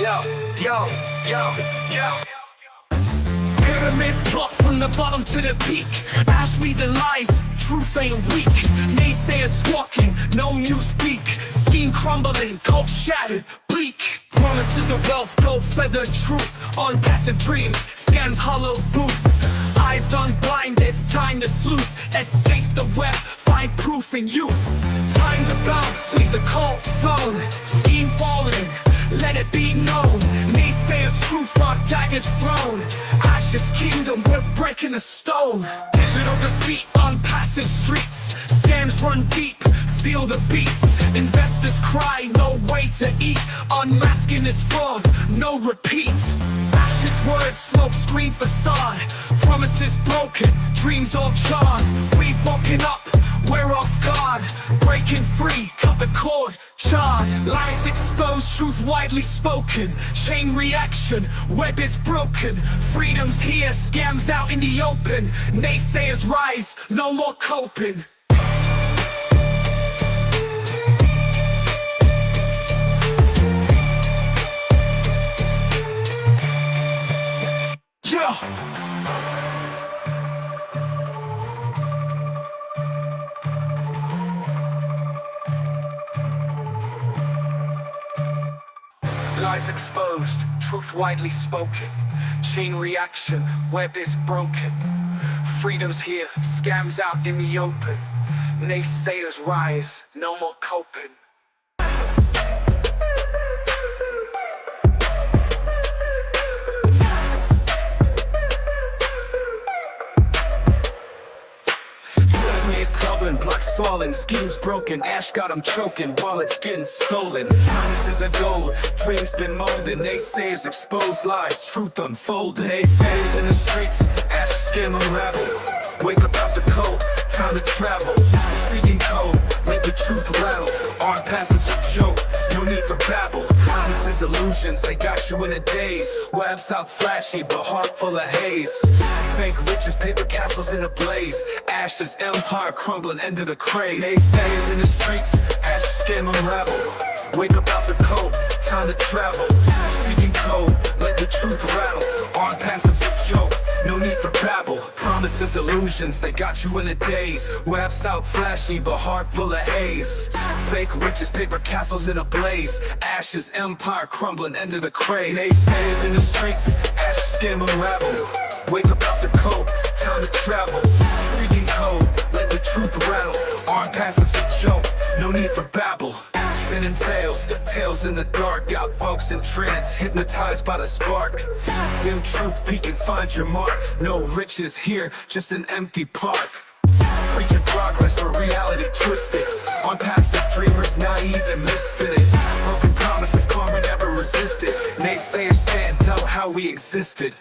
Yo, yo, yo, yo. Pyramid plot from the bottom to the peak. Ash weaving lies, truth ain't weak. Naysayers squawking, no news speak. Scheme crumbling, cult shattered, bleak. Promises of wealth, gold feathered truth. OnPassive dreams, scams hollow booth. Eyes unblind, it's time to sleuth. Escape the web, find proof in youth. Time to bounce, leave the cult zone. Scheme falling, let it be known. Naysayers truth, our daggers thrown. Ashes kingdom, we're breaking the stone. Digital deceit on passive streets. Scams run deep, feel the beats. Investors cry, no way to eat. Unmasking this fraud, no repeats. Ashes words, smoke screen facade. Promises broken, dreams all charred. We've woken up, we're off guard. Breaking free, cut the cord, charred. Lies exposed, truth widely spoken. Chain reaction, web is broken. Freedom's here, scams out in the open. Naysayers rise, no more coping. Yeah. Lies exposed, truth widely spoken. Chain reaction, web is broken. Freedom's here, scams out in the open. Naysayers rise, no more coping. Blocks falling, schemes broken, ash got them choking, wallets getting stolen. Promises of gold, dreams been molded, naysayers expose lies, truth unfolded. Naysayers in the streets, ash skim unravel. Wake up out the cold, time to travel. Speaking code, let the truth rattle. OnPassive's a joke, no need for babble. Promises, illusions, they got you in a daze. Webs out flashy, but heart full of haze. Fake riches, paper castles in a blaze. Ashes, empire crumbling, end of the craze. Naysayers in the streets, ash skim unravel. Wake up out the cold, time to travel. Speaking code, let the truth rattle. OnPassive's a joke, no need for babble. Promises, illusions, they got you in a daze. Webs out flashy, but heart full of haze. Fake riches, paper castles in a blaze. Ashes, empire crumbling, end of the craze. Naysayers in the streets, ash skim unravel. Wake up out the cold, time to travel. Speaking code, let the truth rattle. OnPassive's a joke, no need for babble. Spinning tales, tales in the dark. Got folks in trance, hypnotized by the spark. Dim truth peeking, find your mark. No riches here, just an empty park. Preaching progress where reality twisted. OnPassive dreamers, naive and misfitted. Broken promises, karma never resisted. Naysayers can't tell how we existed.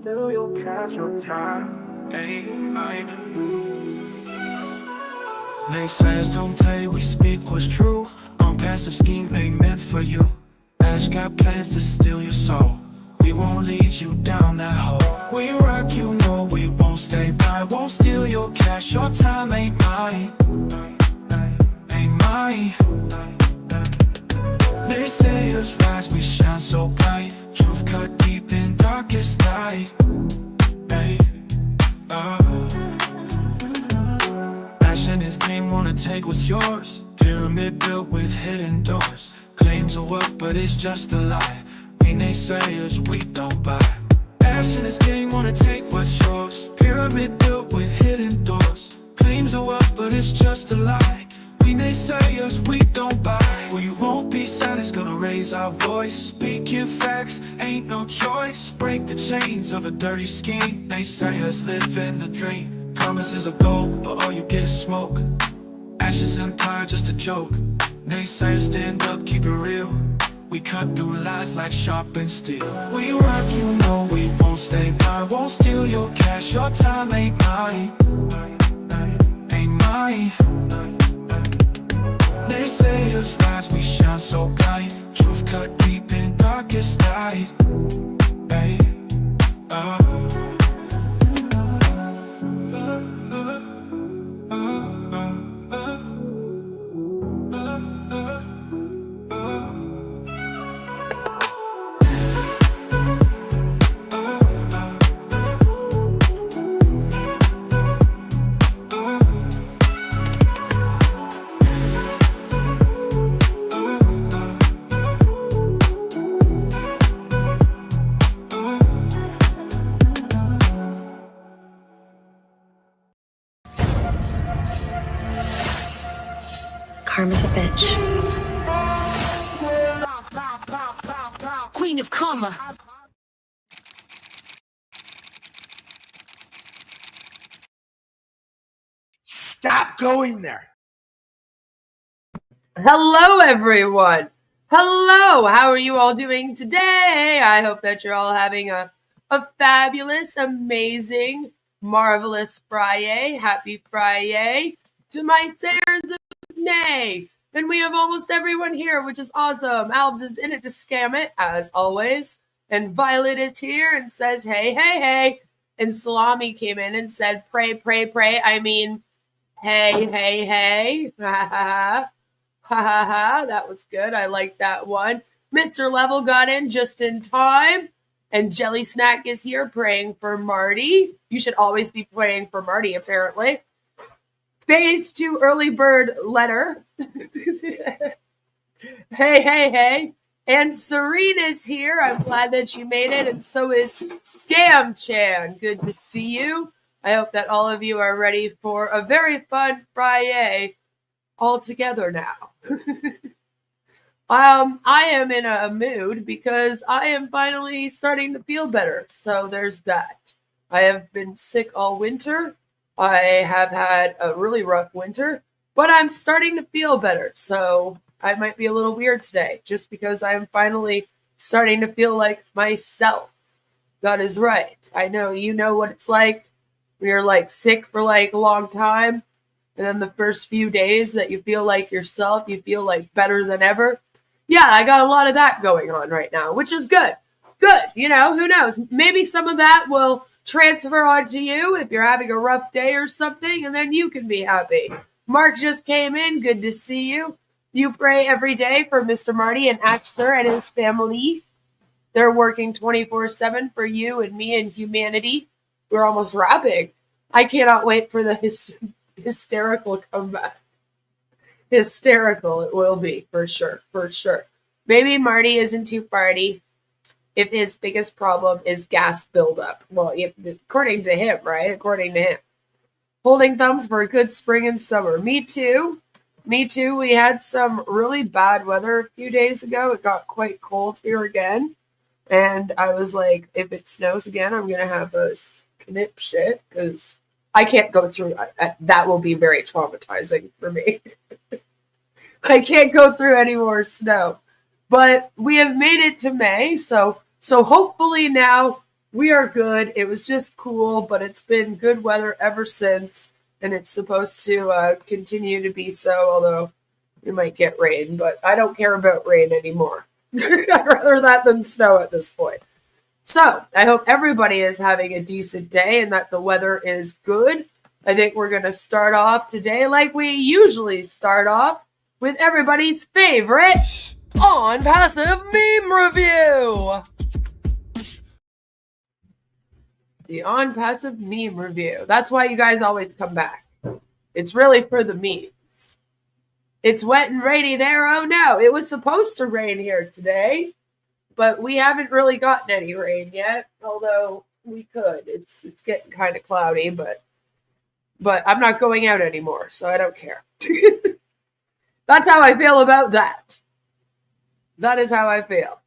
Still you'll catch your time, ain't mine. Naysayers don't play, we speak what's true. OnPassive scheme ain't meant for you. Ash got plans to steal your soul. We won't lead you down that hole. We rock, you know we won't stay by. Won't steal your cash, your time ain't mine. Ain't mine. Naysayers rise, we shine so bright. Truth cut deep in darkest night. Hey, Ash and his game wanna take what's yours. Pyramid built with hidden doors. Claims of wealth, but it's just a lie. We naysayers, we don't buy. Ash and his gang wanna take what's yours. Pyramid built with hidden doors. Claims of wealth, but it's just a lie. We naysayers, we don't buy. We won't be silent, gonna raise our voice. Speaking facts, ain't no choice. Break the chains of a dirty scheme. Naysayers live in the dream. Promises of gold, but all you get is smoke. Ashes empire, just a joke. Naysayers stand up, keep it real. We cut through lies like sharpened steel. We rock, you know we won't stay by. Won't steal your cash, your time ain't mine. night. Naysayers rise, we shine so bright. Truth cut deep in darkest night. Hey, Karma's a bitch. Queen of Karma. Stop going there. Hello, everyone. Hello. How are you all doing today? I hope that you're all having a fabulous, amazing, marvelous FriYAY. Happy FriYAY to my sayers of nay. And we have almost everyone here, which is awesome. Albs is in it to scam it, as always. And Violet is here and says, hey, hey, hey. And Salami came in and said, pray, pray, pray. I mean, hey, hey, hey. Ha, ha, ha. Ha, ha, ha. That was good. I like that one. Mr. Level got in just in time. And Jelly Snack is here praying for Marty. You should always be praying for Marty, apparently. Phase 2 early bird letter. Hey, hey, hey. And Serene is here. I'm glad that you made it. And so is Scam Chan. Good to see you. I hope that all of you are ready for a very fun FriYAY all together now. I am in a mood because I am finally starting to feel better. So there's that. I have been sick all winter. I have had a really rough winter, but I'm starting to feel better. So I might be a little weird today just because I am finally starting to feel like myself. That is right. I know you know what it's like when you're like sick for like a long time. And then the first few days that you feel like yourself, you feel like better than ever. Yeah, I got a lot of that going on right now, which is good. Good. You know, who knows? Maybe some of that will transfer onto you if you're having a rough day or something, and then you can be happy. Mark just came in. Good to see you. You pray every day for Mr. Marty and Axter and his family. They're working 24/7 for you and me and humanity. We're almost wrapping. I cannot wait for the hysterical comeback. Hysterical it will be, for sure, for sure. Maybe Marty isn't too farty if his biggest problem is gas buildup. Well, according to him, right? According to him. Holding thumbs for a good spring and summer. Me too. Me too. We had some really bad weather a few days ago. It got quite cold here again. And I was like, if it snows again, I'm going to have a knip shit because I can't go through. That will be very traumatizing for me. I can't go through any more snow. But we have made it to May, so hopefully now we are good. It was just cool, but it's been good weather ever since, and it's supposed to continue to be so, although we might get rain, but I don't care about rain anymore. I'd rather that than snow at this point. So I hope everybody is having a decent day and that the weather is good. I think we're going to start off today like we usually start off with everybody's favorite OnPassive meme review. The OnPassive meme review. That's why you guys always come back. It's really for the memes. It's wet and rainy there. Oh no, it was supposed to rain here today, but we haven't really gotten any rain yet, although we could. It's getting kind of cloudy, but I'm not going out anymore, so I don't care. That's how I feel about that. That is how I feel.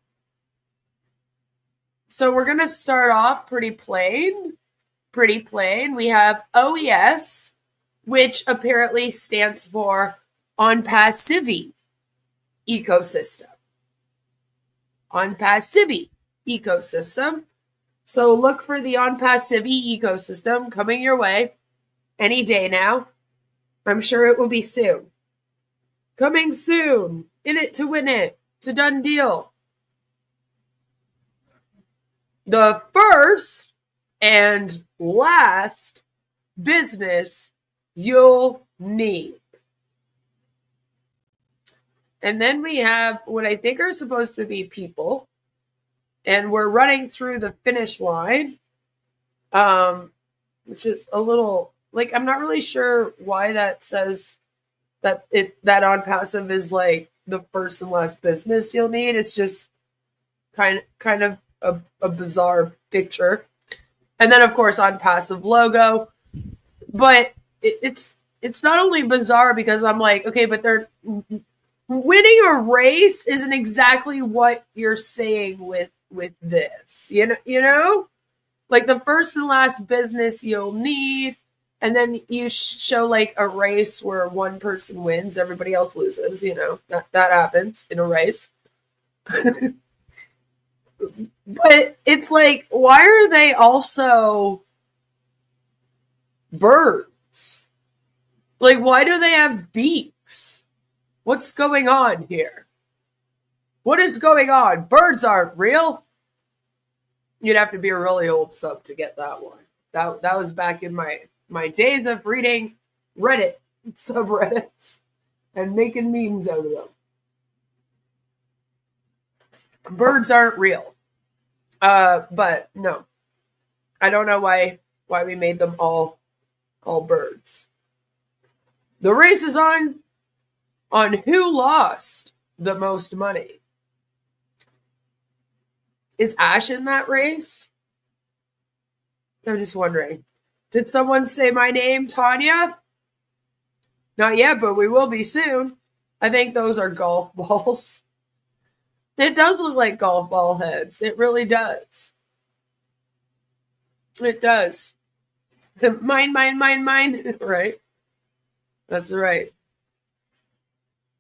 So we're going to start off pretty plain. Pretty plain. We have OES, which apparently stands for OnPassive ecosystem. OnPassive ecosystem. So look for the OnPassive ecosystem coming your way any day now. I'm sure it will be soon. Coming soon. In it to win it. It's a done deal. The first and last business you'll need. And then we have what I think are supposed to be people. And we're running through the finish line, which is a little, like, I'm not really sure why that says that OnPassive is like the first and last business you'll need. It's just kind of a bizarre picture. And then, of course, OnPassive logo. But it's not only bizarre because I'm like, okay, but they're winning a race isn't exactly what you're saying with this. You know? Like the first and last business you'll need, and then you show like a race where one person wins, everybody else loses, you know. That happens in a race. But it's like, why are they also birds? Like, why do they have beaks? What's going on here? What is going on? Birds aren't real. You'd have to be a really old sub to get that one. That was back in my days of reading Reddit subreddits and making memes out of them. Birds aren't real. But no. I don't know why we made them all birds. The race is on who lost the most money. Is Ash in that race? I'm just wondering. Did someone say my name, Tanya? Not yet, but we will be soon. I think those are golf balls. It does look like golf ball heads. It really does. It does. Mine. Right? That's right.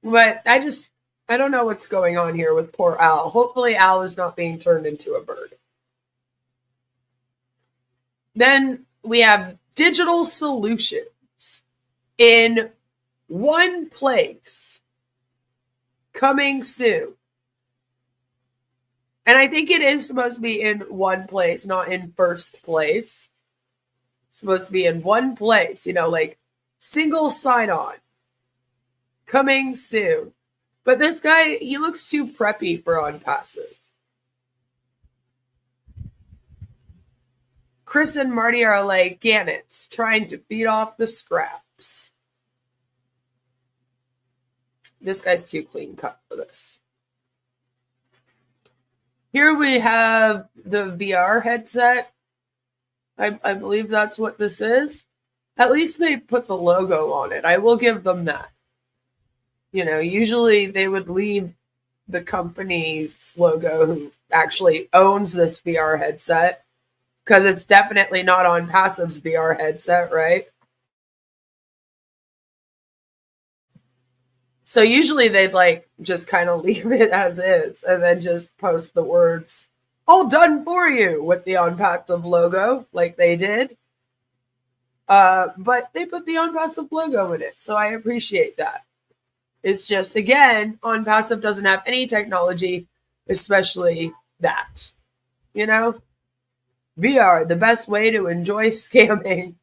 But I don't know what's going on here with poor Al. Hopefully Al is not being turned into a bird. Then we have digital solutions in one place coming soon. And I think it is supposed to be in one place, not in first place. It's supposed to be in one place, you know, like single sign-on coming soon. But this guy, he looks too preppy for OnPassive. Chris and Marty are like gannets trying to feed off the scraps. This guy's too clean cut for this. Here we have the VR headset. I believe that's what this is. At least they put the logo on it. I will give them that. You know, usually they would leave the company's logo who actually owns this VR headset, because it's definitely not OnPassive's VR headset, right? So usually they'd like just kind of leave it as is and then just post the words, all done for you, with the OnPassive logo like they did. But they put the OnPassive logo in it, so I appreciate that. It's just, again, OnPassive doesn't have any technology, especially that. You know? VR, the best way to enjoy scamming.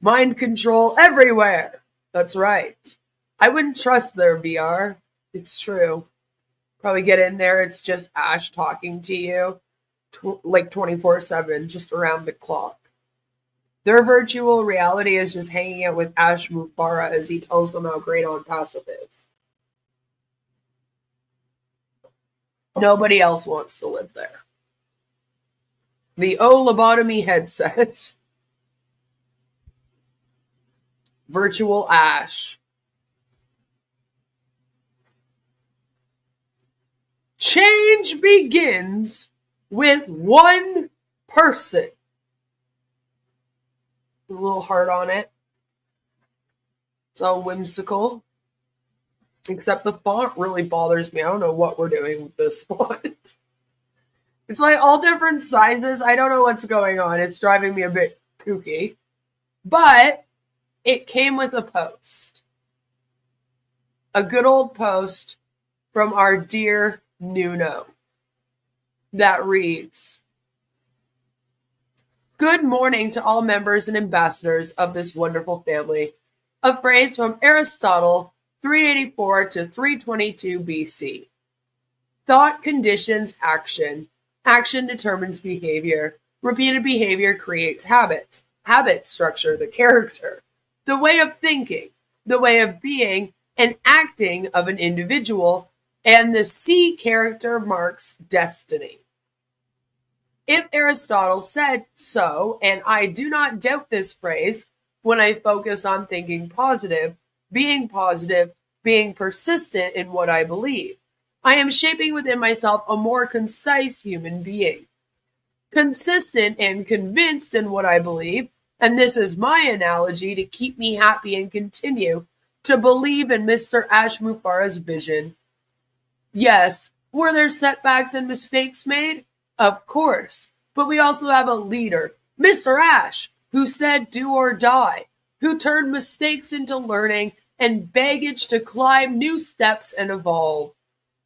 Mind control everywhere. That's right. I wouldn't trust their VR. It's true. Probably get in there, it's just Ash talking to you. Like 24/7, just around the clock. Their virtual reality is just hanging out with Ash Mufara as he tells them how great OnPassive is. Nobody else wants to live there. The lobotomy headset. Virtual Ash. Change begins with one person. A little heart on it. It's all whimsical. Except the font really bothers me. I don't know what we're doing with this font. It's like all different sizes. I don't know what's going on. It's driving me a bit kooky. But it came with a post. A good old post from our dear Nuno that reads, "Good morning to all members and ambassadors of this wonderful family." A phrase from Aristotle, 384 to 322 BC. Thought conditions action. Action determines behavior. Repeated behavior creates habits. Habits structure the character, the way of thinking, the way of being and acting of an individual, and the C character marks destiny. If Aristotle said so, and I do not doubt this phrase when I focus on thinking positive, being persistent in what I believe, I am shaping within myself a more concise human being. Consistent and convinced in what I believe, and this is my analogy to keep me happy and continue to believe in Mr. Ash Mufara's vision. Yes, were there setbacks and mistakes made? Of course, but we also have a leader, Mr. Ash, who said do or die, who turned mistakes into learning and baggage to climb new steps and evolve.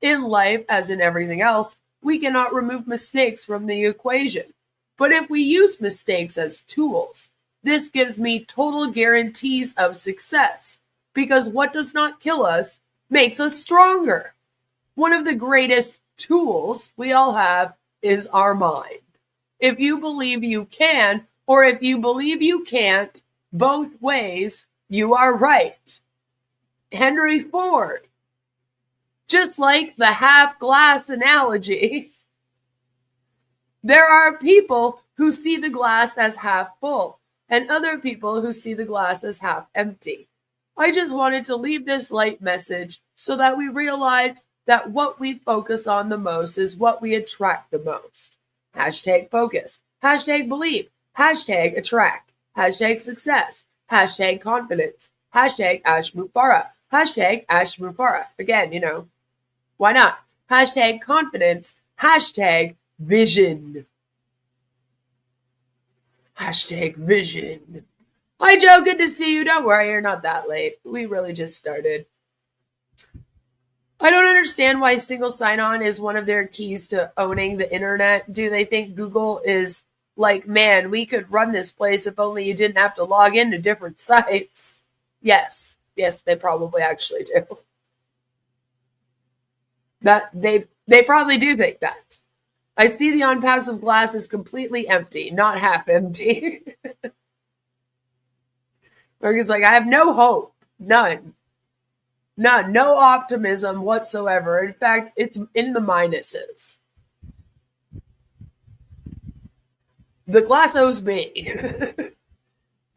In life, as in everything else, we cannot remove mistakes from the equation. But if we use mistakes as tools, this gives me total guarantees of success, because what does not kill us makes us stronger. One of the greatest tools we all have is our mind. If you believe you can, or if you believe you can't, both ways, you are right. Henry Ford. Just like the half-glass analogy, there are people who see the glass as half full, and other people who see the glass as half empty. I just wanted to leave this light message so that we realize that what we focus on the most is what we attract the most. Hashtag focus, hashtag believe, hashtag attract, hashtag success, hashtag confidence, hashtag Ash Mufara, hashtag Ash Mufara. Again, why not? Hashtag confidence, hashtag vision. Hashtag vision. Hi, Joe. Good to see you. Don't worry, you're not that late. We really just started. I don't understand why single sign-on is one of their keys to owning the internet. Do they think Google is like, man, we could run this place if only you didn't have to log into different sites? Yes, they probably actually do. That they probably do think that. I see the OnPassive glass is completely empty, not half empty. Morgan's like, I have no hope. None. No optimism whatsoever. In fact, it's in the minuses. The glass owes me.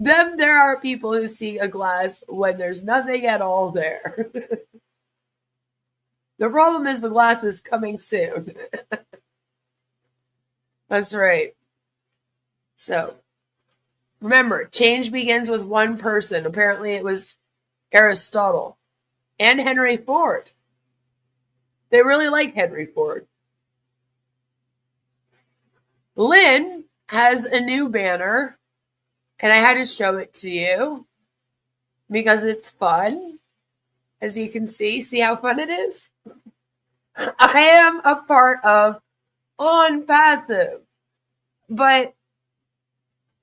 There are people who see a glass when there's nothing at all there. The problem is the glass is coming soon. That's right. So, remember, change begins with one person. Apparently it was Aristotle and Henry Ford. They really like Henry Ford. Lynn has a new banner, and I had to show it to you because it's fun. As you can see how fun it is? I am a part of OnPassive. But,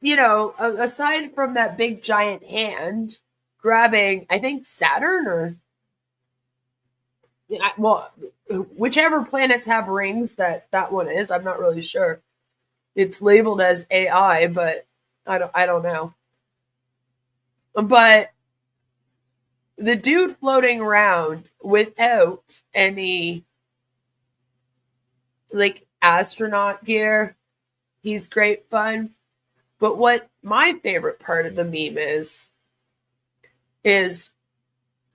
aside from that big giant hand grabbing, I think, Saturn or... Well, whichever planets have rings that one is, I'm not really sure. It's labeled as AI, but I don't know. But the dude floating around without any astronaut gear, he's great fun. But what my favorite part of the meme is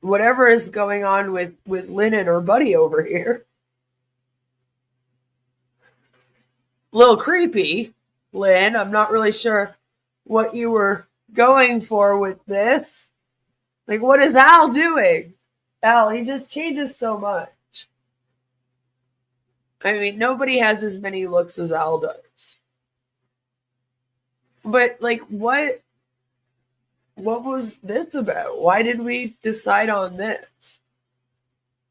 whatever is going on with Lynn and her buddy over here. A little creepy, Lynn. I'm not really sure what you were going for with this. What is Al doing? Al, he just changes so much. I mean, nobody has as many looks as Al does. But, what what was this about? Why did we decide on this?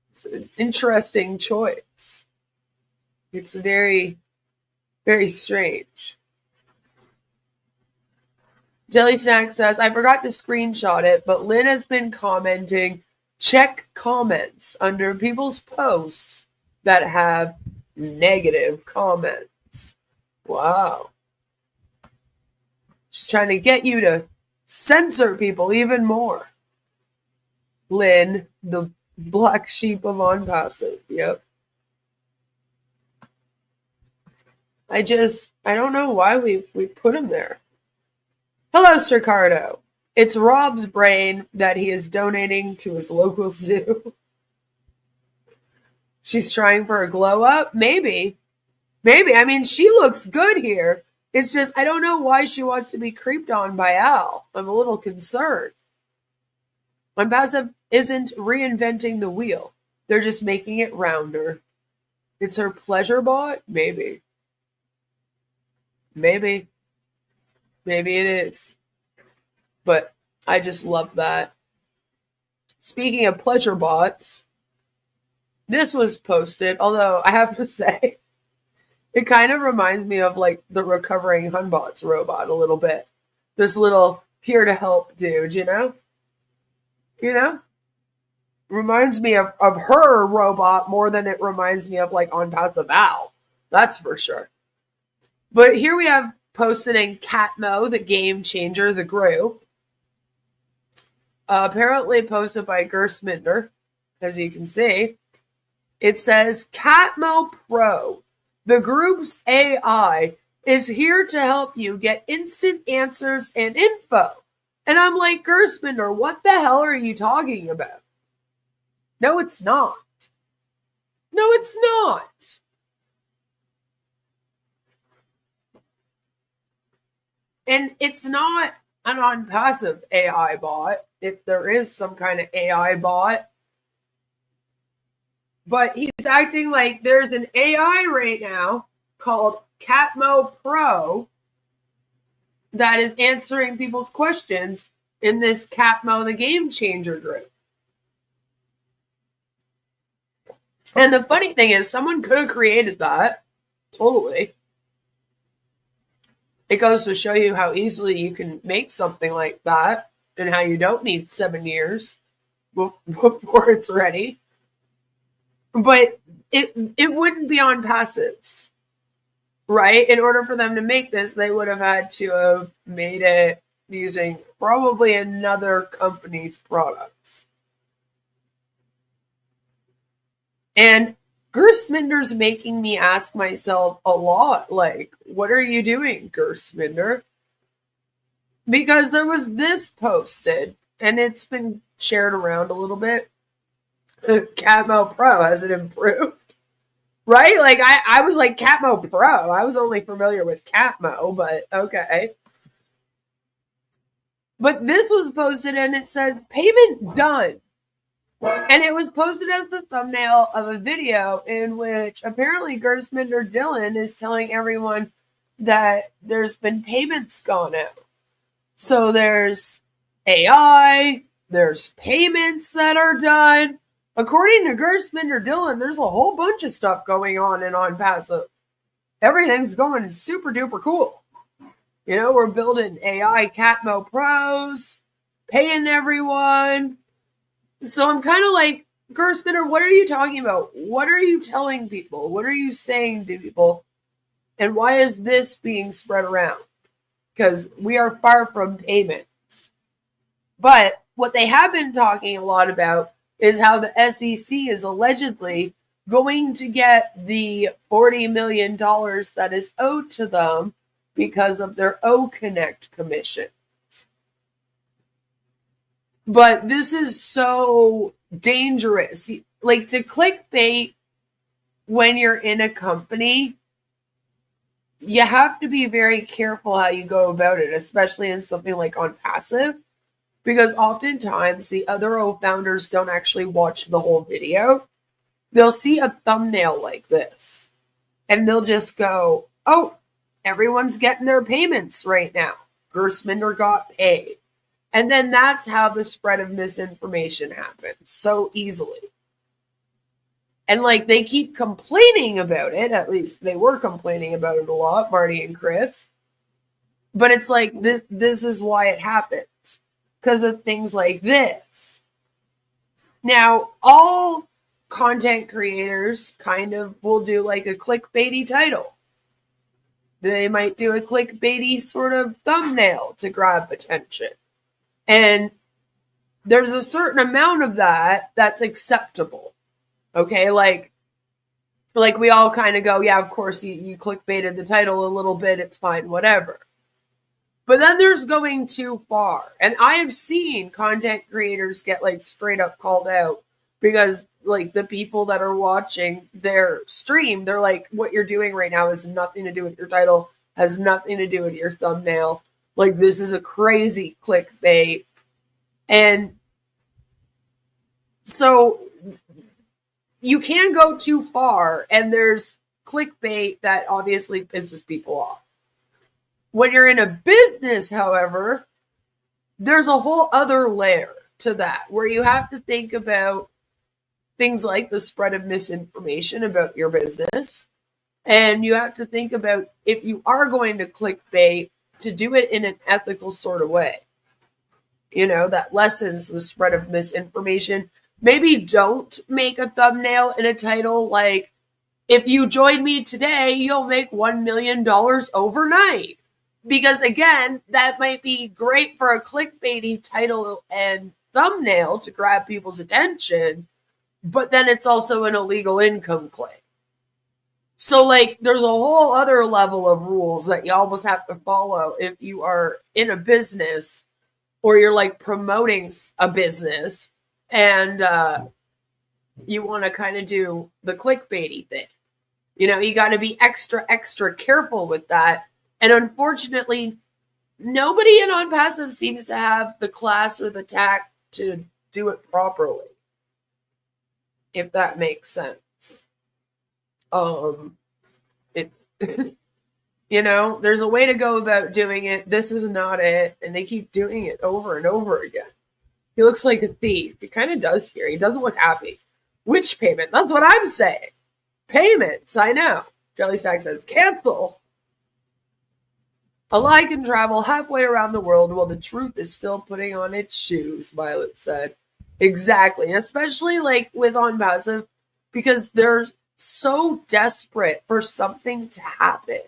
It's an interesting choice. It's very, very strange. Jelly Snack says, I forgot to screenshot it, but Lynn has been commenting, check comments under people's posts that have negative comments. Wow. She's trying to get you to censor people even more. Lynn, the black sheep of OnPassive. Yep. I don't know why we put him there. Hello, Stricardo. It's Rob's brain that he is donating to his local zoo. She's trying for a glow up? Maybe. I mean, she looks good here. It's just, I don't know why she wants to be creeped on by Al. I'm a little concerned. OnPassive isn't reinventing the wheel. They're just making it rounder. It's her pleasure bot? Maybe. Maybe it is. But I just love that. Speaking of pleasure bots, this was posted, although I have to say, it kind of reminds me of like the recovering Hunbots robot a little bit. This little here to help dude, you know? Reminds me of her robot more than it reminds me of like OnPassive Al. That's for sure. But here we have posted in Catmo, the game changer, the group. Apparently posted by Gersminder, as you can see. It says, Catmo Pro, the group's AI, is here to help you get instant answers and info. And I'm like, Gersminder, what the hell are you talking about? No, it's not. No, it's not. And it's not an OnPassive AI bot, if there is some kind of AI bot. But he's acting like there's an AI right now called Catmo Pro that is answering people's questions in this Catmo the Game Changer group. And the funny thing is, someone could have created that. Totally. It goes to show you how easily you can make something like that and how you don't need 7 years before it's ready. But it wouldn't be OnPassive's, right? In order for them to make this, they would have had to have made it using probably another company's products. And Gersminder's making me ask myself a lot, like, what are you doing, Gersminder? Because there was this posted, and it's been shared around a little bit. Catmo Pro, has it improved? Right? Like, I was like, Catmo Pro. I was only familiar with Catmo, but okay. But this was posted, and it says, payment done. And it was posted as the thumbnail of a video in which apparently Gersminder Dylan is telling everyone that there's been payments gone out. So there's AI, there's payments that are done. According to Gersminder Dylan, there's a whole bunch of stuff going on in OnPassive. Everything's going super duper cool. You know, we're building AI Catmo Pros, paying everyone. So I'm kind of like, Gersminder, what are you talking about? What are you telling people? What are you saying to people? And why is this being spread around? Because we are far from payments. But what they have been talking a lot about is how the SEC is allegedly going to get the $40 million that is owed to them because of their O-Connect commission. But this is so dangerous. Like, to clickbait when you're in a company, you have to be very careful how you go about it, especially in something like OnPassive, because oftentimes the other O-founders don't actually watch the whole video. They'll see a thumbnail like this, and they'll just go, oh, everyone's getting their payments right now. Gersminder got paid. And then that's how the spread of misinformation happens so easily. And like they keep complaining about it, at least they were complaining about it a lot, Marty and Chris. But it's like this is why it happens. Because of things like this. Now, all content creators kind of will do like a clickbaity title. They might do a clickbaity sort of thumbnail to grab attention. And there's a certain amount of that that's acceptable. Okay, like we all kind of go, yeah, of course you clickbaited the title a little bit, it's fine, whatever. But then there's going too far. And I have seen content creators get like straight up called out because like the people that are watching their stream, they're like, what you're doing right now has nothing to do with your title, has nothing to do with your thumbnail. Like this is a crazy clickbait. And so you can go too far, and there's clickbait that obviously pisses people off. When you're in a business, however, there's a whole other layer to that where you have to think about things like the spread of misinformation about your business. And you have to think about if you are going to clickbait, to do it in an ethical sort of way. You know, that lessens the spread of misinformation. Maybe don't make a thumbnail and a title like, if you join me today, you'll make $1 million overnight. Because again, that might be great for a clickbaity title and thumbnail to grab people's attention, but then it's also an illegal income claim. So like there's a whole other level of rules that you almost have to follow if you are in a business or you're like promoting a business and you want to kind of do the clickbaity thing. You know, you got to be extra careful with that. And unfortunately, nobody in OnPassive seems to have the class or the tact to do it properly. If that makes sense. You know, there's a way to go about doing it. This is not it. And they keep doing it over and over again. He looks like a thief. He kind of does here. He doesn't look happy. Which payment? That's what I'm saying. Payments, I know. Jelly Stack says, cancel. A lie can travel halfway around the world while the truth is still putting on its shoes, Violet said. Exactly. And especially like with OnPassive, because they're so desperate for something to happen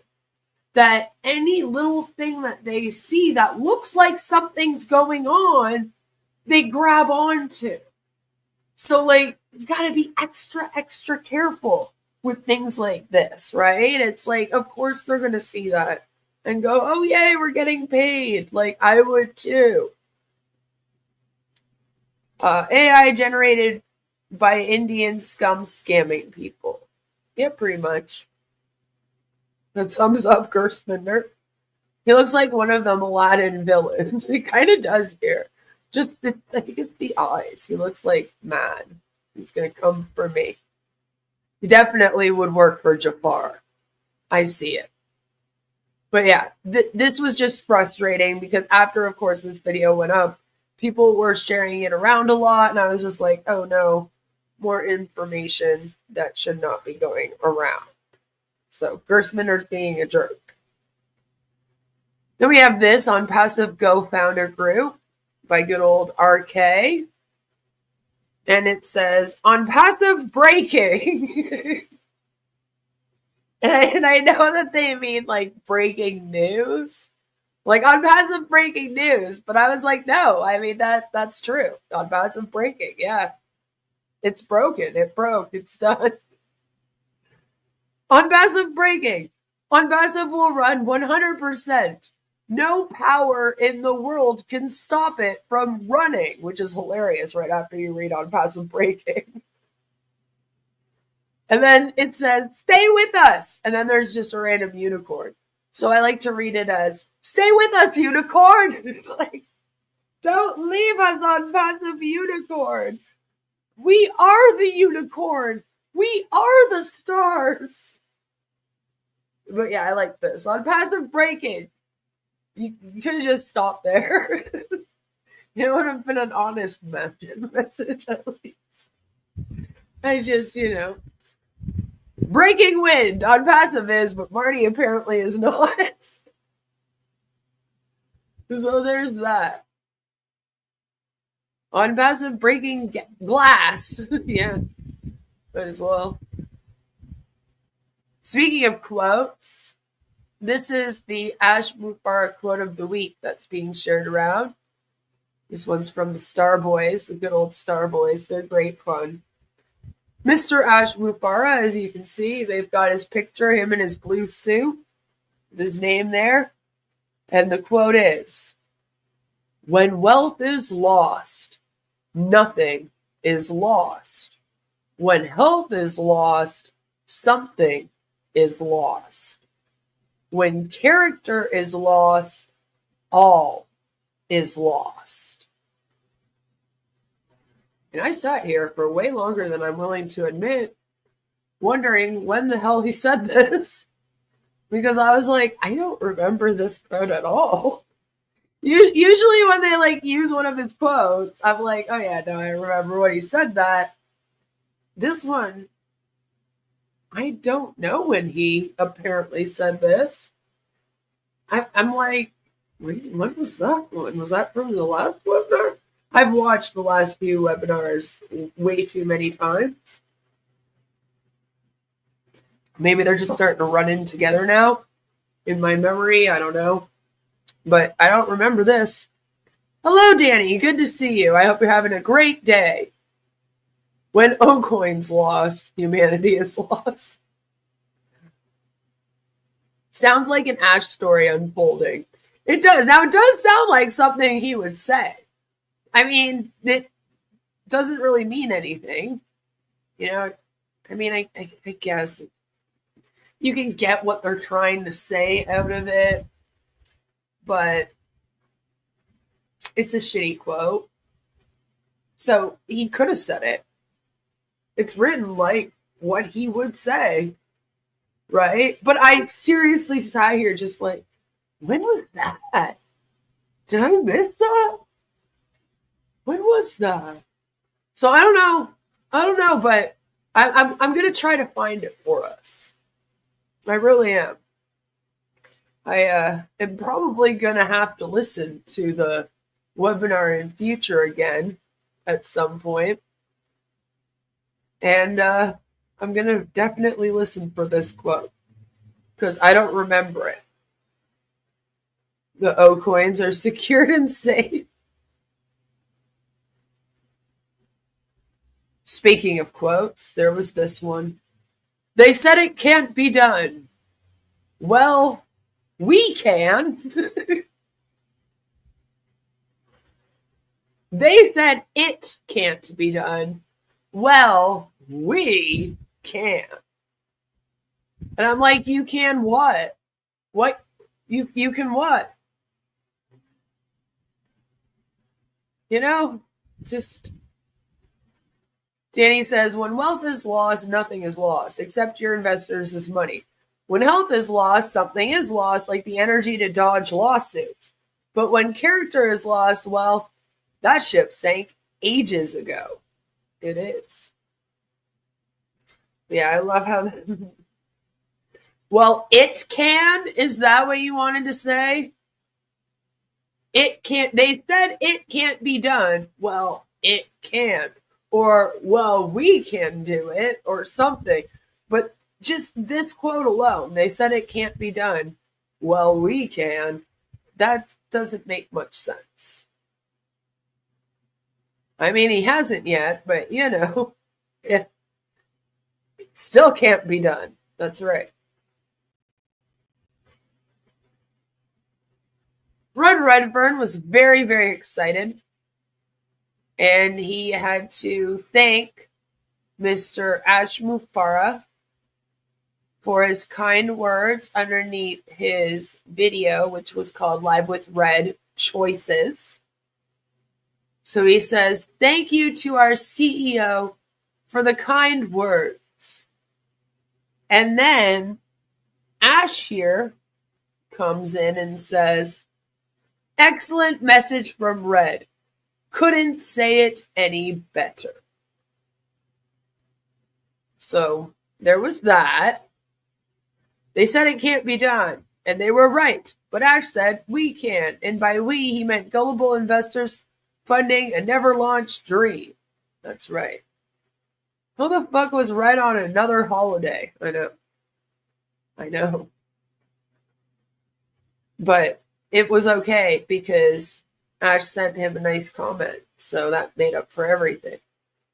that any little thing that they see that looks like something's going on, they grab onto. So like you gotta be extra careful with things like this, right? It's like, of course they're gonna see that and go, oh yay, we're getting paid. Like I would too. AI generated by Indian scum scamming people. Yeah, pretty much. The thumbs up, Gerstmander. He looks like one of them Aladdin villains. He kind of does here. I think it's the eyes. He looks like mad. He's going to come for me. He definitely would work for Jafar. I see it. But yeah, this was just frustrating because after, of course, this video went up, people were sharing it around a lot, and I was just like, oh no, more information that should not be going around. So, Gerstmander's being a jerk. Then we have this OnPassive Go founder group by good old RK. And it says, OnPassive breaking. And I know that they mean like breaking news. Like OnPassive breaking news. But I was like, no, I mean that's true. OnPassive breaking, yeah. It's broken. It broke. It's done. OnPassive breaking. OnPassive will run 100%. No power in the world can stop it from running, which is hilarious right after you read OnPassive breaking. And then it says, stay with us. And then there's just a random unicorn. So I like to read it as, stay with us, unicorn. Like, don't leave us, OnPassive unicorn. We are the unicorn. We are the stars. But yeah, I like this. OnPassive breaking. You could have just stopped there. It would have been an honest message at least. I just, breaking wind on passive is, but Marty apparently is not. So there's that. On passive, breaking glass. Yeah, might as well. Speaking of quotes, this is the Ash Mufara quote of the week that's being shared around. This one's from the Star Boys, the good old Star Boys. They're great fun. Mr. Ash Mufara, as you can see, they've got his picture, him in his blue suit, with his name there. And the quote is, "When wealth is lost, nothing is lost. When health is lost, something is lost. When character is lost, all is lost." And I sat here for way longer than I'm willing to admit, wondering when the hell he said this. Because I was like, I don't remember this quote at all. Usually when they use one of his quotes, I'm like, oh yeah, no, I remember when he said that. This one, I don't know when he apparently said this. I'm like, when was that one? Was that from the last webinar? I've watched the last few webinars way too many times. Maybe they're just starting to run in together now in my memory. I don't know. But I don't remember this. Hello, Danny. Good to see you. I hope you're having a great day. When O-Coin's lost, humanity is lost. Sounds like an Ash story unfolding. It does. Now, it does sound like something he would say. I mean, it doesn't really mean anything. I guess you can get what they're trying to say out of it, but it's a shitty quote. So he could have said it. It's written like what he would say, right? But I seriously sat here just like, when was that? Did I miss that? When was that? So I don't know, but I'm gonna try to find it for us. I really am. I am probably gonna have to listen to the webinar in future again at some point. And I'm gonna definitely listen for this quote because I don't remember it. The O coins are secured and safe. Speaking of quotes, there was this one. They said it can't be done. Well, we can. They said it can't be done. Well, we can. And I'm like, you can what? What? You can what? Just... Danny says, when wealth is lost, nothing is lost, except your investors' money. When health is lost, something is lost, like the energy to dodge lawsuits. But when character is lost, well, that ship sank ages ago. It is. Yeah, I love how... Well, it can? Is that what you wanted to say? It can't... They said it can't be done. Well, it can. Or, well, we can do it, or something. But just this quote alone, they said it can't be done. Well, we can. That doesn't make much sense. I mean, he hasn't yet, but, it still can't be done. That's right. Red Redfern was very, very excited. And he had to thank Mr. Ash Mufara for his kind words underneath his video, which was called Live with Red Choices. So he says, thank you to our CEO for the kind words. And then Ash here comes in and says, excellent message from Red. Couldn't say it any better. So there was that. They said it can't be done, and they were right. But Ash said, we can. And by we, he meant gullible investors funding a never-launched dream. That's right. Who the fuck was right on another holiday? I know. But it was okay because Ash sent him a nice comment. So that made up for everything.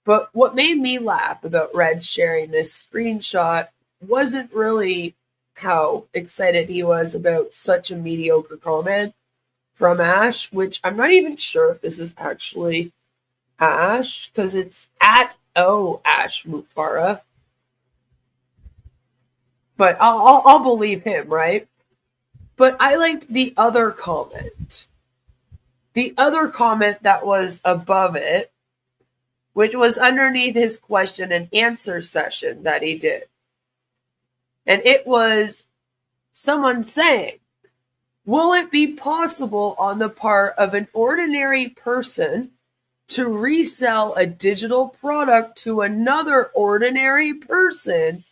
But what made me laugh about Red sharing this screenshot wasn't really how excited he was about such a mediocre comment from Ash, which I'm not even sure if this is actually Ash, because it's at Ash Mufara. But I'll believe him, right? But I liked the other comment. The other comment that was above it, which was underneath his question and answer session that he did. And it was someone saying, will it be possible on the part of an ordinary person to resell a digital product to another ordinary person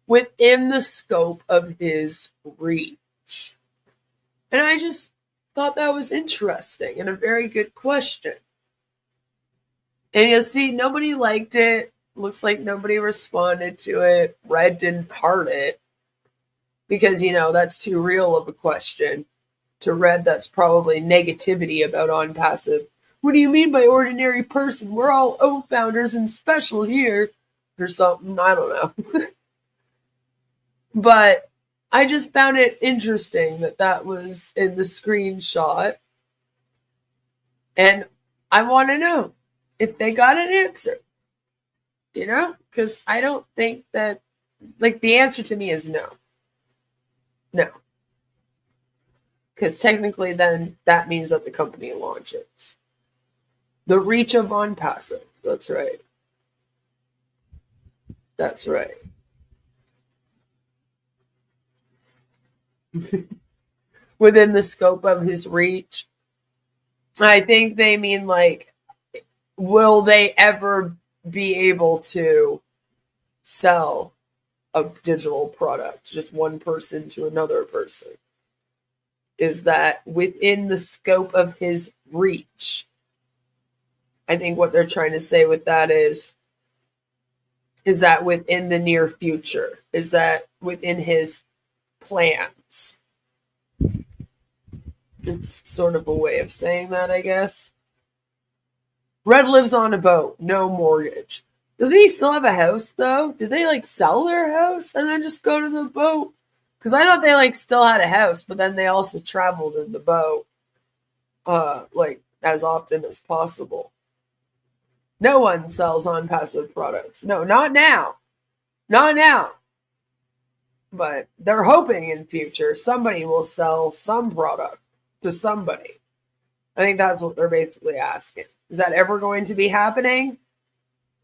within the scope of his reach? And I just thought that was interesting and a very good question. And you'll see nobody liked it. Looks like nobody responded to it. Red didn't heart it. Because, that's too real of a question. To Red, that's probably negativity about OnPassive. What do you mean by ordinary person? We're all O founders and special here. Or something. I don't know. But I just found it interesting that was in the screenshot. And I want to know if they got an answer. Because I don't think that, the answer to me is no. No. Because technically then that means that the company launches. The reach of OnPassive. That's right. That's right. Within the scope of his reach. I think they mean will they ever be able to sell a digital product, just one person to another person? Is that within the scope of his reach? I think what they're trying to say with that is that within the near future? Is that within his plans? It's sort of a way of saying that, I guess. Red lives on a boat, no mortgage. Doesn't he still have a house, though? Did they, sell their house and then just go to the boat? Because I thought they, still had a house, but then they also traveled in the boat, as often as possible. No one sells OnPassive products. No, not now. Not now. But they're hoping in future somebody will sell some product to somebody. I think that's what they're basically asking. Is that ever going to be happening?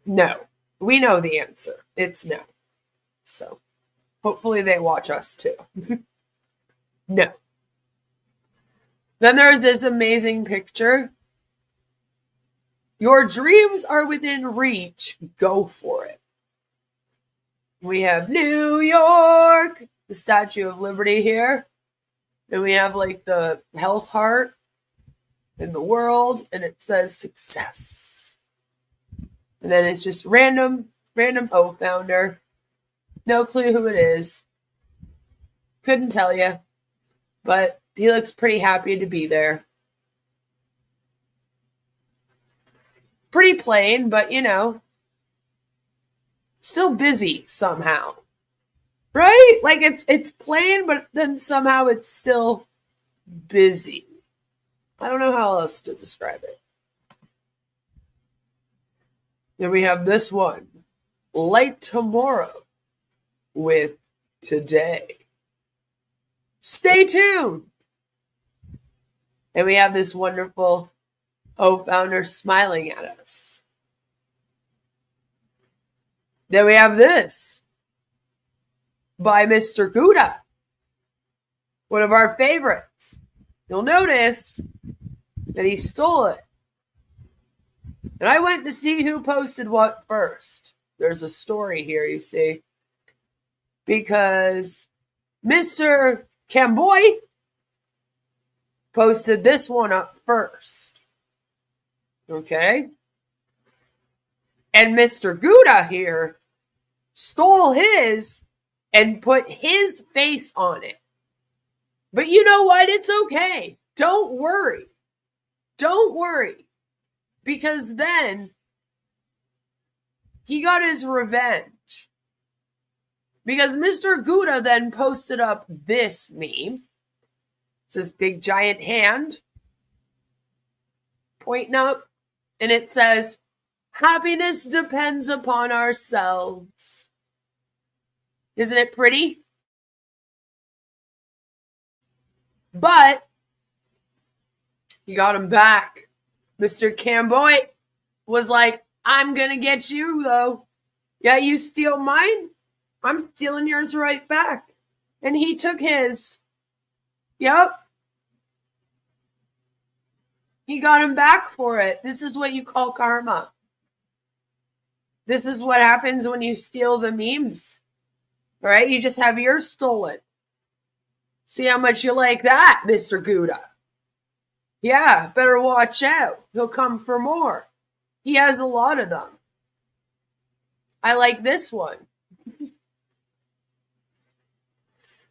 No. We know the answer. It's no. So, hopefully they watch us too. No. Then there's this amazing picture. Your dreams are within reach. Go for it. We have New York, the Statue of Liberty here. And we have the health heart in the world, and it says success. And then it's just random O founder. No clue who it is. Couldn't tell you. But he looks pretty happy to be there. Pretty plain, but still busy somehow. Right? It's plain, but then somehow it's still busy. I don't know how else to describe it. Then we have this one. Light tomorrow with today. Stay tuned. And we have this wonderful O founder smiling at us. Then we have this by Mr. Gouda, one of our favorites. You'll notice that he stole it And I went to see who posted what first. There's a story here, you see. Because Mr. Camboy posted this one up first. Okay? And Mr. Gouda here stole his and put his face on it. But you know what? It's okay. Don't worry. Don't worry. Because then he got his revenge. Because Mr. Gouda then posted up this meme. It's this big giant hand pointing up. And it says, happiness depends upon ourselves. Isn't it pretty? But he got him back. Mr. Camboy was like, I'm going to get you, though. Yeah, you steal mine? I'm stealing yours right back. And he took his. Yep. He got him back for it. This is what you call karma. This is what happens when you steal the memes. All right? You just have yours stolen. See how much you like that, Mr. Gouda. Yeah, better watch out. He'll come for more. He has a lot of them. I like this one.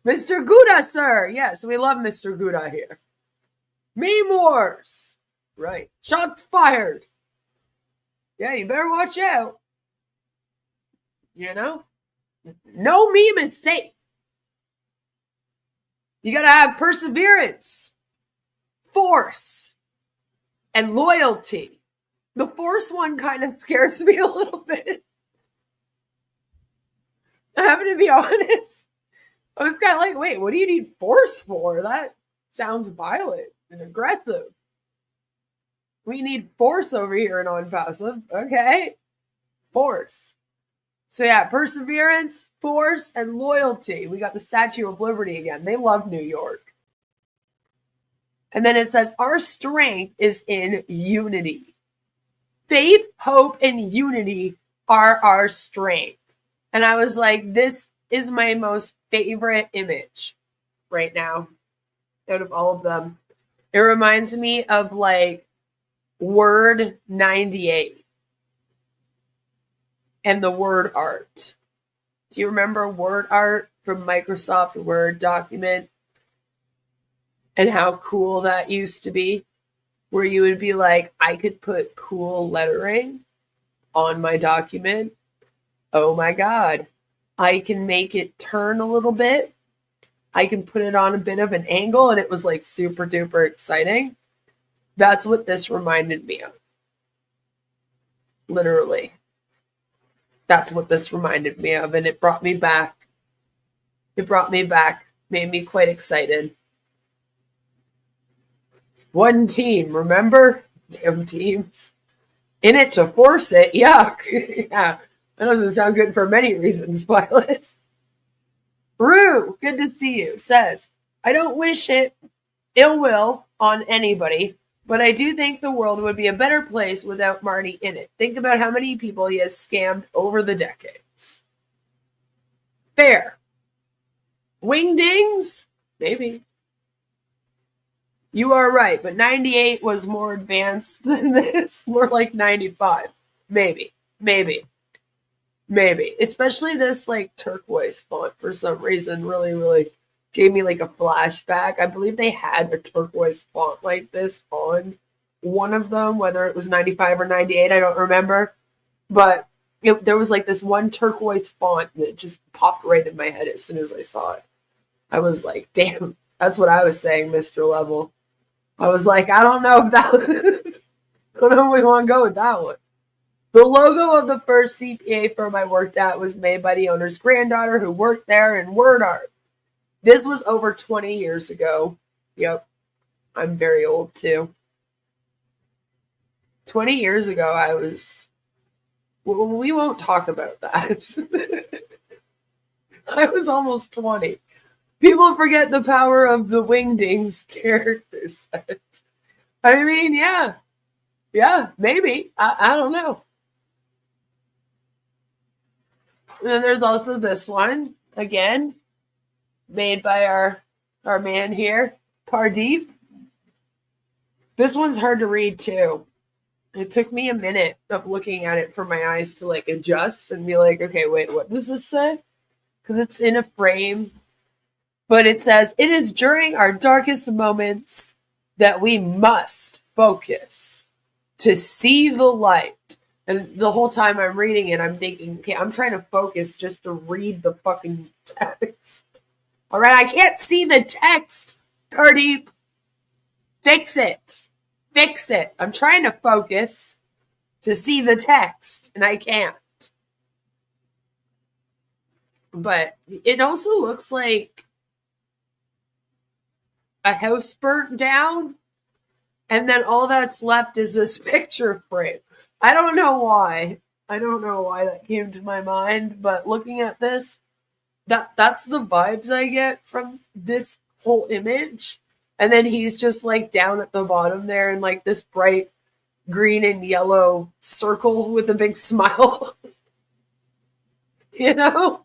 Mr. Gouda, sir. Yes, we love Mr. Gouda here. Meme wars. Right. Shots fired. Yeah, you better watch out. You know? No meme is safe. You gotta have perseverance, force, and loyalty. The force one kind of scares me a little bit. I have to be honest. I was kind of like, wait, what do you need force for? That sounds violent and aggressive. We need force over here in OnPassive. Okay. Force. So yeah, perseverance, force, and loyalty. We got the Statue of Liberty again. They love New York. And then it says, our strength is in unity. Faith, hope, and unity are our strength. And I was like, this is my most favorite image right now out of all of them. It reminds me of like Word 98 and the word art. Do you remember word art from Microsoft Word document and how cool that used to be? Where you would be like, I could put cool lettering on my document. Oh my God. I can make it turn a little bit. I can put it on a bit of an angle, and it was like super duper exciting. That's what this reminded me of. Literally. That's what this reminded me of, and it brought me back. It brought me back, made me quite excited. One team, remember? Damn teams. In it to force it, yuck. Yeah, that doesn't sound good for many reasons, Violet. Rue, good to see you, says, I don't wish it ill will on anybody, but I do think the world would be a better place without Marty in it. Think about how many people he has scammed over the decades. Fair. Wingdings? Maybe. You are right, but 98 was more advanced than this. More like 95. Maybe. Especially this like turquoise font for some reason really gave me like a flashback. I believe they had a turquoise font like this on one of them, whether it was 95 or 98, I don't remember. But there was like this one turquoise font that just popped right in my head as soon as I saw it. I was like, damn, that's what I was saying, Mr. Level. I was like, I don't know if that I don't know if we want to go with that one. The logo of the first CPA firm I worked at was made by the owner's granddaughter who worked there in word art. This was over 20 years ago. Yep. I'm very old too. 20 years ago, I was... Well, we won't talk about that. I was almost 20. People forget the power of the Wingdings character set. I mean, yeah. Yeah, maybe. I don't know. And then there's also this one, again, made by our man here, Pardeep. This one's hard to read too. It took me a minute of looking at it for my eyes to like adjust and be like, okay, wait, what does this say? Because it's in a frame. But it says, it is during our darkest moments that we must focus to see the light. And the whole time I'm reading it, I'm thinking, okay, I'm trying to focus just to read the fucking text. All right, I can't see the text, Pardeep. Fix it. Fix it. I'm trying to focus to see the text, and I can't. But it also looks like a house burnt down, and then all that's left is this picture frame. I don't know why. I don't know why that came to my mind, but looking at this, that's the vibes I get from this whole image. And then he's just like down at the bottom there in like this bright green and yellow circle with a big smile. You know?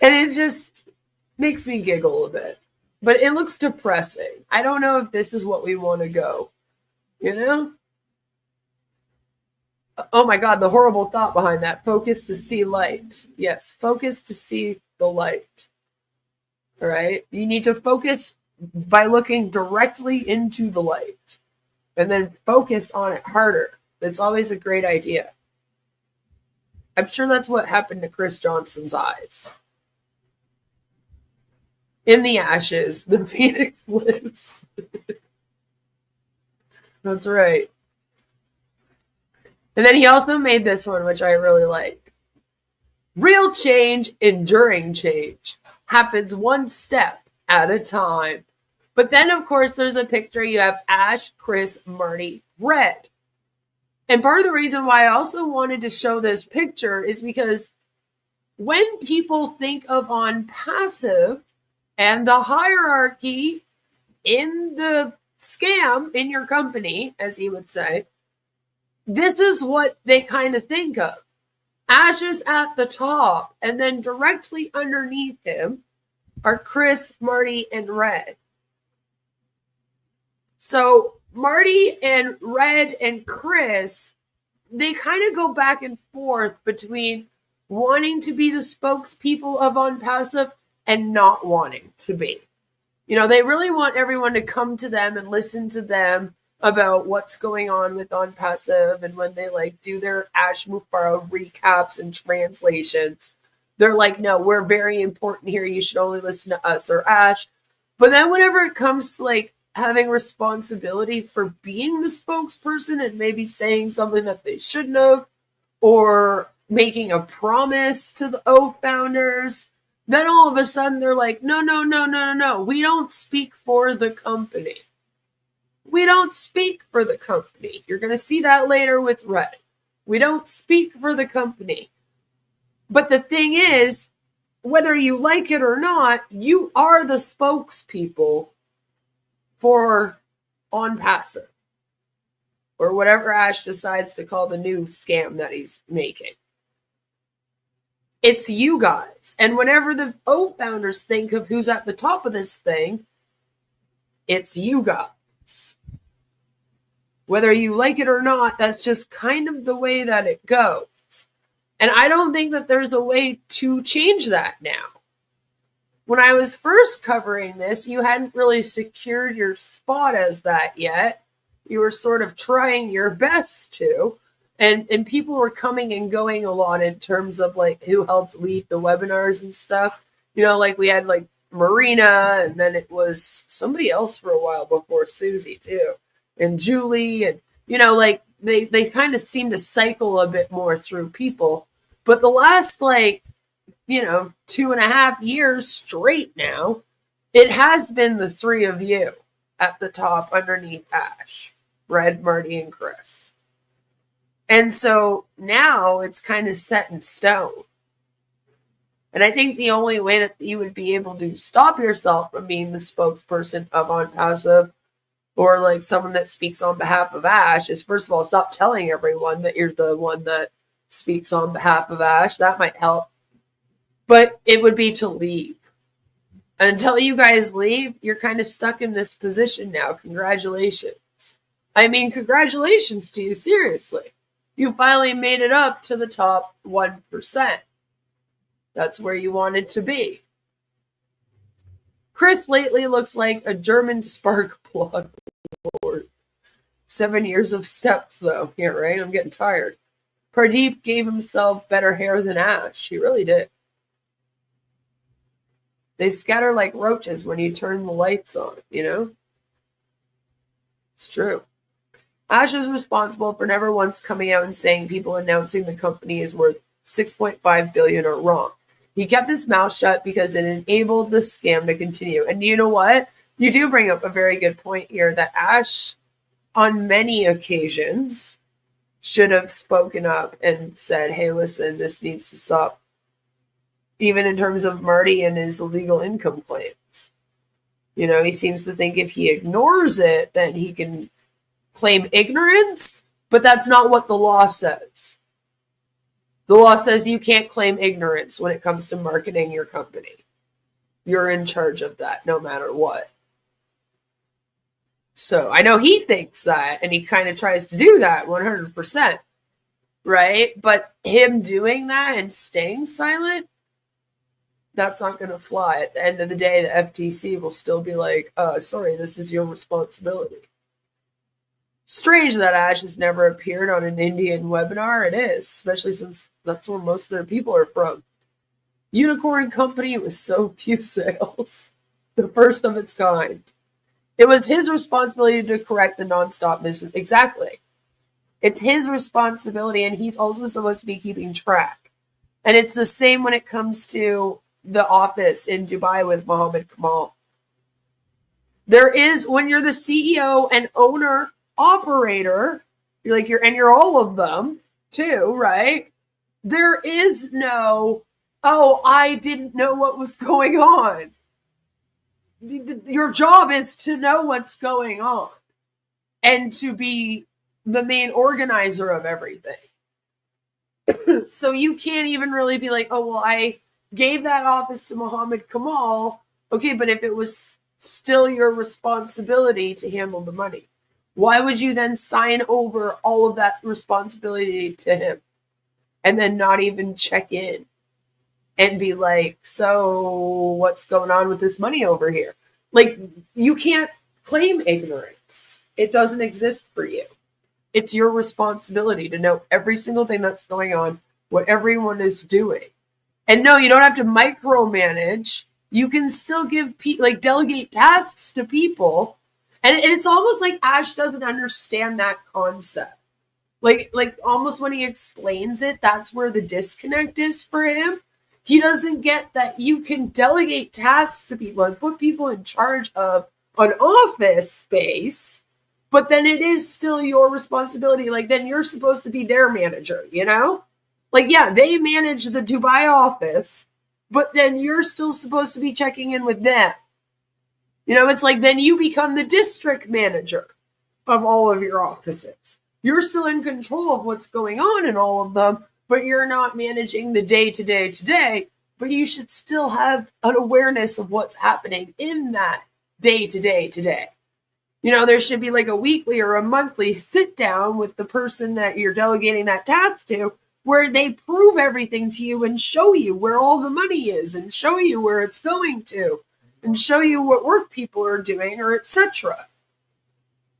And it just makes me giggle a bit. But it looks depressing. I don't know if this is what we want to go. You know? Oh my God, the horrible thought behind that. Focus to see light. Yes, focus to see the light. All right? You need to focus by looking directly into the light. And then focus on it harder. That's always a great idea. I'm sure that's what happened to Chris Johnson's eyes. In the ashes, the phoenix lives. That's right. And then he also made this one, which I really like. Real change, enduring change, happens one step at a time. But then, of course, there's a picture. You have Ash, Chris, Marty, Red. And part of the reason why I also wanted to show this picture is because when people think of OnPassive and the hierarchy in the scam in your company, as he would say, this is what they kind of think of. Ash is at the top, and then directly underneath him are Chris, Marty, and Red. So Marty and Red and Chris, they kind of go back and forth between wanting to be the spokespeople of OnPassive and not wanting to be. You know, they really want everyone to come to them and listen to them about what's going on with OnPassive, and when they like do their Ash Mufaro recaps and translations, they're like, no, we're very important here. You should only listen to us or Ash. But then whenever it comes to like having responsibility for being the spokesperson and maybe saying something that they shouldn't have, or making a promise to the O founders, then all of a sudden they're like, no. We don't speak for the company. We don't speak for the company. You're going to see that later with Red. We don't speak for the company. But the thing is, whether you like it or not, you are the spokespeople for OnPassive, or whatever Ash decides to call the new scam that he's making. It's you guys. And whenever the O founders think of who's at the top of this thing, it's you guys. Whether you like it or not, that's just kind of the way that it goes. And I don't think that there's a way to change that now. When I was first covering this, you hadn't really secured your spot as that yet. You were sort of trying your best to. And people were coming and going a lot in terms of like who helped lead the webinars and stuff. You know, like we had like Marina, and then it was somebody else for a while before Susie too. And Julie, and you know, like they kind of seem to cycle a bit more through people. But the last 2.5 years straight now, it has been the three of you at the top underneath Ash, Red, Marty, and Chris. And so now it's kind of set in stone. And I think the only way that you would be able to stop yourself from being the spokesperson of OnPassive or like someone that speaks on behalf of Ash is, first of all, stop telling everyone that you're the one that speaks on behalf of Ash. That might help. But it would be to leave. And until you guys leave, you're kind of stuck in this position now. Congratulations. I mean, congratulations to you, seriously. You finally made it up to the top 1%. That's where you wanted to be. Chris lately looks like a German spark plug. Lord. 7 years of steps, though. Yeah, right? I'm getting tired. Pradeep gave himself better hair than Ash. He really did. They scatter like roaches when you turn the lights on, you know? It's true. Ash is responsible for never once coming out and saying people announcing the company is worth $6.5 billion are wrong. He kept his mouth shut because it enabled the scam to continue. And you know what? You do bring up a very good point here that Ash, on many occasions, should have spoken up and said, hey, listen, this needs to stop. Even in terms of Marty and his illegal income claims. You know, he seems to think if he ignores it, then he can claim ignorance, but that's not what the law says. The law says you can't claim ignorance when it comes to marketing your company. You're in charge of that no matter what. So I know he thinks that, and he kind of tries to do that 100%, right? But him doing that and staying silent, that's not going to fly. At the end of the day, the FTC will still be like, sorry, this is your responsibility. Strange that Ash has never appeared on an Indian webinar. It is, especially since that's where most of their people are from. Unicorn company with so few sales. The first of its kind. It was his responsibility to correct the nonstop misinformation. Exactly. It's his responsibility, and he's also supposed to be keeping track. And it's the same when it comes to the office in Dubai with Mohammed Kamal. There is, when you're the CEO and owner operator, you're all of them too, right? There is no, oh, I didn't know what was going on. Your job is to know what's going on and to be the main organizer of everything. So you can't even really be like, oh, well, I gave that office to Mohammed Kamal. Okay, but if it was still your responsibility to handle the money, why would you then sign over all of that responsibility to him and then not even check in and be like, so what's going on with this money over here? Like, you can't claim ignorance. It doesn't exist for you. It's your responsibility to know every single thing that's going on, what everyone is doing. And no, you don't have to micromanage. You can still give delegate tasks to people. And it's almost like Ash doesn't understand that concept. Like almost when he explains it, that's where the disconnect is for him. He doesn't get that you can delegate tasks to people and put people in charge of an office space, but then it is still your responsibility. Like, then you're supposed to be their manager, you know? Like, yeah, they manage the Dubai office, but then you're still supposed to be checking in with them. You know, it's like then you become the district manager of all of your offices. You're still in control of what's going on in all of them, but you're not managing the day-to-day today, but you should still have an awareness of what's happening in that day-to-day today. You know, there should be like a weekly or a monthly sit down with the person that you're delegating that task to, where they prove everything to you and show you where all the money is and show you where it's going to and show you what work people are doing or etc.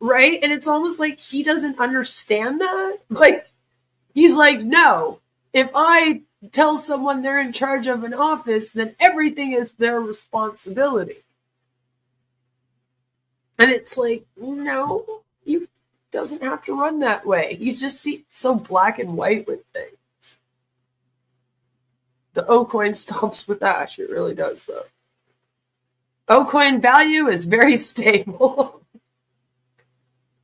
Right? And it's almost like he doesn't understand that. Like, he's like, no, if I tell someone they're in charge of an office, then everything is their responsibility. And it's like, no, you doesn't have to run that way. He's just so black and white with things. The O coin stops with Ash. It really does, though. O coin value is very stable.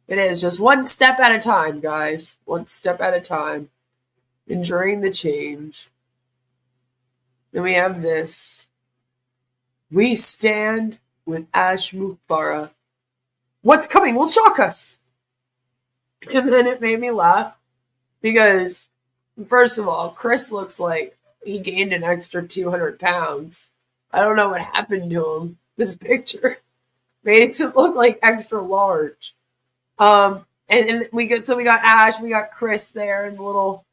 It is just one step at a time, guys. One step at a time. Enduring the change. Then we have this. We stand with Ash Mufara. What's coming will shock us. And then it made me laugh because, first of all, Chris looks like he gained an extra 200 pounds. I don't know what happened to him. This picture makes him look like extra large. And we got Ash, we got Chris there in the little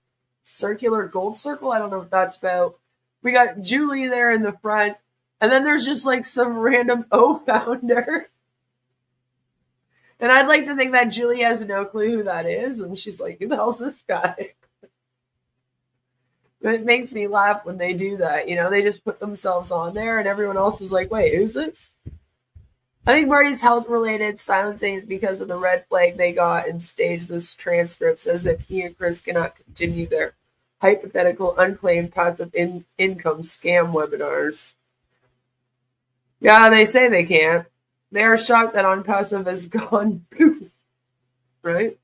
circular gold circle. I don't know what that's about. We got Julie there in the front. And then there's just like some random O-founder. And I'd like to think that Julie has no clue who that is. And she's like, who the hell's this guy? But it makes me laugh when they do that. You know, they just put themselves on there and everyone else is like, wait, who's this? I think Marty's health-related silencing is because of the red flag they got and staged this transcripts as if he and Chris cannot continue their hypothetical, unclaimed, passive income scam webinars. Yeah, they say they can't. They are shocked that OnPassive has gone poof. Right?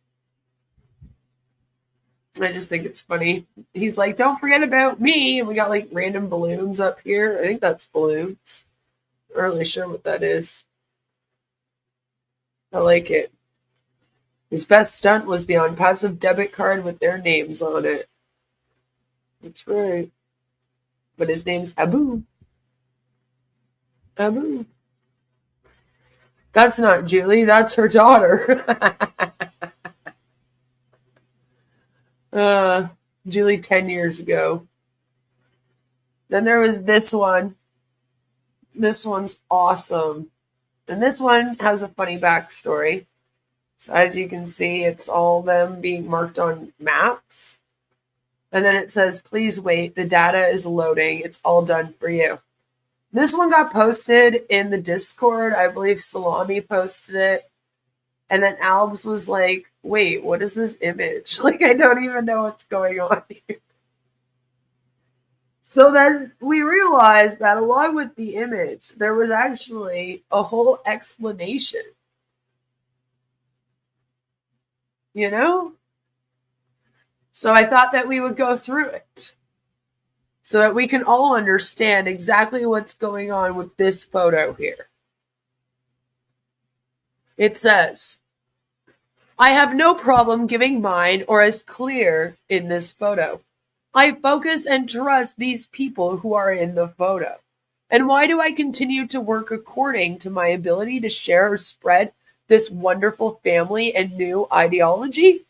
I just think it's funny. He's like, don't forget about me. And we got like random balloons up here. I think that's balloons. I'm not really sure what that is. I like it. His best stunt was the OnPassive debit card with their names on it. That's right. But his name's Abu. Abu. That's not Julie. That's her daughter. Julie 10 years ago. Then there was this one. This one's awesome. And this one has a funny backstory. So as you can see, it's all them being marked on maps. And then it says, please wait. The data is loading. It's all done for you. This one got posted in the Discord. I believe Salami posted it. And then Albs was like, wait, what is this image? Like, I don't even know what's going on here. So then we realized that along with the image, there was actually a whole explanation. You know? So I thought that we would go through it so that we can all understand exactly what's going on with this photo here. It says, I have no problem giving mine or as clear in this photo. I focus and trust these people who are in the photo. And why do I continue to work according to my ability to share or spread this wonderful family and new ideology?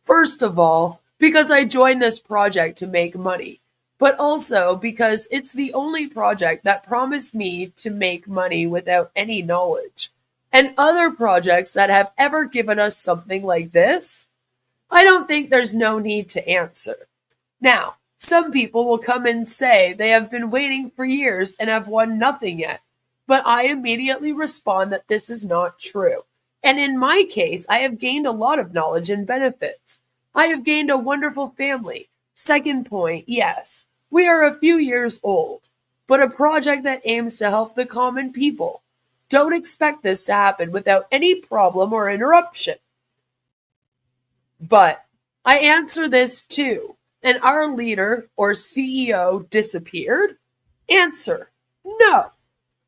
First of all, because I joined this project to make money, but also because it's the only project that promised me to make money without any knowledge. And other projects that have ever given us something like this, I don't think there's no need to answer. Now, some people will come and say they have been waiting for years and have won nothing yet, but I immediately respond that this is not true. And in my case, I have gained a lot of knowledge and benefits. I have gained a wonderful family. Second point, yes, we are a few years old, but a project that aims to help the common people. Don't expect this to happen without any problem or interruption. But I answer this too. And our leader or CEO disappeared? Answer, no.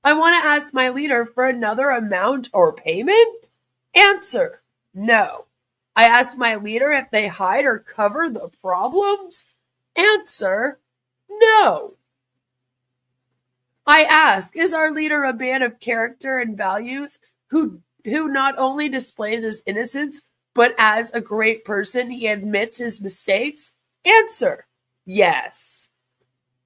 I want to ask my leader for another amount or payment? Answer, no. I ask my leader if they hide or cover the problems? Answer, no. I ask, is our leader a man of character and values who not only displays his innocence, but as a great person, he admits his mistakes? Answer, yes.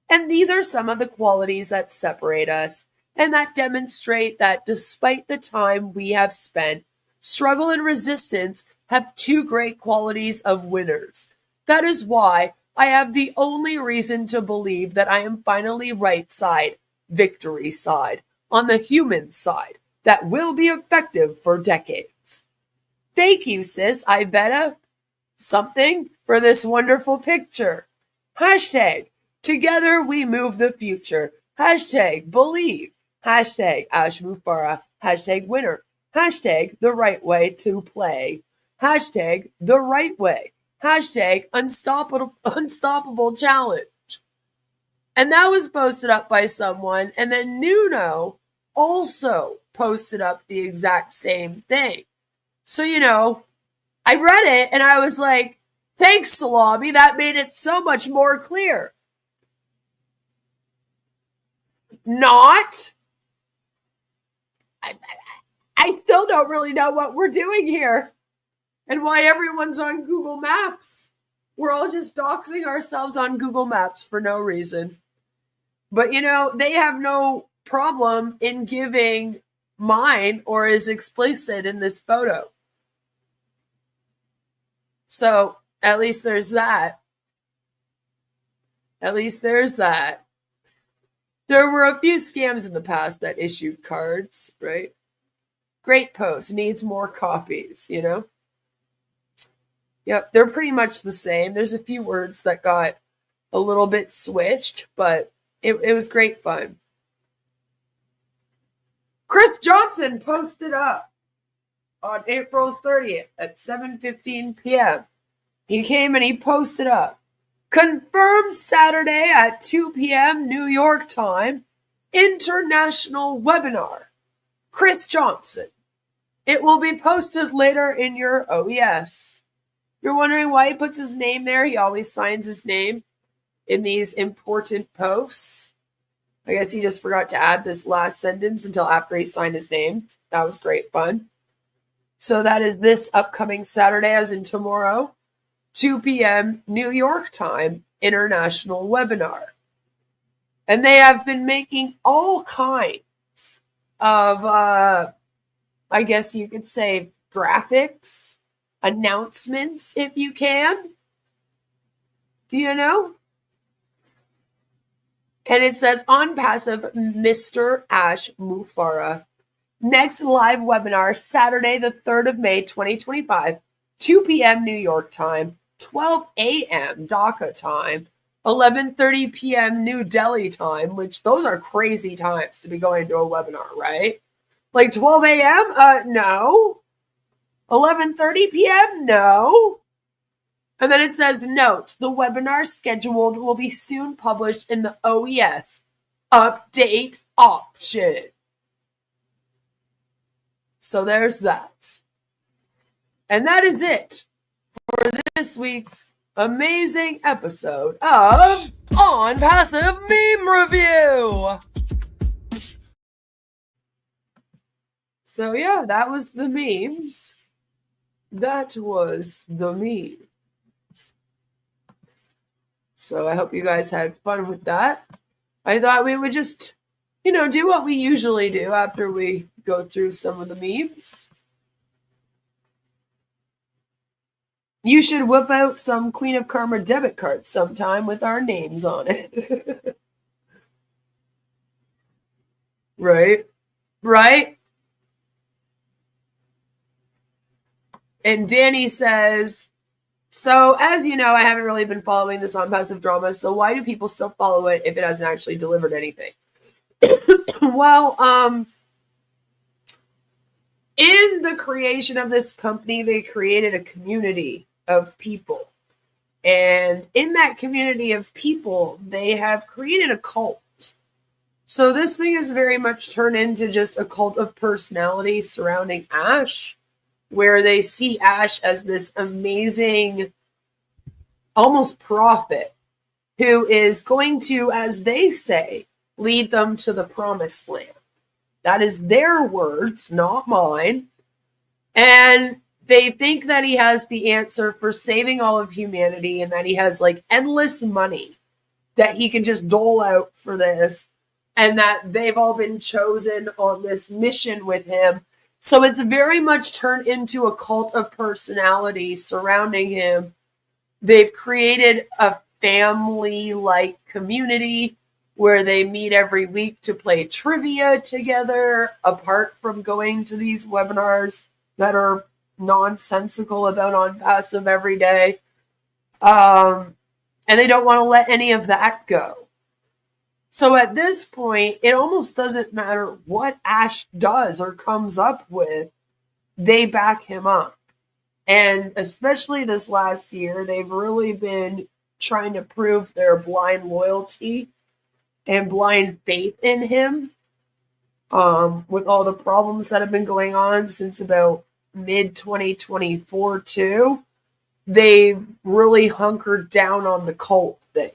And these are some of the qualities that separate us and that demonstrate that despite the time we have spent, struggle and resistance have two great qualities of winners. That is why I have the only reason to believe that I am finally right side, victory side, on the human side, that will be effective for decades. Thank you, sis Iveta something for this wonderful picture. Hashtag together we move the future. Hashtag believe. Hashtag Ash Mufara. Hashtag winner. Hashtag the right way to play. Hashtag the right way. Hashtag unstoppable challenge. And that was posted up by someone. And then Nuno also posted up the exact same thing. So, I read it and I was like, thanks, Salami. That made it so much more clear. Not. I still don't really know what we're doing here and why everyone's on Google Maps. We're all just doxing ourselves on Google Maps for no reason. But, they have no problem in giving mine or is explicit in this photo. So at least there's that. At least there's that. There were a few scams in the past that issued cards, right? Great post, needs more copies, Yep, they're pretty much the same. There's a few words that got a little bit switched, but it was great fun. Chris Johnson posted up on April 30th at 7:15 p.m. He came and he posted up. Confirmed Saturday at 2 p.m. New York time. International webinar. Chris Johnson. It will be posted later in your OES. If you're wondering why he puts his name there, he always signs his name in these important posts. I guess he just forgot to add this last sentence until after he signed his name. That was great fun. So that is this upcoming Saturday, as in tomorrow, 2 p.m. New York time, international webinar. And they have been making all kinds of, I guess you could say, graphics, announcements, if you can. And it says, OnPassive, Mr. Ash Mufara. Next live webinar, Saturday, the 3rd of May, 2025, 2 p.m. New York time, 12 a.m. Dhaka time, 11:30 p.m. New Delhi time, which those are crazy times to be going to a webinar, right? Like 12 a.m.? No. 11:30 p.m.? No. And then it says, note, the webinar scheduled will be soon published in the OES update option. So there's that. And that is it for this week's amazing episode of OnPassive Meme Review. So yeah, that was the memes. That was the meme. So I hope you guys had fun with that. I thought we would just, do what we usually do after we go through some of the memes. You should whip out some Queen of Karma debit cards sometime with our names on it. Right? And Danny says, so as you know, I haven't really been following this OnPassive drama, so why do people still follow it if it hasn't actually delivered anything? Well, in the creation of this company, they created a community of people. And in that community of people, they have created a cult. So this thing is very much turned into just a cult of personality surrounding Ash, where they see Ash as this amazing, almost prophet, who is going to, as they say, lead them to the promised land. That is their words, not mine. And they think that he has the answer for saving all of humanity and that he has endless money that he can just dole out for this, and that they've all been chosen on this mission with him. So it's very much turned into a cult of personality surrounding him. They've created a family-like community where they meet every week to play trivia together, apart from going to these webinars that are nonsensical about OnPassive every day. And they don't want to let any of that go. So at this point, it almost doesn't matter what Ash does or comes up with, they back him up. And especially this last year, they've really been trying to prove their blind loyalty and blind faith in him. with all the problems that have been going on since about mid 2024 too, they've really hunkered down on the cult thing.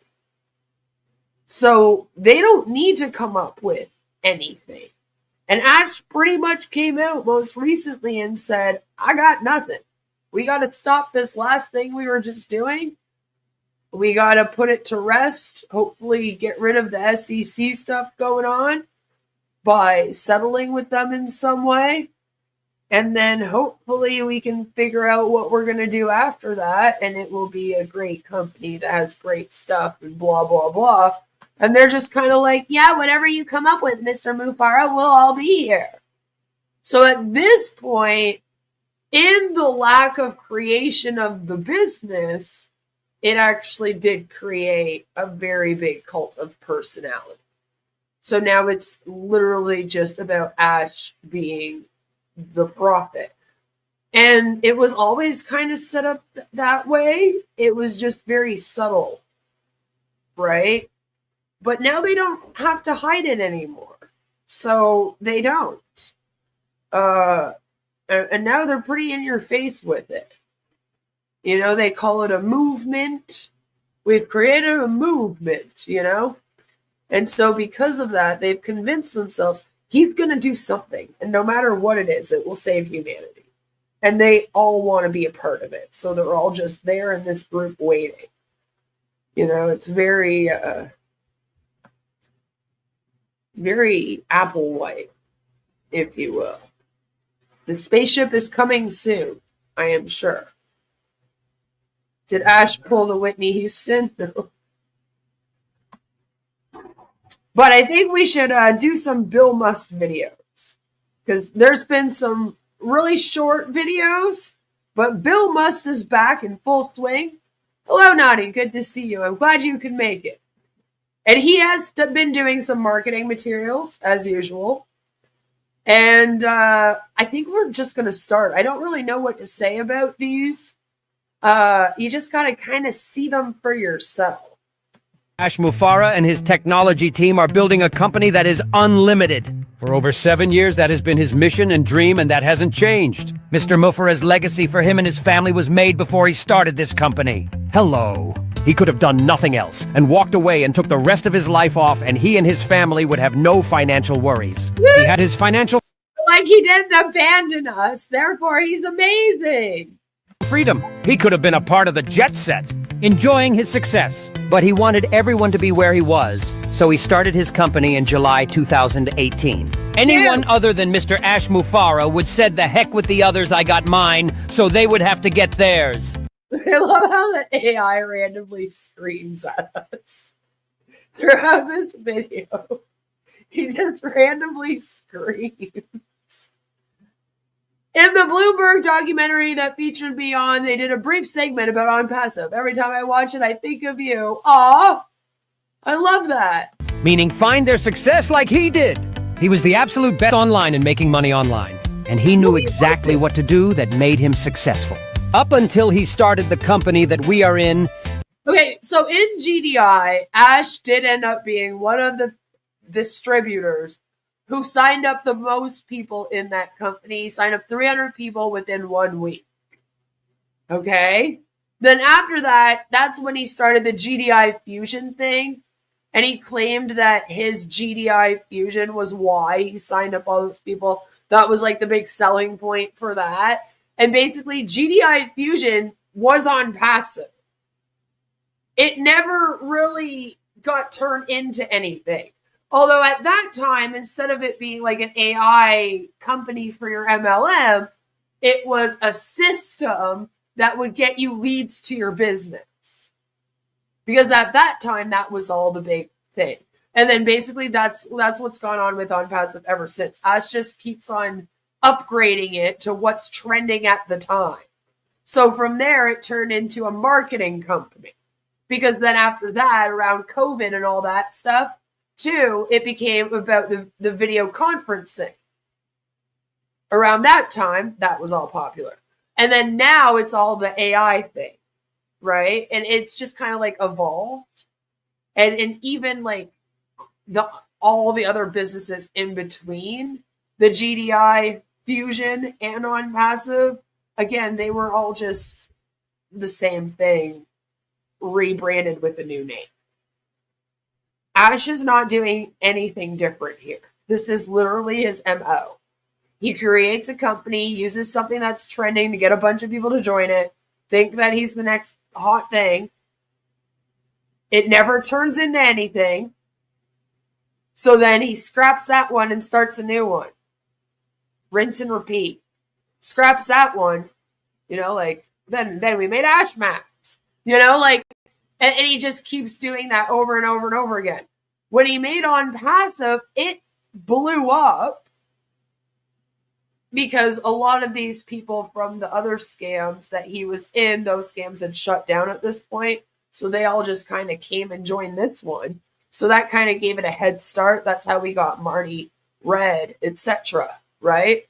So they don't need to come up with anything. And Ash pretty much came out most recently and said, I got nothing. We got to stop this last thing we were just doing. We got to put it to rest. Hopefully get rid of the SEC stuff going on by settling with them in some way. And then hopefully we can figure out what we're going to do after that. And it will be a great company that has great stuff and blah, blah, blah. And they're just kind of like, yeah, whatever you come up with, Mr. Mufara, we'll all be here. So at this point, in the lack of creation of the business, it actually did create a very big cult of personality. So now it's literally just about Ash being the prophet. And it was always kind of set up that way. It was just very subtle, right? But now they don't have to hide it anymore. So they don't. And now they're pretty in your face with it. You know, they call it a movement. We've created a movement, you know? And so because of that, they've convinced themselves he's going to do something. And no matter what it is, it will save humanity. And they all want to be a part of it. So they're all just there in this group waiting. You know, it's very... very Applewhite, if you will. The spaceship is coming soon, I am sure. Did Ash pull the Whitney Houston? No. But I think we should do some Bill Must videos. Because there's been some really short videos, but Bill Must is back in full swing. Hello, Nani. Good to see you. I'm glad you could make it. And he has been doing some marketing materials, as usual. And I think we're just going to start. I don't really know what to say about these. You just got to kind of see them for yourself. Ash Mufara and his technology team are building a company that is unlimited. For over 7 years, that has been his mission and dream, and that hasn't changed. Mr. Mufara's legacy for him and his family was made before he started this company. Hello. He could have done nothing else and walked away and took the rest of his life off, and he and his family would have no financial worries. He had his financial... Like he didn't abandon us, therefore he's amazing. freedom. He could have been a part of the jet set, enjoying his success. But he wanted everyone to be where he was, so he started his company in July 2018. Anyone other than Mr. Ash Mufara would said the heck with the others, I got mine, so they would have to get theirs. I love how the AI randomly screams at us throughout this video. He just randomly screams. In the Bloomberg documentary that featured me on, they did a brief segment about OnPassive. Every time I watch it, I think of you. Aw, I love that. Meaning find their success like he did. He was the absolute best online in making money online. And he knew exactly what to do that made him successful. Up until he started the company that we are in. Okay, so in GDI, Ash did end up being one of the distributors who signed up the most people in that company. He signed up 300 people within 1 week. Okay? Then after that, that's when he started the GDI Fusion thing. And he claimed that his GDI Fusion was why he signed up all those people. That was like the big selling point for that. And basically, GDI Fusion was OnPassive. It never really got turned into anything. Although at that time, instead of it being like an AI company for your MLM, it was a system that would get you leads to your business. Because at that time, that was all the big thing. And then basically that's what's gone on with OnPassive ever since. Ash just keeps on upgrading it to what's trending at the time. So from there, it turned into a marketing company. Because then after that, around COVID and all that stuff, too, it became about the video conferencing. Around that time, that was all popular. And then now it's all the AI thing, right? And it's just kind of like evolved. And even like all the other businesses in between, the GDI, Fusion, and OnPassive, again, they were all just the same thing, rebranded with a new name. Ash is not doing anything different here. This is literally his MO. He creates a company, uses something that's trending to get a bunch of people to join it, think that he's the next hot thing. It never turns into anything. So then he scraps that one and starts a new one. Rinse and repeat. Scraps that one, then we made Ash Max. And he just keeps doing that over and over and over again. When he made OnPassive, it blew up because a lot of these people from the other scams that he was in, those scams had shut down at this point. So they all just kind of came and joined this one. So that kind of gave it a head start. That's how we got Marty, Red, etc. Right?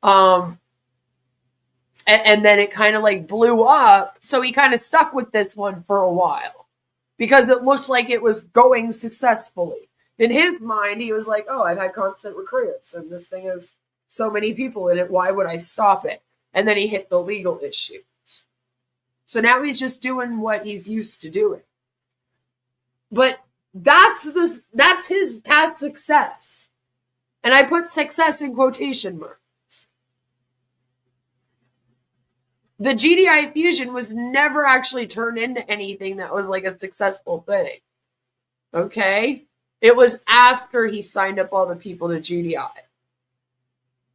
And then it kind of blew up. So he kind of stuck with this one for a while because it looked like it was going successfully. In his mind, he was like, oh, I've had constant recruits and this thing has so many people in it. Why would I stop it? And then he hit the legal issues. So now he's just doing what he's used to doing. But that's his past success. And I put success in quotation marks. The GDI Fusion was never actually turned into anything that was a successful thing. Okay? It was after he signed up all the people to GDI.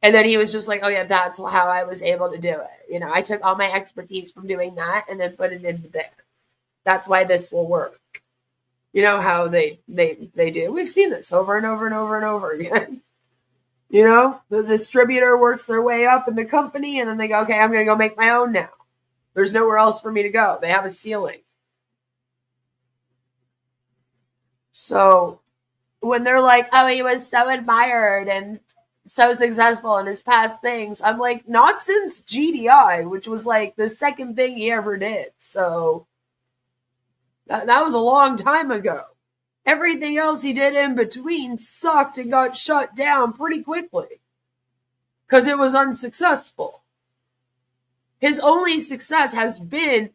And then he was just like, oh yeah, that's how I was able to do it. I took all my expertise from doing that and then put it into this. That's why this will work. You know how they do. We've seen this over and over and over and over again. The distributor works their way up in the company and then they go, okay, I'm going to go make my own now. There's nowhere else for me to go. They have a ceiling. So when they're like, oh, he was so admired and so successful in his past things, I'm like, not since GDI, which was the second thing he ever did. So that was a long time ago. Everything else he did in between sucked and got shut down pretty quickly because it was unsuccessful. His only success has been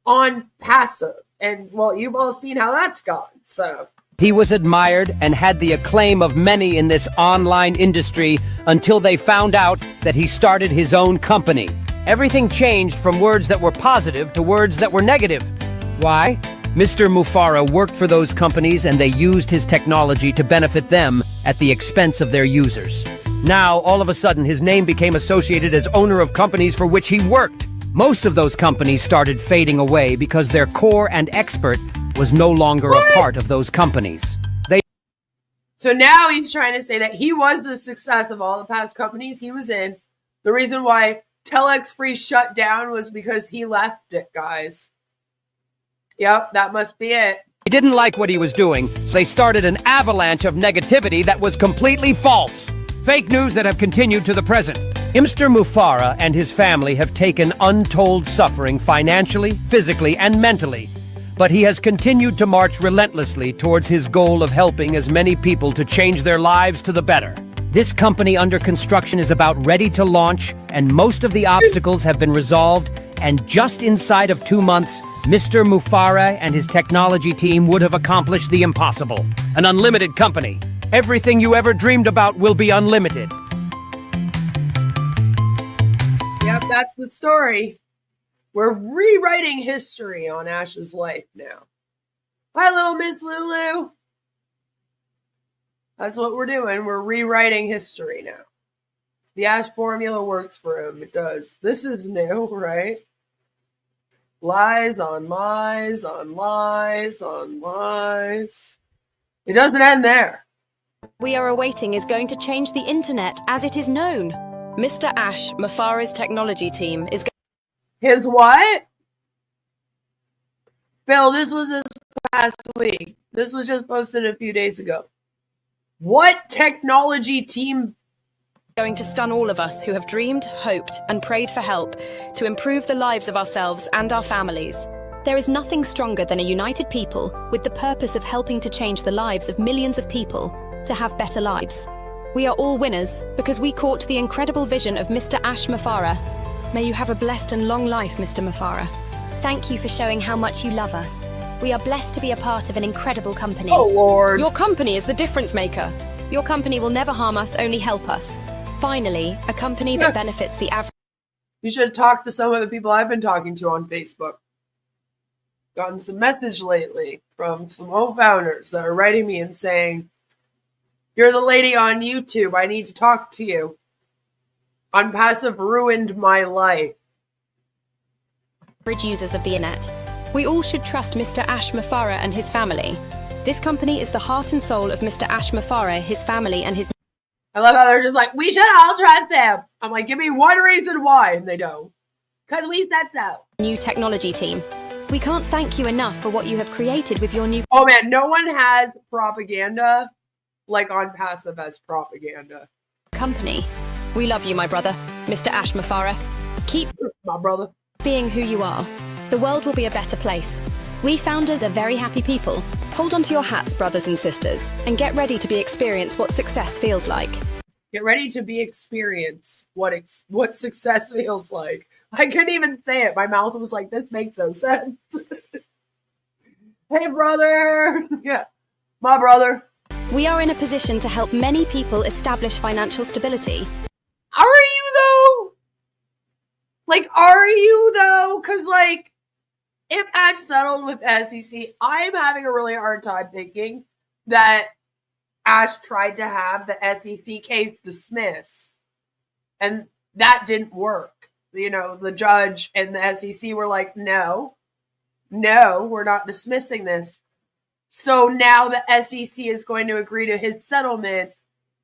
OnPassive. And, well, you've all seen how that's gone, so. He was admired and had the acclaim of many in this online industry until they found out that he started his own company. Everything changed from words that were positive to words that were negative. Why? Mr. Mufara worked for those companies and they used his technology to benefit them at the expense of their users. Now, all of a sudden, his name became associated as owner of companies for which he worked. Most of those companies started fading away because their core and expert was no longer a part of those companies. So now he's trying to say that he was the success of all the past companies he was in. The reason why Telex Free shut down was because he left it, guys. Yep, that must be it. They didn't like what he was doing, so they started an avalanche of negativity that was completely false. Fake news that have continued to the present. Mr. Mufara and his family have taken untold suffering financially, physically, and mentally. But he has continued to march relentlessly towards his goal of helping as many people to change their lives to the better. This company under construction is about ready to launch, and most of the obstacles have been resolved, and just inside of 2 months, Mr. Mufara and his technology team would have accomplished the impossible. An unlimited company. Everything you ever dreamed about will be unlimited. Yep, that's the story. We're rewriting history on Ash's life now. Hi, little Miss Lulu. That's what we're doing. We're rewriting history now. The Ash formula works for him. It does. This is new, right? Lies on lies on lies on lies. It doesn't end there. We are awaiting is going to change the internet as it is known. Mr. Ash Mufara's technology team is His what? Bill, this was this past week. This was just posted a few days ago. What technology team? going to stun all of us who have dreamed, hoped, and prayed for help to improve the lives of ourselves and our families. There is nothing stronger than a united people with the purpose of helping to change the lives of millions of people. to have better lives. We are all winners because we caught the incredible vision of Mr. Ash Mufara. May you have a blessed and long life, Mr. Mufara. Thank you for showing how much you love us. We are blessed to be a part of an incredible company. Oh, Lord. Your company is the difference maker. Your company will never harm us, only help us. Finally, a company that benefits the average. You should talk to some of the people I've been talking to on Facebook. Gotten some message lately from some old founders that are writing me and saying, "You're the lady on YouTube. I need to talk to you. OnPassive ruined my life." Users of the internet. We all should trust Mr. Ash Mufara and his family. This company is the heart and soul of Mr. Ash Mufara, his family, and his... I love how they're just like, "We should all trust him." I'm like, give me one reason why, and they don't. Because we said so. New technology team. We can't thank you enough for what you have created with your new... Oh man, no one has propaganda like OnPassive as propaganda. company. We love you, my brother, Mr. Ash Mufara. Keep My brother. being who you are. The world will be a better place. We founders are very happy people. Hold on to your hats, brothers and sisters, and get ready to experience what success feels like. Get ready to experience what success feels like. I couldn't even say it. My mouth was like, this makes no sense. Hey, brother. Yeah, my brother. We are in a position to help many people establish financial stability. Are you though? Like, are you though? Because like, if Ash settled with SEC, I'm having a really hard time thinking that Ash tried to have the SEC case dismissed. And that didn't work. You know, the judge and the SEC were like, no, we're not dismissing this. So now the SEC is going to agree to his settlement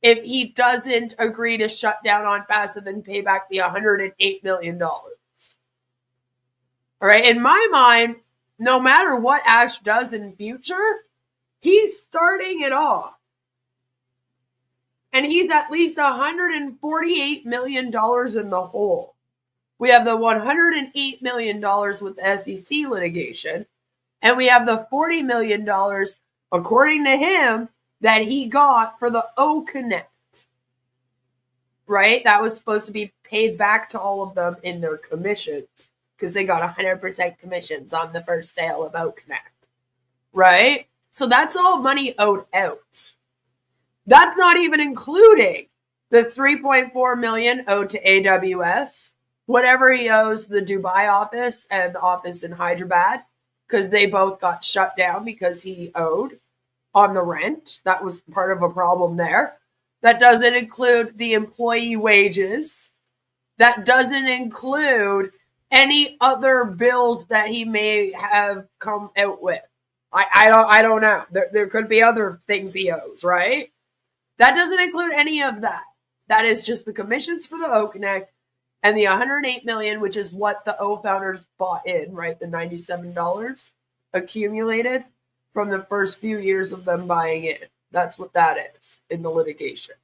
if he doesn't agree to shut down OnPassive and pay back the $108 million. All right. In my mind, no matter what Ash does in future, he's starting it off. And he's at least $148 million in the hole. We have the $108 million with SEC litigation. And we have the $40 million, according to him, that he got for the O-Connect. Right? That was supposed to be paid back to all of them in their commissions. Because they got 100% commissions on the first sale of O-Connect. Right? So that's all money owed out. That's not even including the $3.4 million owed to AWS, whatever he owes the Dubai office and the office in Hyderabad, because they both got shut down because he owed on the rent. That was part of a problem there. That doesn't include the employee wages. That doesn't include any other bills that he may have come out with. I don't know. There could be other things he owes, right? That doesn't include any of that. That is just the commissions for the O-Connect and the $108 million, which is what the O founders bought in, right? The $97 accumulated from the first few years of them buying in. That's what that is in the litigation.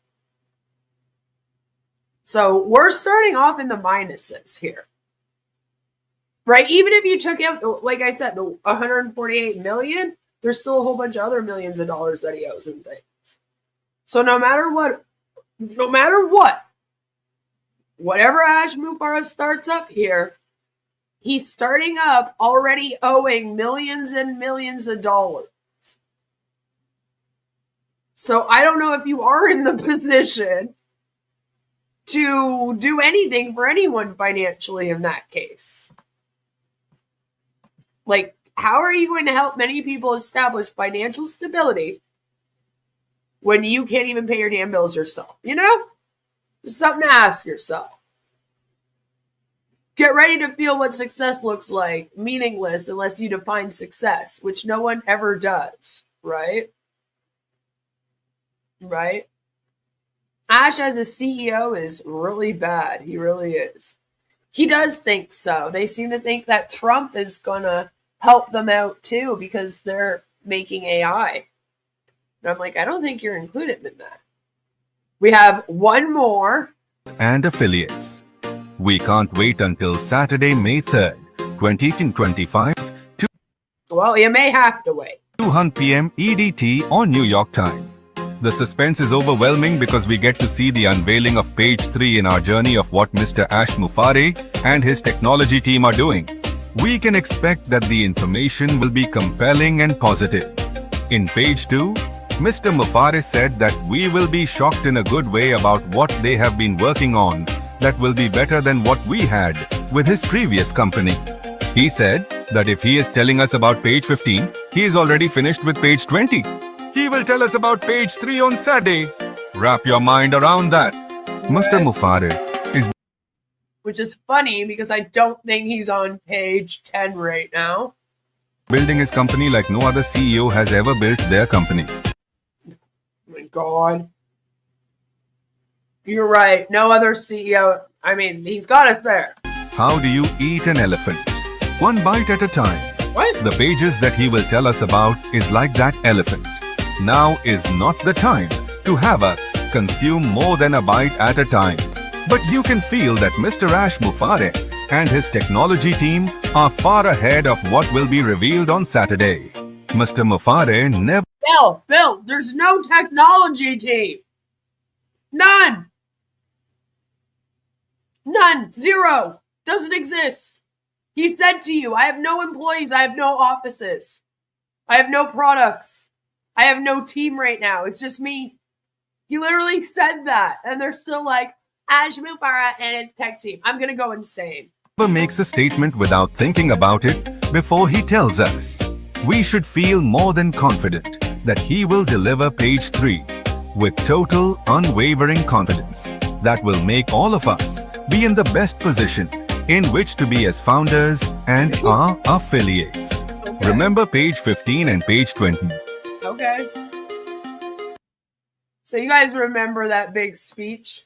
So we're starting off in the minuses here, right? Even if you took out, like I said, the $148 million, there's still a whole bunch of other millions of dollars that he owes and things. So no matter what, whatever Ash Mufara starts up here, he's starting up already owing millions and millions of dollars. So I don't know if you are in the position to do anything for anyone financially in that case. Like, how are you going to help many people establish financial stability when you can't even pay your damn bills yourself? You know? There's something to ask yourself. Get ready to feel what success looks like. Meaningless unless you define success, which no one ever does, right? Right? Ash as a CEO is really bad. He really is. He does think so. They seem to think that Trump is going to help them out too because they're making AI. And I'm like, I don't think you're included in that. We have one more. And affiliates. We can't wait until Saturday, May 3rd, 2025, Well, you may have to wait. 2:00 p.m. EDT on New York time. The suspense is overwhelming because we get to see the unveiling of page 3 in our journey of what Mr. Ash Mufare and his technology team are doing. We can expect that the information will be compelling and positive. In page 2, Mr. Mufare said that we will be shocked in a good way about what they have been working on that will be better than what we had with his previous company. He said that if he is telling us about page 15, he is already finished with page 20. He will tell us about page 3 on Saturday. Wrap your mind around that. Mr. Mufare is Which is funny because I don't think he's on page 10 right now. building his company like no other CEO has ever built their company. Oh my God. You're right. No other CEO. I mean, he's got us there. How do you eat an elephant? One bite at a time. What? The pages that he will tell us about is like that elephant. Now is not the time to have us consume more than a bite at a time. But you can feel that Mr. Ash Mufare and his technology team are far ahead of what will be revealed on Saturday. Mr. Mufare never Bill, there's no technology team. None. None. Zero. Doesn't exist. He said to you, I have no employees. I have no offices. I have no products. I have no team right now. It's just me. He literally said that. And they're still like, Ash Mufara and his tech team. I'm going to go insane. makes a statement without thinking about it before he tells us. We should feel more than confident that he will deliver page 3 with total, unwavering confidence that will make all of us be in the best position in which to be as founders and our affiliates. Remember page 15 and page 20. Okay. So you guys remember that big speech?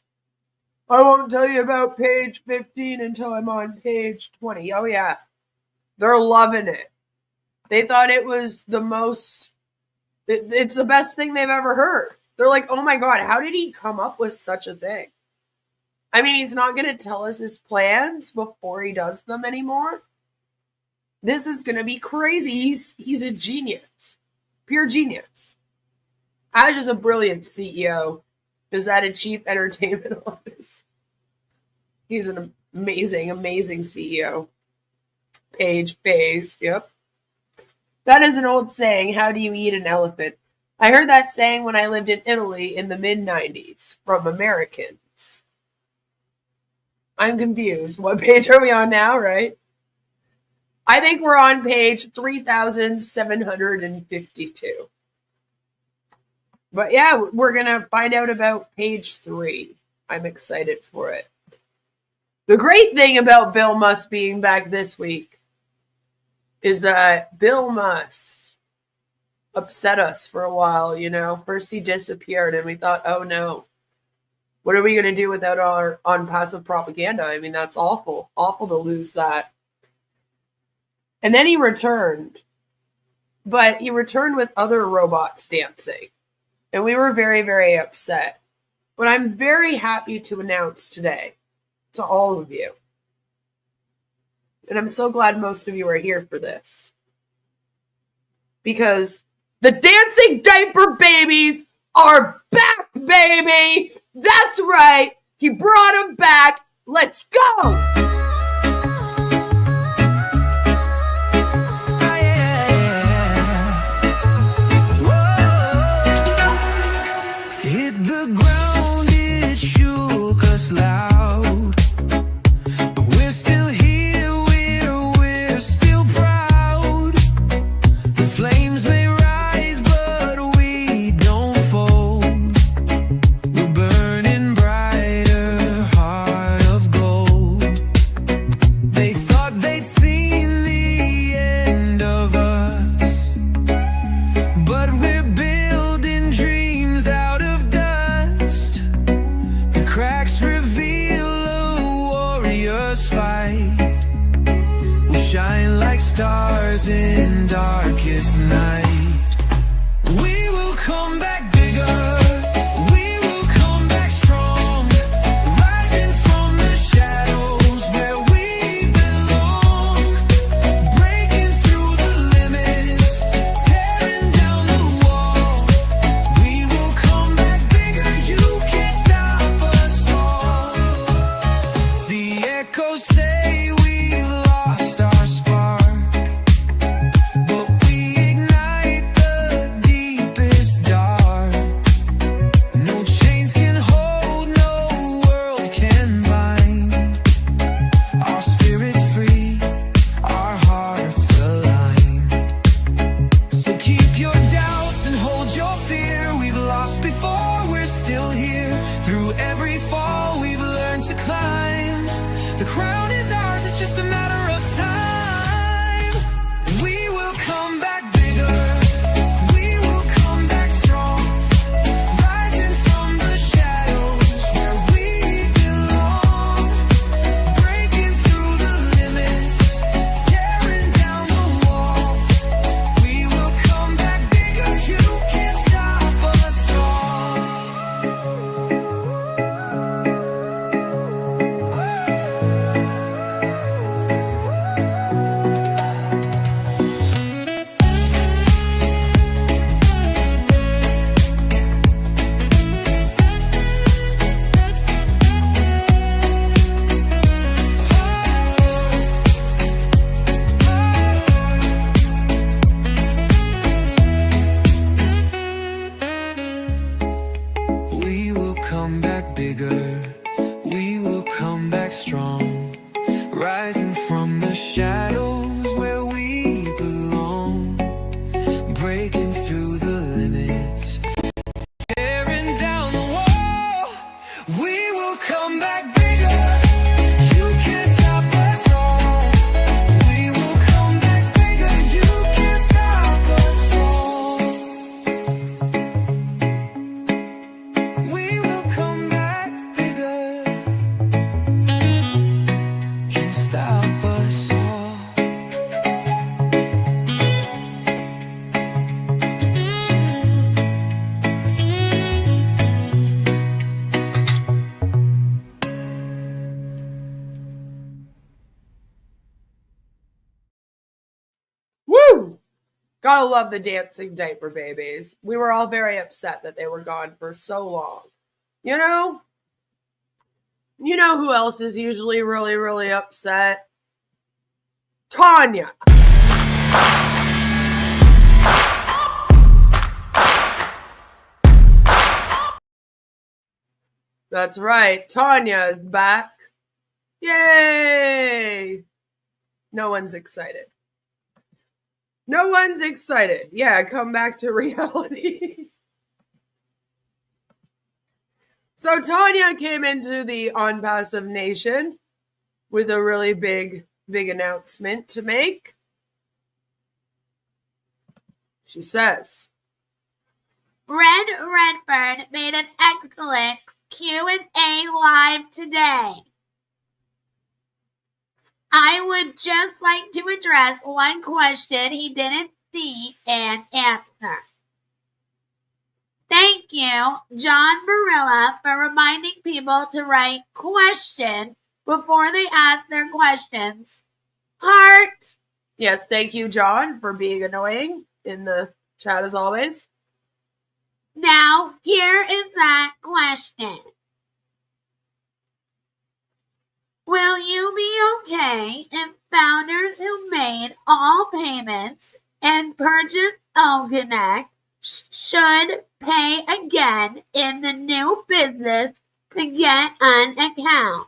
I won't tell you about page 15 until I'm on page 20. Oh, yeah. They're loving it. They thought it was the most... It's the best thing they've ever heard. They're like, oh my God, how did he come up with such a thing? I mean, he's not going to tell us his plans before he does them anymore. This is going to be crazy. He's a genius. Pure genius. Ash is a brilliant CEO. Is that a chief entertainment office? He's an amazing, amazing CEO. Page, phase, yep. That is an old saying, how do you eat an elephant? I heard that saying when I lived in Italy in the mid-90s from Americans. I'm confused. What page are we on now, right? I think we're on page 3,752. But yeah, we're going to find out about page 3. I'm excited for it. The great thing about Bill Musk being back this week is that Bill Musk upset us for a while, you know. First he disappeared and we thought, oh no, what are we going to do without our OnPassive propaganda? I mean, that's awful. Awful to lose that. And then he returned. But he returned with other robots dancing. And we were very, very upset. But I'm very happy to announce today to all of you, and I'm so glad most of you are here for this, because the dancing diaper babies are back, baby! That's right! He brought them back! Let's go! Hit the ground, it shook us loud. But we're still here, we're still proud. The flames may rise, but we don't fold. We're burning brighter, heart of gold. They thought they'd seen the end of us, but we're building dreams out of dust. The cracks reveal a warrior's fight. We shine like stars in darkest night. We will come back bigger. We will come back strong. Rising from the shadows where we belong. Breaking through the limits, tearing down the wall. We will come Through every fall, we've learned to climb. The crown is ours, it's just a matter of time. We will come back bigger. We will come back strong. Rising from the shadows where we belong. Breaking through the limits, tearing down the wall. We will come back bigger, you can't stop us all. We will come back bigger. We will come back strong. Rising from the shadows where we belong. Breaking through the limits, tearing down the wall. We will come back bigger. You can't stop us all. We will come back bigger. You can't stop us all. We will come back bigger. Can't stop us all. Woo! Gotta love the dancing diaper babies. We were all very upset that they were gone for so long. You know? You know who else is usually really, really upset? Tanya. That's right. Tanya is back. Yay! No one's excited. No one's excited. Yeah, come back to reality. So Tanya came into the OnPassive Nation with a really big announcement to make. She says, Red Redford made an excellent Q&A live today. I would just like to address one question he didn't see and answer. Thank you, John Barilla, for reminding people to write question before they ask their questions. Heart. yes, thank you, John, for being annoying in the chat as always. Now, here is that question. Will you be okay if founders who made all payments and purchased OConnect should pay again in the new business to get an account?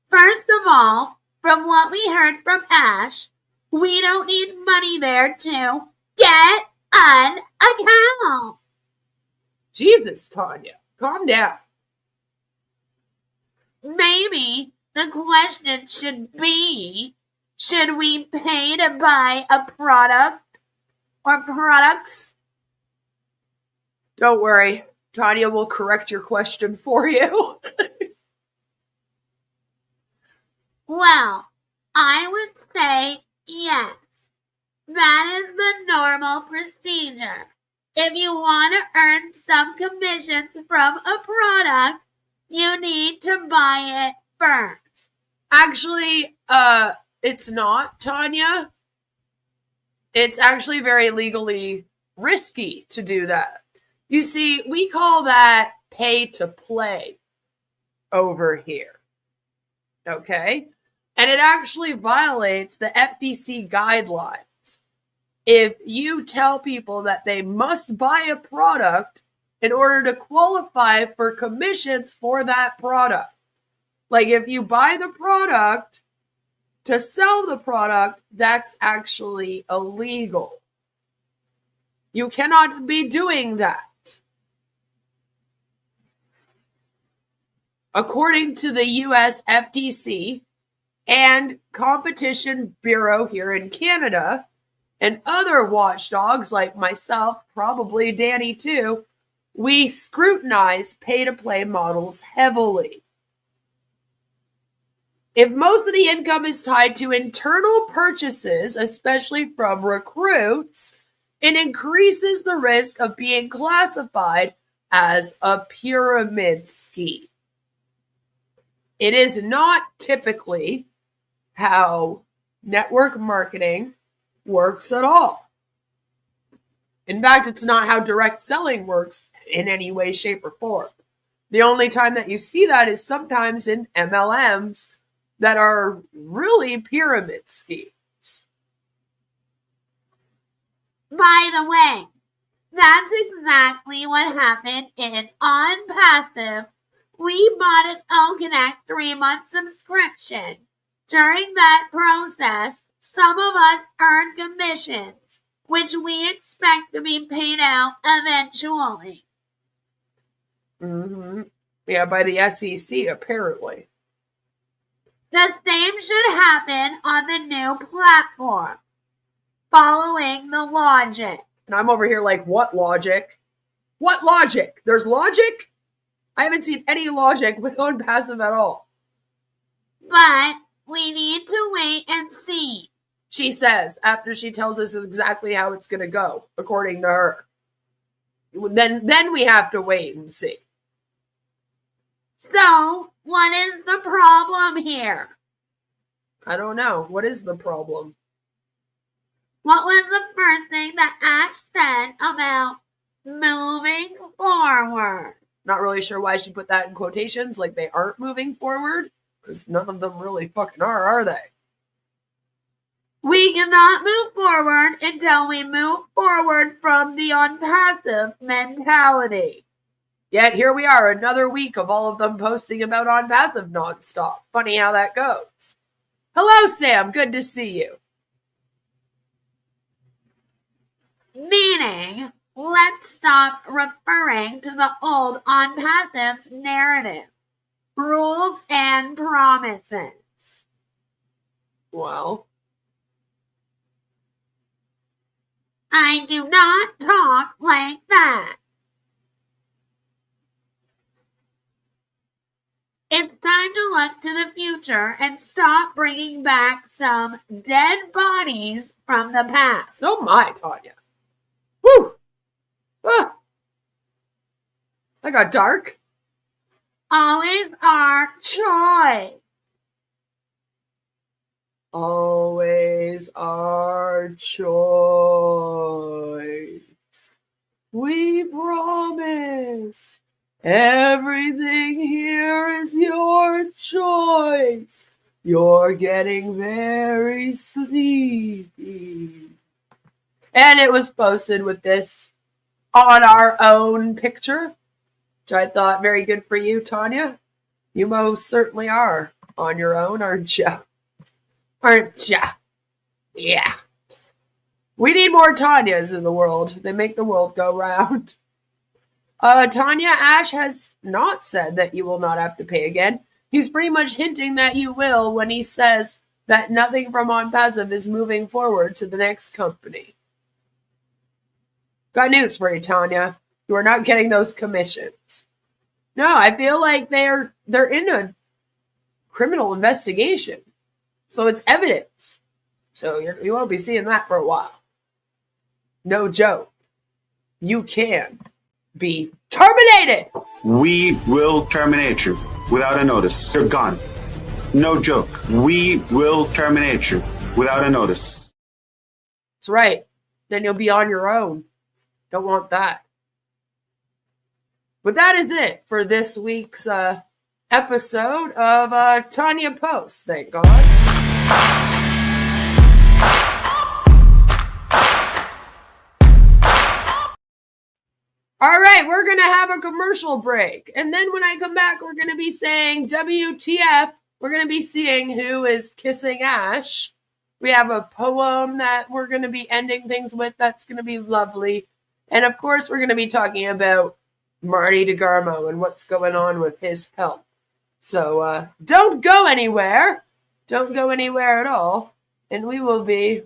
First of all, from what we heard from Ash, we don't need money there to get an account. Jesus, Tanya, calm down. Maybe the question should be, should we pay to buy a product or products? Don't worry, Tanya will correct your question for you. Well, I would say yes. That is the normal procedure. If you want to earn some commissions from a product, you need to buy it first. Actually, it's not, Tanya. It's actually very legally risky to do that. You see, we call that pay to play over here. Okay? And it actually violates the FTC guidelines. If you tell people that they must buy a product in order to qualify for commissions for that product. Like if you buy the product to sell the product, that's actually illegal. You cannot be doing that. according to the US FTC and Competition Bureau here in Canada, and other watchdogs like myself, probably Danny too, we scrutinize pay-to-play models heavily. If most of the income is tied to internal purchases, especially from recruits, it increases the risk of being classified as a pyramid scheme. It is not typically how network marketing works at all. In fact, it's not how direct selling works in any way, shape, or form. The only time that you see that is sometimes in MLMs that are really pyramid schemes. By the way, that's exactly what happened in OnPassive. We bought an OConnect 3-month subscription. During that process, some of us earned commissions, which we expect to be paid out eventually. Yeah, by the SEC, apparently. The same should happen on the new platform, following the logic. And I'm over here like, what logic? What logic? There's logic? I haven't seen any logic with OnPassive at all. But we need to wait and see, she says, after she tells us exactly how it's going to go, according to her. Then we have to wait and see. So, what is the problem here? I don't know. What is the problem? What was the first thing that Ash said about moving forward? Not really sure why she put that in quotations, like they aren't moving forward, because none of them really fucking are they? We cannot move forward until we move forward from the OnPassive mentality. Yet here we are, another week of all of them posting about OnPassive nonstop. Funny how that goes. Hello, Sam. Good to see you. Meaning, let's stop referring to the old OnPassive's narrative, rules, and promises. Well, I do not talk like that. It's time to look to the future and stop bringing back some dead bodies from the past. oh my, Tanya. Woo! Ah! I got dark. Always our choice. Always our choice. We promise. Everything here is your choice. You're getting very sleepy. And it was posted with this on our own picture, which I thought very good for you, Tanya. You most certainly are on your own, aren't you? Aren't ya? Yeah. We need more Tanyas in the world. They make the world go round. Tanya, Ash has not said that you will not have to pay again. He's pretty much hinting that you will when he says that nothing from OnPassive is moving forward to the next company. Got news for you, Tanya. You are not getting those commissions. No, I feel like they're in a criminal investigation. So it's evidence. So you won't be seeing that for a while. No joke. You can be terminated. We will terminate you without a notice. You're gone. No joke. We will terminate you without a notice. That's right. Then you'll be on your own. Don't want that. But that is it for this week's episode of Tanya Posts. Thank God. All right, we're going to have a commercial break. And then when I come back, we're going to be saying WTF. We're going to be seeing who is kissing Ash. We have a poem that we're going to be ending things with. That's going to be lovely. And of course, we're going to be talking about Marty DeGarmo and what's going on with his health. So don't go anywhere. Don't go anywhere at all. And we will be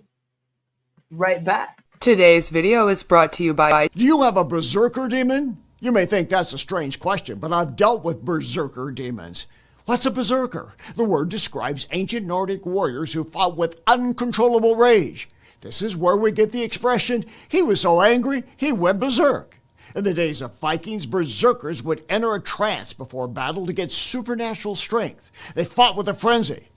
right back. Today's video is brought to you by... Do you have a berserker demon? You may think that's a strange question, but I've dealt with berserker demons. What's a berserker? The word describes ancient Nordic warriors who fought with uncontrollable rage. This is where we get the expression, he was so angry, he went berserk. In the days of Vikings, berserkers would enter a trance before battle to get supernatural strength. They fought with a frenzy.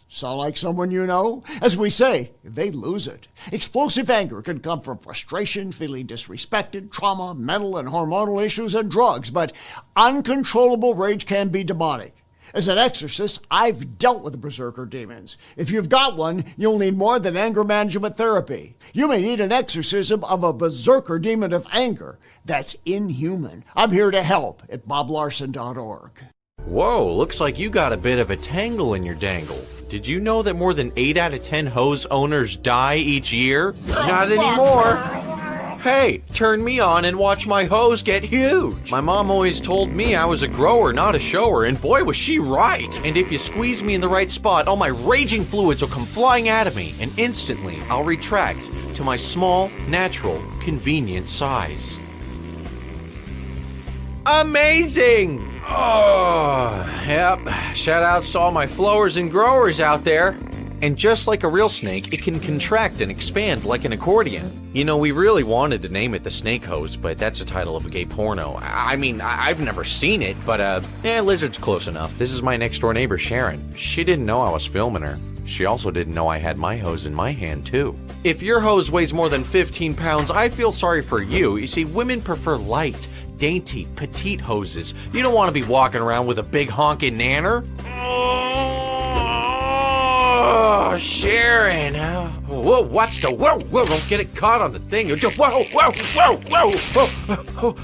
Sound like someone you know? As we say, they lose it. Explosive anger can come from frustration, feeling disrespected, trauma, mental and hormonal issues, and drugs, but uncontrollable rage can be demonic. As an exorcist, I've dealt with berserker demons. If you've got one, you'll need more than anger management therapy. You may need an exorcism of a berserker demon of anger. That's inhuman. I'm here to help at boblarson.org. Whoa, looks like you got a bit of a tangle in your dangle. Did you know that more than 8 out of 10 hose owners die each year? Not anymore. Hey, turn me on and watch my hose get huge. My mom always told me I was a grower, not a shower, and boy was she right. And if you squeeze me in the right spot, all my raging fluids will come flying out of me, and instantly I'll retract to my small, natural, convenient size. Amazing! Oh, yep. Shout outs to all my flowers and growers out there. And just like a real snake, it can contract and expand like an accordion. You know, we really wanted to name it the Snake Hose, but that's the title of a gay porno. I mean, I've never seen it, but lizard's close enough. This is my next door neighbor, Sharon. She didn't know I was filming her. She also didn't know I had my hose in my hand, too. If your hose weighs more than 15 pounds, I feel sorry for you. You see, women prefer light, dainty, petite hoses. You don't want to be walking around with a big honking nanner. Oh, Sharon. Whoa, watch the whoa, don't get it caught on the thing. Whoa.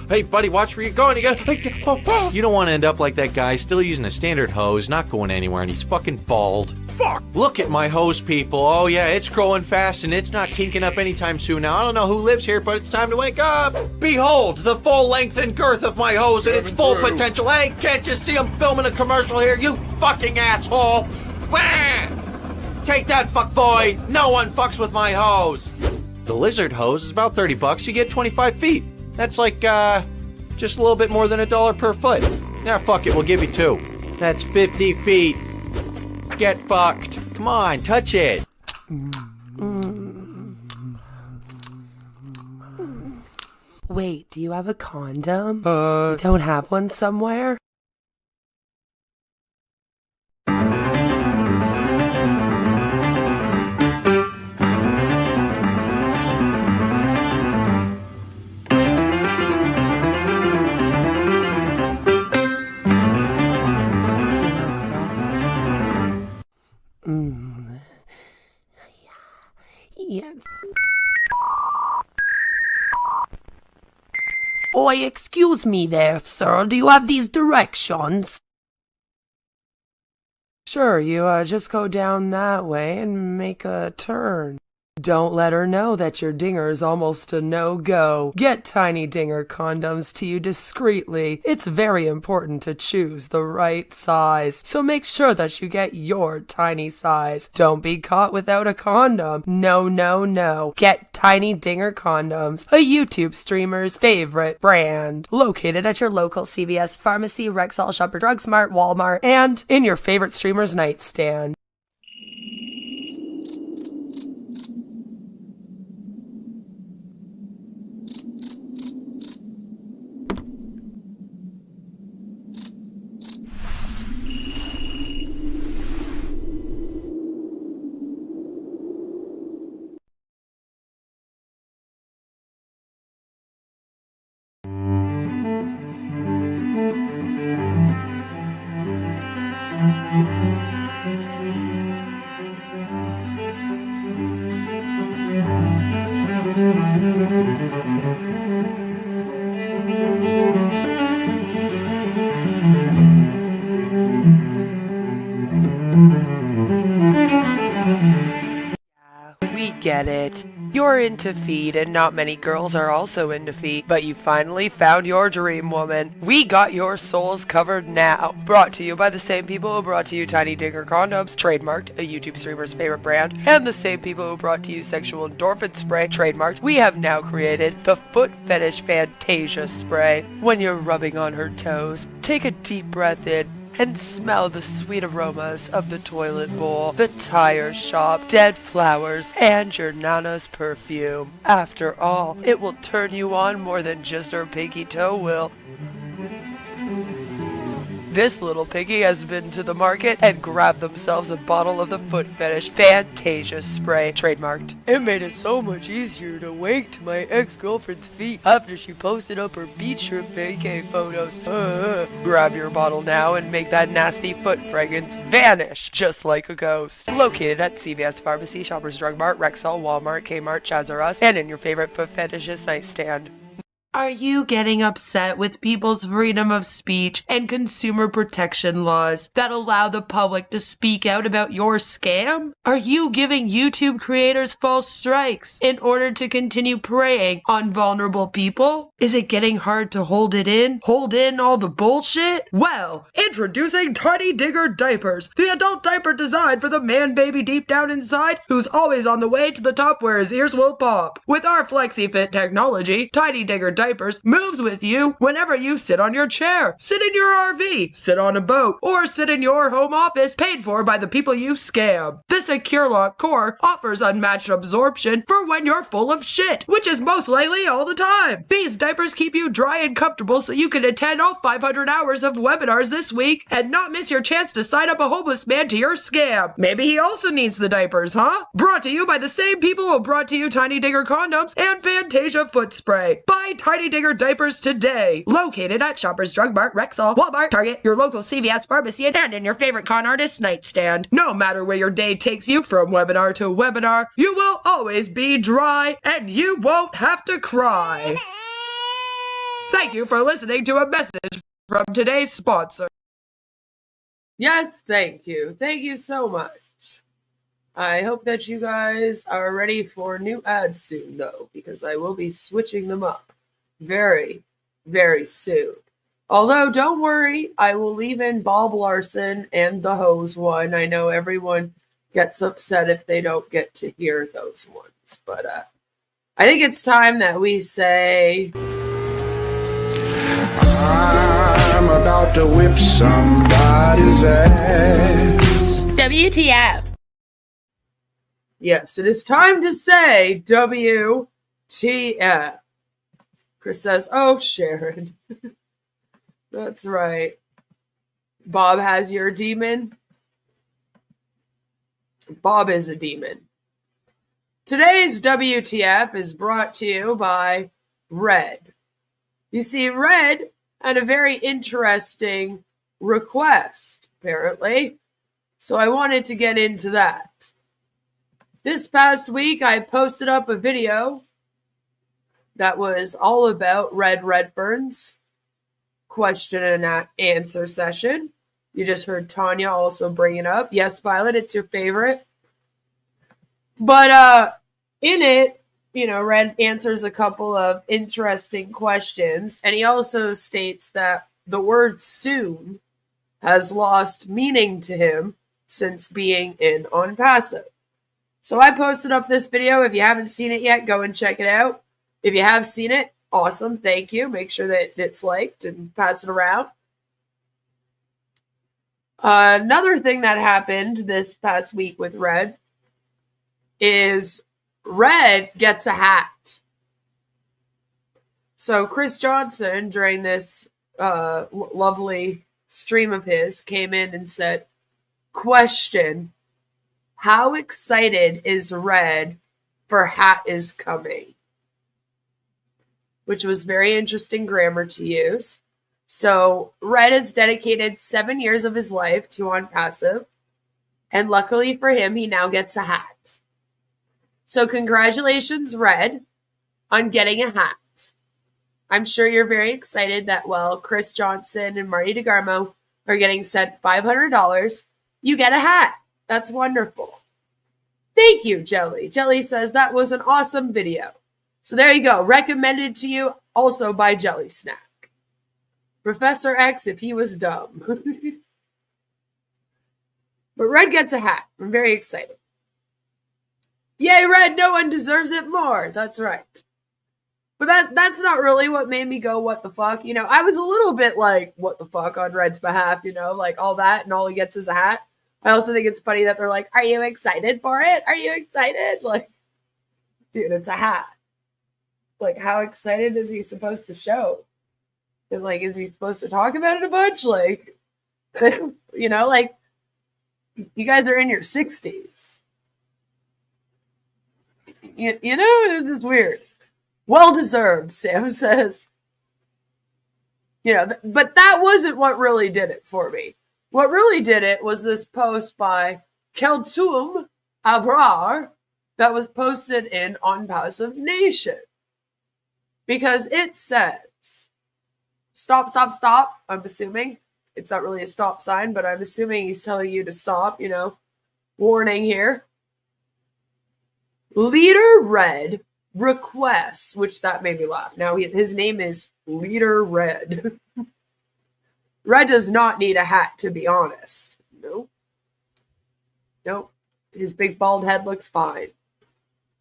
Hey, buddy, watch where you're going. You don't want to end up like that guy, still using a standard hose, not going anywhere, and he's fucking bald. Fuck! Look at my hose, people. Oh, yeah, it's growing fast, and it's not kinking up anytime soon. Now, I don't know who lives here, but it's time to wake up. Behold, the full length and girth of my hose and its full potential. Hey, can't you see I'm filming a commercial here, you fucking asshole? Wah! Take that, fuck boy. No one fucks with my hose. The lizard hose is about $30. You get 25 feet. That's like, just a little bit more than $1 per foot. Now, fuck it, we'll give you 2. That's 50 feet. Get fucked. Come on, touch it. Wait, do you have a condom? You don't have one somewhere? Yes. Oi, excuse me there, sir. Do you have these directions? Sure, you just go down that way and make a turn. Don't let her know that your dinger is almost a no-go. Get Tiny Dinger condoms to you discreetly. It's very important to choose the right size, so make sure that you get your tiny size. Don't be caught without a condom. No. Get Tiny Dinger condoms, a YouTube streamer's favorite brand. Located at your local CVS, pharmacy, Rexall, Shopper, Drug Smart, Walmart, and in your favorite streamer's nightstand. We get it. You're into feet, and not many girls are also into feet, but you finally found your dream woman. We got your souls covered now. Brought to you by the same people who brought to you Tiny Digger Condoms, trademarked, a YouTube streamer's favorite brand, and the same people who brought to you Sexual Endorphin Spray, trademarked. We have now created the Foot Fetish Fantasia Spray. When you're rubbing on her toes, take a deep breath in and smell the sweet aromas of the toilet bowl, the tire shop, dead flowers, and your nana's perfume. After all, it will turn you on more than just her pinky toe will. This little piggy has been to the market and grabbed themselves a bottle of the Foot Fetish Fantasia Spray, trademarked. It made it so much easier to wake to my ex-girlfriend's feet after she posted up her beach trip vacay photos. Grab your bottle now and make that nasty foot fragrance vanish just like a ghost. Located at CVS Pharmacy, Shoppers Drug Mart, Rexall, Walmart, Kmart, Chaz R Us, and in your favorite foot fetishist nightstand. Are you getting upset with people's freedom of speech and consumer protection laws that allow the public to speak out about your scam? Are you giving YouTube creators false strikes in order to continue preying on vulnerable people? Is it getting hard to hold it in? Hold in all the bullshit? Well, introducing Tiny Digger Diapers, the adult diaper designed for the man baby deep down inside who's always on the way to the top where his ears will pop. With our FlexiFit technology, Tiny Digger Diapers moves with you whenever you sit on your chair, sit in your RV, sit on a boat, or sit in your home office paid for by the people you scam. The Secure Lock core offers unmatched absorption for when you're full of shit, which is most likely all the time. These diapers keep you dry and comfortable so you can attend all 500 hours of webinars this week and not miss your chance to sign up a homeless man to your scam. Maybe he also needs the diapers, huh? Brought to you by the same people who brought to you Tiny Digger Condoms and Fantasia Foot Spray. Buy Tiny Digger Diapers today. Located at Shoppers Drug Mart, Rexall, Walmart, Target, your local CVS pharmacy, and in your favorite con artist nightstand. No matter where your day takes you from webinar to webinar, you will always be dry and you won't have to cry. Thank you for listening to a message from today's sponsor. Yes, thank you. Thank you so much. I hope that you guys are ready for new ads soon, though, because I will be switching them up very, very soon. Although, don't worry, I will leave in Bob Larson and the Hose one. I know everyone gets upset if they don't get to hear those ones, but I think it's time that we say... I'm about to whip somebody's ass. WTF. Yes, it is time to say WTF. Chris says, oh, Sharon. That's right. Bob has your demon. Bob is a demon. Today's WTF is brought to you by Red. You see, Red had a very interesting request, apparently. So I wanted to get into that. This past week, I posted up a video that was all about Red Redfern's question and answer session. You just heard Tanya also bring it up. Yes, Violet, it's your favorite. But in it, Red answers a couple of interesting questions, and he also states that the word soon has lost meaning to him since being in OnPassive. So I posted up this video. If you haven't seen it yet, go and check it out. If you have seen it, awesome, thank you. Make sure that it's liked and pass it around. Another thing that happened this past week with Red is Red gets a hat. So Chris Johnson, during this lovely stream of his, came in and said, question, how excited is Red for Hat is Coming? Which was very interesting grammar to use. So Red has dedicated 7 years of his life to OnPassive, and luckily for him, he now gets a hat. So congratulations, Red, on getting a hat. I'm sure you're very excited that while Chris Johnson and Marty DeGarmo are getting sent $500, you get a hat. That's wonderful. Thank you, Jelly. Jelly says that was an awesome video. So there you go. Recommended to you also by Jelly Snack. Professor X if he was dumb. But Red gets a hat. I'm very excited. Yay, Red, no one deserves it more. That's right. But that's not really what made me go, what the fuck? You know, I was a little bit like, what the fuck on Red's behalf, you know, like all that, and all he gets is a hat. I also think it's funny that they're like, are you excited for it? Are you excited? Like, dude, it's a hat. Like, how excited is he supposed to show? And like, is he supposed to talk about it a bunch? Like, you know, like, you guys are in your 60s. You know, this is weird. Well deserved, Sam says. You know, but that wasn't what really did it for me. What really did it was this post by Keltum Abrar that was posted in OnPassive Nation. Because it says, stop, stop, stop, I'm assuming. It's not really a stop sign, but I'm assuming he's telling you to stop, you know. Warning here. Leader Red requests, which that made me laugh. Now his name is Leader Red. Red does not need a hat, to be honest. Nope. Nope. His big bald head looks fine.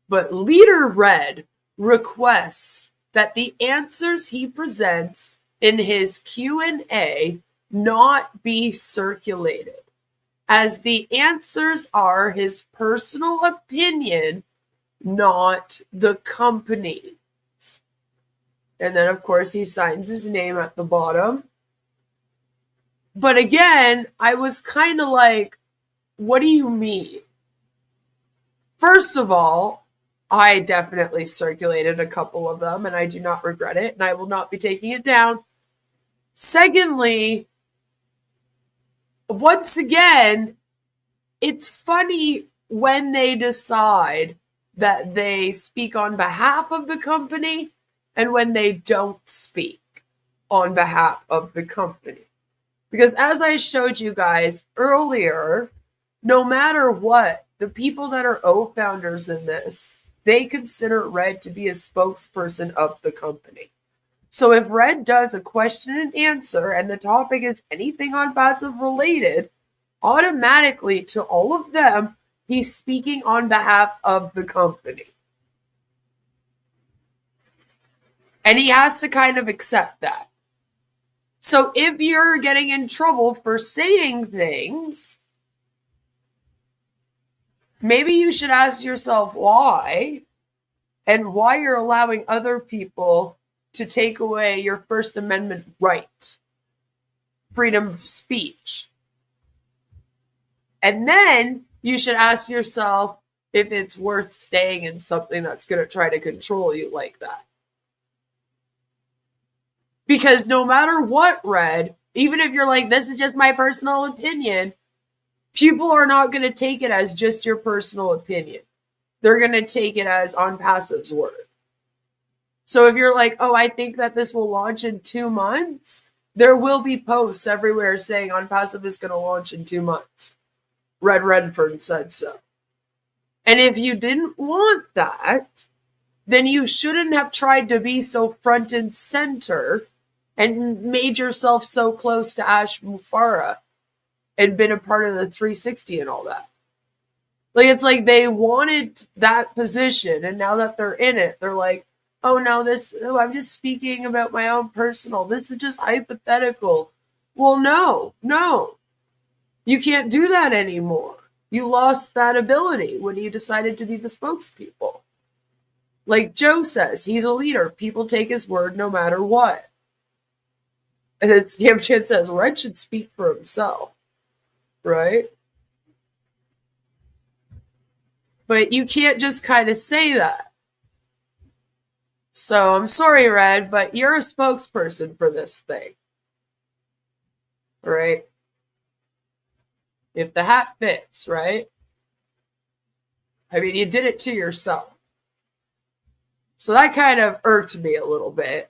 But Leader Red requests that the answers he presents in his Q&A not be circulated, as the answers are his personal opinion, not the company's. And then, of course, he signs his name at the bottom. But again, I was kind of like, what do you mean? First of all, I definitely circulated a couple of them, and I do not regret it, and I will not be taking it down. Secondly, once again, it's funny when they decide that they speak on behalf of the company and when they don't speak on behalf of the company. Because as I showed you guys earlier, no matter what, the people that are O-founders in this, they consider Red to be a spokesperson of the company. So if Red does a question and answer and the topic is anything OnPassive related, automatically to all of them, he's speaking on behalf of the company. And he has to kind of accept that. So if you're getting in trouble for saying things, maybe you should ask yourself why, and why you're allowing other people to take away your First Amendment right, freedom of speech. And then you should ask yourself if it's worth staying in something that's going to try to control you like that. Because no matter what, Red, even if you're like, this is just my personal opinion, people are not going to take it as just your personal opinion. They're going to take it as OnPassive's word. So if you're like, oh, I think that this will launch in 2 months, there will be posts everywhere saying OnPassive is going to launch in 2 months. Red Redfern said so. And if you didn't want that, then you shouldn't have tried to be so front and center and made yourself so close to Ash Mufara and been a part of the 360 and all that. Like, it's like they wanted that position, and now that they're in it, they're like, oh no, I'm just speaking about my own personal, this is just hypothetical. Well, no. You can't do that anymore. You lost that ability when you decided to be the spokespeople. Like Joe says, he's a leader. People take his word no matter what. And then Scamland says, Red should speak for himself. Right? But you can't just kind of say that. So I'm sorry, Red, but you're a spokesperson for this thing. Right? If the hat fits, right? I mean, you did it to yourself. So that kind of irked me a little bit.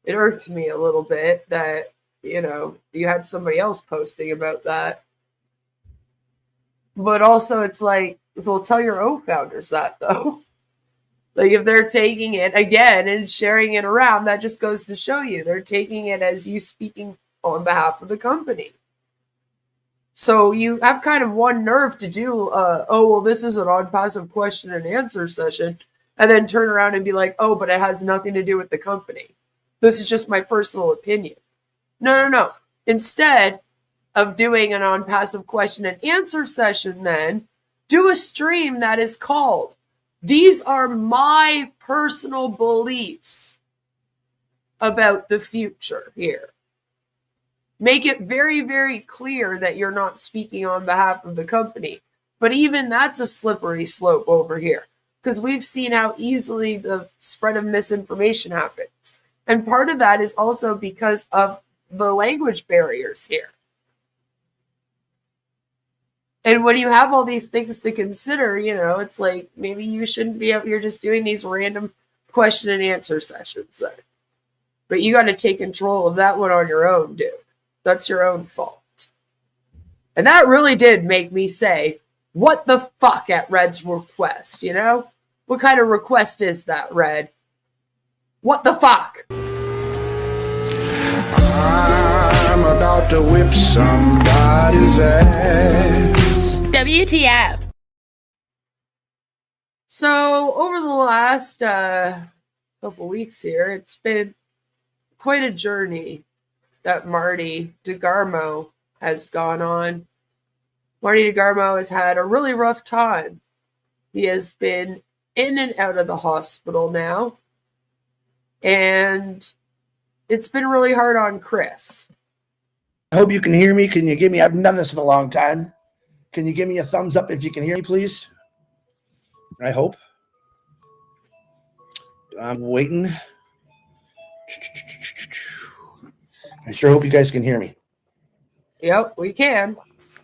It irked me a little bit that, you know, you had somebody else posting about that. But also it's like, Well, tell your own founders that, though. Like, if they're taking it again and sharing it around, that just goes to show you they're taking it as you speaking on behalf of the company. So you have kind of one nerve to do, this is an OnPassive question and answer session, and then turn around and be like, oh, but it has nothing to do with the company. This is just my personal opinion. No. Instead of doing an OnPassive question and answer session, then do a stream that is called, "These are my personal beliefs about the future here." Make it very, very clear that you're not speaking on behalf of the company. But even that's a slippery slope over here, because we've seen how easily the spread of misinformation happens. And part of that is also because of the language barriers here. And when you have all these things to consider, it's like maybe you shouldn't be out here just doing these random question and answer sessions. But you got to take control of that one on your own, dude. That's your own fault. And that really did make me say, what the fuck at Red's request, What kind of request is that, Red? What the fuck? I'm about to whip somebody's ass. WTF. So, over the last couple weeks here, it's been quite a journey that Marty DeGarmo has gone on. Marty DeGarmo has had a really rough time. He has been in and out of the hospital now. And it's been really hard on Chris. I hope you can hear me. Can you give me, I haven't done this in a long time. Can you give me a thumbs up if you can hear me, please? I hope. I'm waiting. I sure hope you guys can hear me. Yep, we can.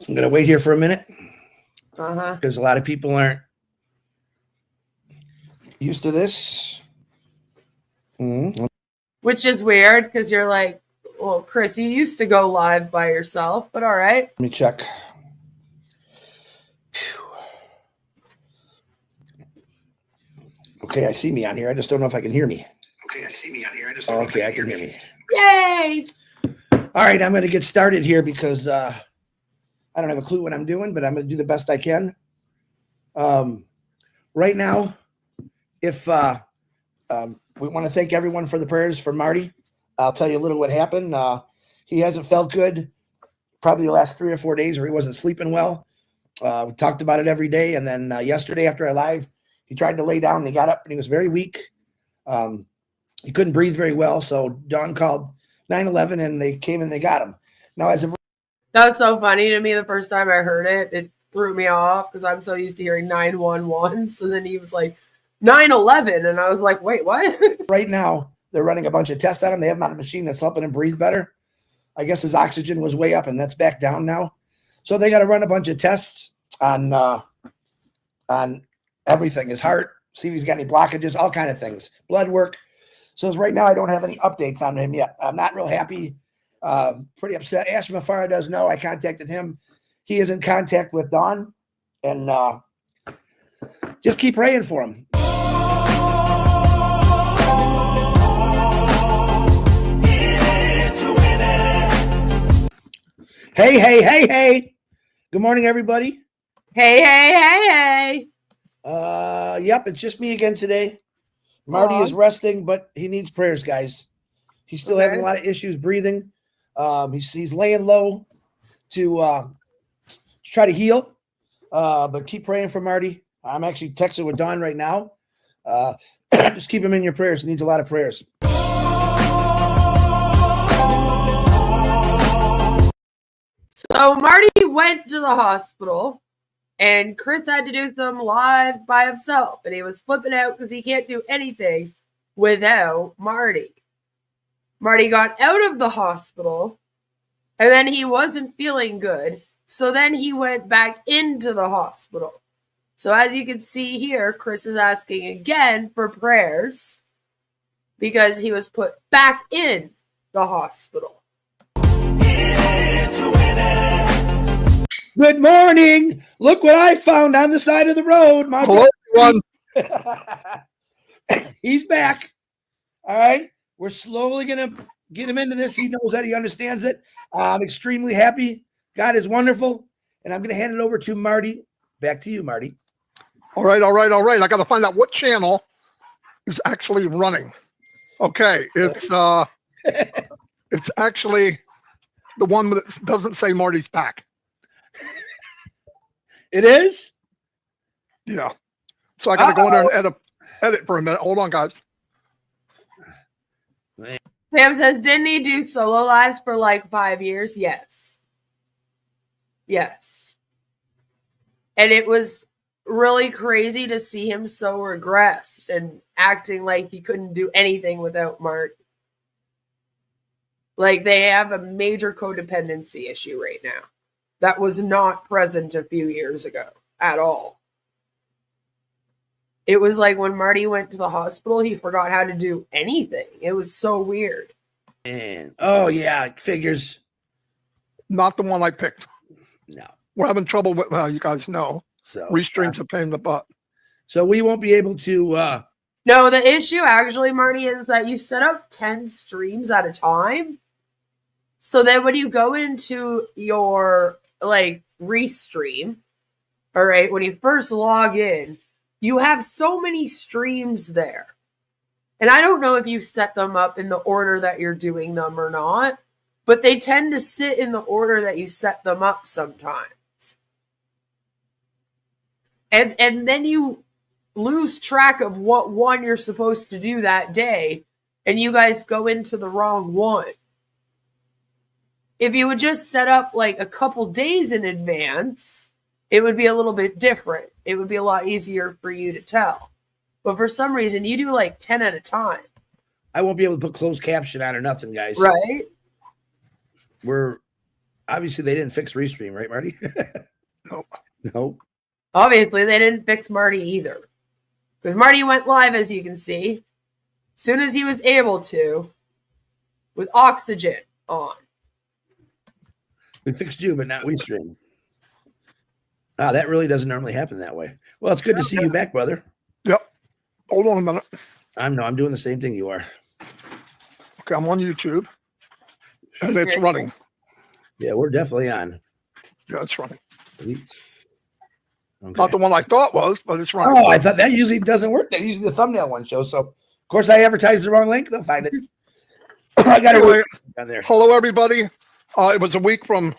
I'm going to wait here for a minute. Uh-huh. Because a lot of people aren't used to this. Mm-hmm. Which is weird, because you're like, well, Chris, you used to go live by yourself, but all right. Let me check. Okay, I see me on here. I just don't know if I can hear me. Okay, I see me on here. I just don't know if I can hear me. Yay! All right, I'm going to get started here because I don't have a clue what I'm doing, but I'm going to do the best I can. Right now, if we want to thank everyone for the prayers for Marty. I'll tell you a little what happened. He hasn't felt good probably the last 3 or 4 days, or he wasn't sleeping well. We talked about it every day, and then yesterday after I live, he tried to lay down, and he got up, and he was very weak. He couldn't breathe very well, so Dawn called 911, and they came and they got him. Now, as of that was so funny to me the first time I heard it. It threw me off because I'm so used to hearing 911. So then he was like 911, and I was like, wait, what? Right now, they're running a bunch of tests on him. They have him on a machine that's helping him breathe better. I guess his oxygen was way up, and that's back down now. So they got to run a bunch of tests on everything, his heart, see if he's got any blockages, all kind of things, blood work. So as right now, I don't have any updates on him yet. I'm not real happy, pretty upset. Ash Mafara does know. I contacted him. He is in contact with Dawn, and just keep praying for him. Hey. Good morning, everybody. Hey. Yep, it's just me again today. Marty is resting, but he needs prayers, guys. He's still having a lot of issues breathing. He's laying low to try to heal, but keep praying for Marty. I'm actually texting with Dawn right now. Just keep him in your prayers. He needs a lot of prayers. So Marty went to the hospital, and Chris had to do some lives by himself, and he was flipping out because he can't do anything without Marty. Marty got out of the hospital, and then he wasn't feeling good, so then he went back into the hospital. So as you can see here, Chris is asking again for prayers because he was put back in the hospital. Good morning. Look what I found on the side of the road. My Hello, everyone. He's back. All right. We're slowly going to get him into this. He knows that. He understands it. I'm extremely happy. God is wonderful. And I'm going to hand it over to Marty. Back to you, Marty. All right. I got to find out what channel is actually running. Okay. It's it's actually the one that doesn't say Marty's back. It is? Yeah. So I got to go in there and edit for a minute. Hold on, guys. Pam says, didn't he do solo lives for like 5 years? Yes. Yes. And it was really crazy to see him so regressed and acting like he couldn't do anything without Mark. Like they have a major codependency issue right now that was not present a few years ago at all. It was like when Marty went to the hospital, he forgot how to do anything. It was so weird. And oh yeah, figures. Not the one I picked. No. We're having trouble with you guys know. So Restream's a pain in the butt. So we won't be able to No, the issue actually, Marty, is that you set up 10 streams at a time. So then when you go into your like restream, all right, when you first log in, you have so many streams there. And I don't know if you set them up in the order that you're doing them or not, but they tend to sit in the order that you set them up sometimes. And then you lose track of what one you're supposed to do that day, and you guys go into the wrong one. If you would just set up like a couple days in advance, it would be a little bit different. It would be a lot easier for you to tell. But for some reason, you do like 10 at a time. I won't be able to put closed caption on or nothing, guys. Right? We're obviously they didn't fix Restream, right, Marty? Nope. Obviously, they didn't fix Marty either. Because Marty went live, as you can see, as soon as he was able to, with oxygen on. We fixed you, but not Restream. That really doesn't normally happen that way. Well, it's good to see you back, brother. Yep. Hold on a minute. I'm doing the same thing you are. Okay, I'm on YouTube. And it's running. Yeah, we're definitely on. Yeah, it's running. Okay. Not the one I thought was, but it's running. Oh, I thought that usually doesn't work. That usually the thumbnail one shows. So, of course, I advertised the wrong link. They'll find it. I got Anyway, it down there. Hello, everybody. It was a week from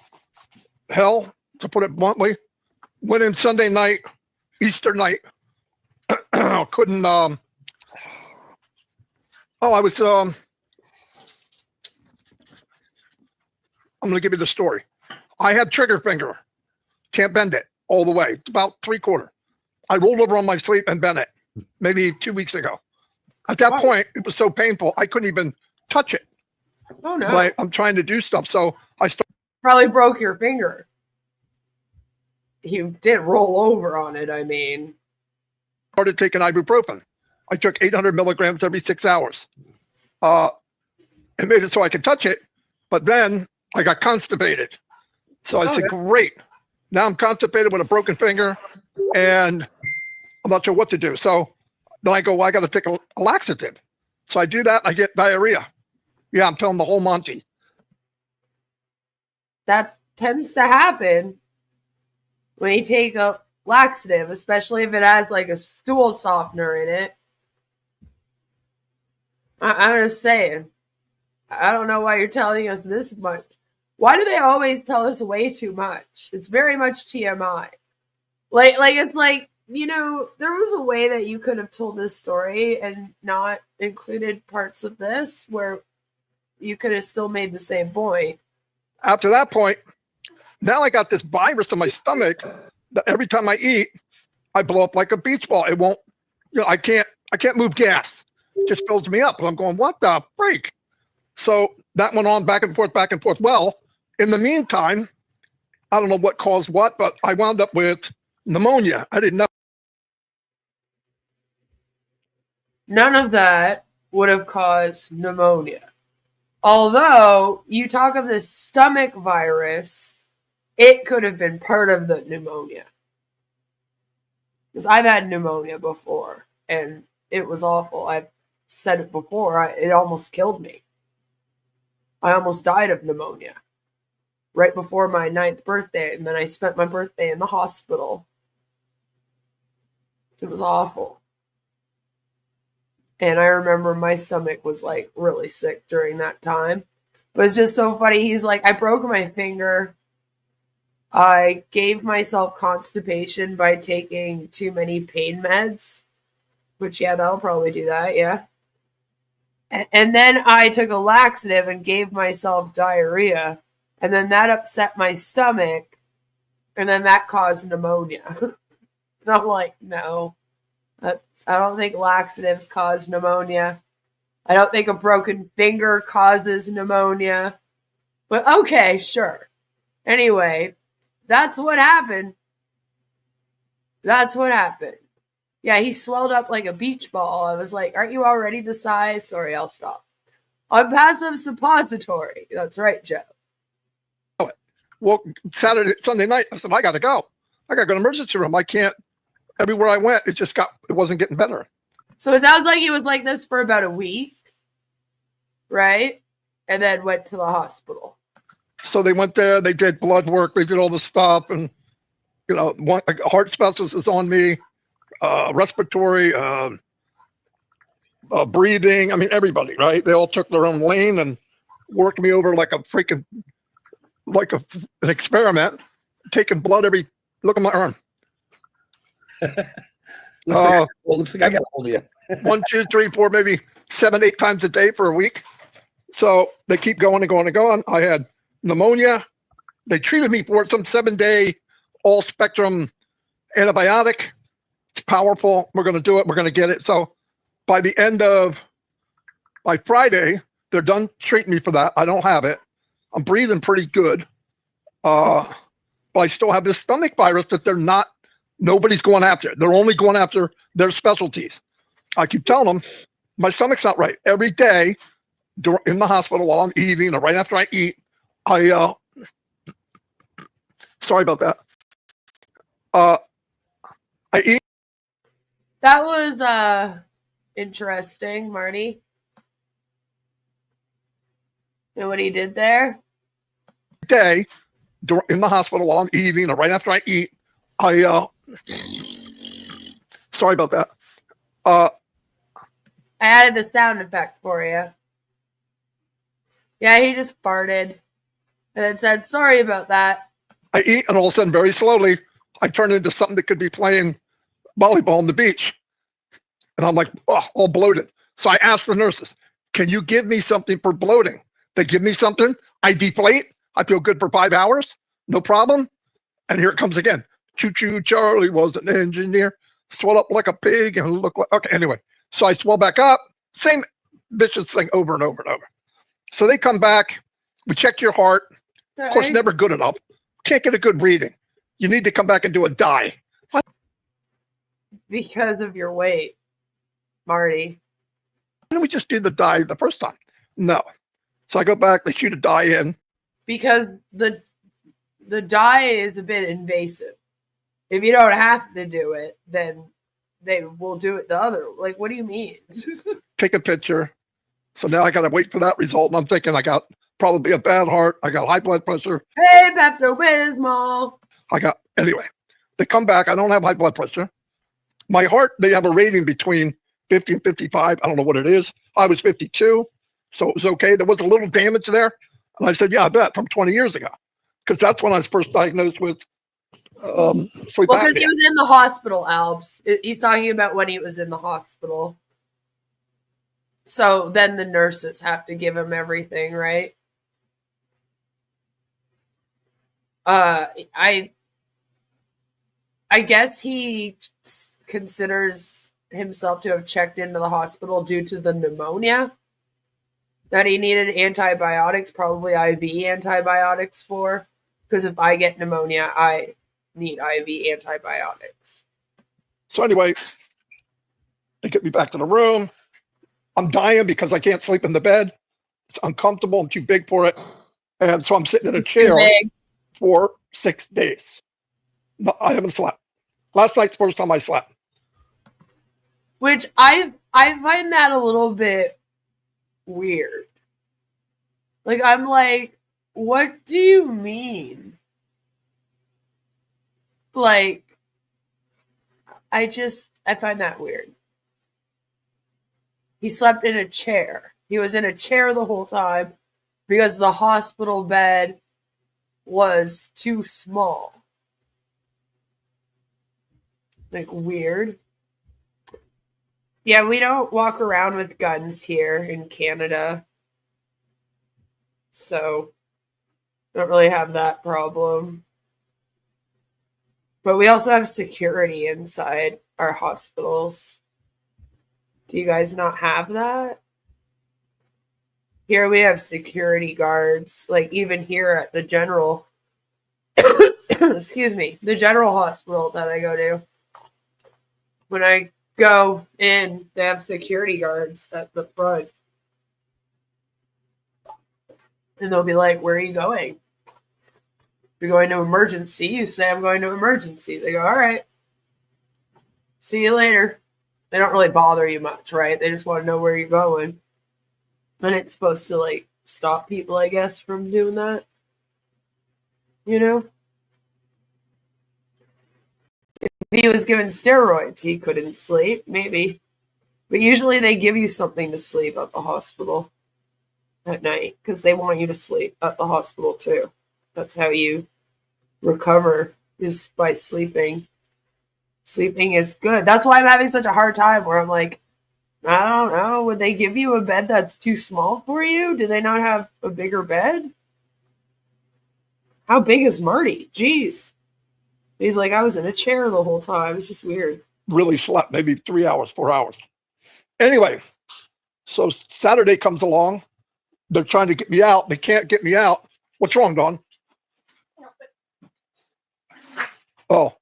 hell, to put it bluntly. Went in Sunday night, Easter night. Couldn't. I was. I'm going to give you the story. I had trigger finger. Can't bend it all the way. It's about 3/4. I rolled over on my sleep and bent it maybe 2 weeks ago. At that point, it was so painful, I couldn't even touch it. Oh, no. But I'm trying to do stuff. So I started. Probably broke your finger. You did roll over on it, I mean. Started taking ibuprofen. I took 800 milligrams every 6 hours. It made it so I could touch it, but then I got constipated. So I said, great. Now I'm constipated with a broken finger, and I'm not sure what to do. So then I go, well, I got to take a laxative. So I do that. I get diarrhea. Yeah, I'm telling the whole Monty. That tends to happen when you take a laxative, especially if it has like a stool softener in it. I'm just saying. I don't know why you're telling us this much. Why do they always tell us way too much? It's very much TMI. Like it's like, you know, there was a way that you could have told this story and not included parts of this where you could have still made the same point. After that point, now I got this virus in my stomach that every time I eat, I blow up like a beach ball. It won't, you know, I can't move gas. It just fills me up. And I'm going, what the freak? So that went on back and forth, back and forth. Well, in the meantime, I don't know what caused what, but I wound up with pneumonia. I didn't know. None of that would have caused pneumonia. Although you talk of this stomach virus, it could have been part of the pneumonia. Because I've had pneumonia before, and it was awful. I've said it before. It almost killed me. I almost died of pneumonia right before my 9th birthday, and then I spent my birthday in the hospital. It was awful. And I remember my stomach was like really sick during that time. But it's just so funny. He's like, I broke my finger. I gave myself constipation by taking too many pain meds. Which, yeah, that'll probably do that, yeah. And then I took a laxative and gave myself diarrhea. And then that upset my stomach. And then that caused pneumonia. And I'm like, no. I don't think laxatives cause pneumonia. I don't think a broken finger causes pneumonia. But okay, sure. Anyway, that's what happened. That's what happened. Yeah, he swelled up like a beach ball. I was like, aren't you already the size? Sorry, I'll stop. OnPassive suppository. That's right, Joe. Well, Sunday night, I said, I got to go. I got to go to the emergency room. I can't. Everywhere I went, it wasn't getting better. So it sounds like he was like this for about a week, right? And then went to the hospital. So they went there, they did blood work, they did all the stuff, and, a heart specialist is on me, respiratory, breathing. I mean, everybody, right? They all took their own lane and worked me over like an experiment, taking blood look at my arm. Looks like I got a hold of you. 1, 2, 3, 4, maybe 7, 8 times a day for a week. So they keep going and going and going. I had pneumonia. They treated me for some 7-day all spectrum antibiotic. It's powerful. We're going to do it. We're going to get it. So by Friday, they're done treating me for that. I don't have it. I'm breathing pretty good. But I still have this stomach virus that nobody's going after. They're only going after their specialties. I keep telling them, my stomach's not right. Every day in the hospital while I'm eating or right after I eat, sorry about that. I eat. That was interesting, Marty. You know what he did there? Day in the hospital while I'm eating or right after I eat, sorry about that. I added the sound effect for you. Yeah, he just farted and then said, sorry about that. I eat, and all of a sudden, very slowly, I turn into something that could be playing volleyball on the beach. And I'm like, all bloated. So I asked the nurses, can you give me something for bloating? They give me something. I deflate. I feel good for 5 hours. No problem. And here it comes again. Choo-choo, Charlie was an engineer. Swelled up like a pig and looked like... Okay, anyway. So I swell back up. Same vicious thing over and over and over. So they come back. We check your heart. Of course, never good enough. Can't get a good reading. You need to come back and do a dye. What? Because of your weight, Marty. Why didn't we just do the dye the first time? No. So I go back. They shoot a dye in. Because the dye is a bit invasive. If you don't have to do it, then they will do it the other. Like, what do you mean? Take a picture. So now I got to wait for that result. And I'm thinking I got probably a bad heart. I got high blood pressure. Hey, Pepto-Bismol. Anyway, they come back. I don't have high blood pressure. My heart, they have a rating between 50 and 55. I don't know what it is. I was 52. So it was okay. There was a little damage there. And I said, yeah, I bet, from 20 years ago. Because that's when I was first diagnosed with sleep apnea. Well, because he was in the hospital, Albs. He's talking about when he was in the hospital. So then the nurses have to give him everything, right? I guess he considers himself to have checked into the hospital due to the pneumonia that he needed antibiotics, probably IV antibiotics for. Because if I get pneumonia, I need IV antibiotics. So anyway, they get me back to the room. I'm dying because I can't sleep in the bed. It's uncomfortable. I'm too big for it. And so I'm sitting in a chair for 6 days. No, I haven't slept. Last night's the first time I slept. Which I find that a little bit weird. Like, I'm like, what do you mean? Like, I find that weird. He slept in a chair. He was in a chair the whole time because the hospital bed was too small. Like, weird. Yeah, we don't walk around with guns here in Canada. So, don't really have that problem. But we also have security inside our hospitals. Do you guys not have that? Here we have security guards, like even here at the general, excuse me, the general hospital that I go to. When I go in, they have security guards at the front. And they'll be like, where are you going? You're going to emergency. You say, I'm going to emergency. They go, all right. See you later. They don't really bother you much, right? They just want to know where you're going. And it's supposed to, like, stop people, I guess, from doing that. You know? If he was given steroids, he couldn't sleep. Maybe. But usually they give you something to sleep at the hospital at night. Because they want you to sleep at the hospital, too. That's how you recover, is by sleeping. Sleeping is good. That's why I'm having such a hard time where I'm like, I don't know. Would they give you a bed that's too small for you? Do they not have a bigger bed? How big is Marty? Jeez. He's like, I was in a chair the whole time. It's just weird. Really slept, maybe 3 hours, 4 hours. Anyway, so Saturday comes along. They're trying to get me out. They can't get me out. What's wrong, Dawn? Oh,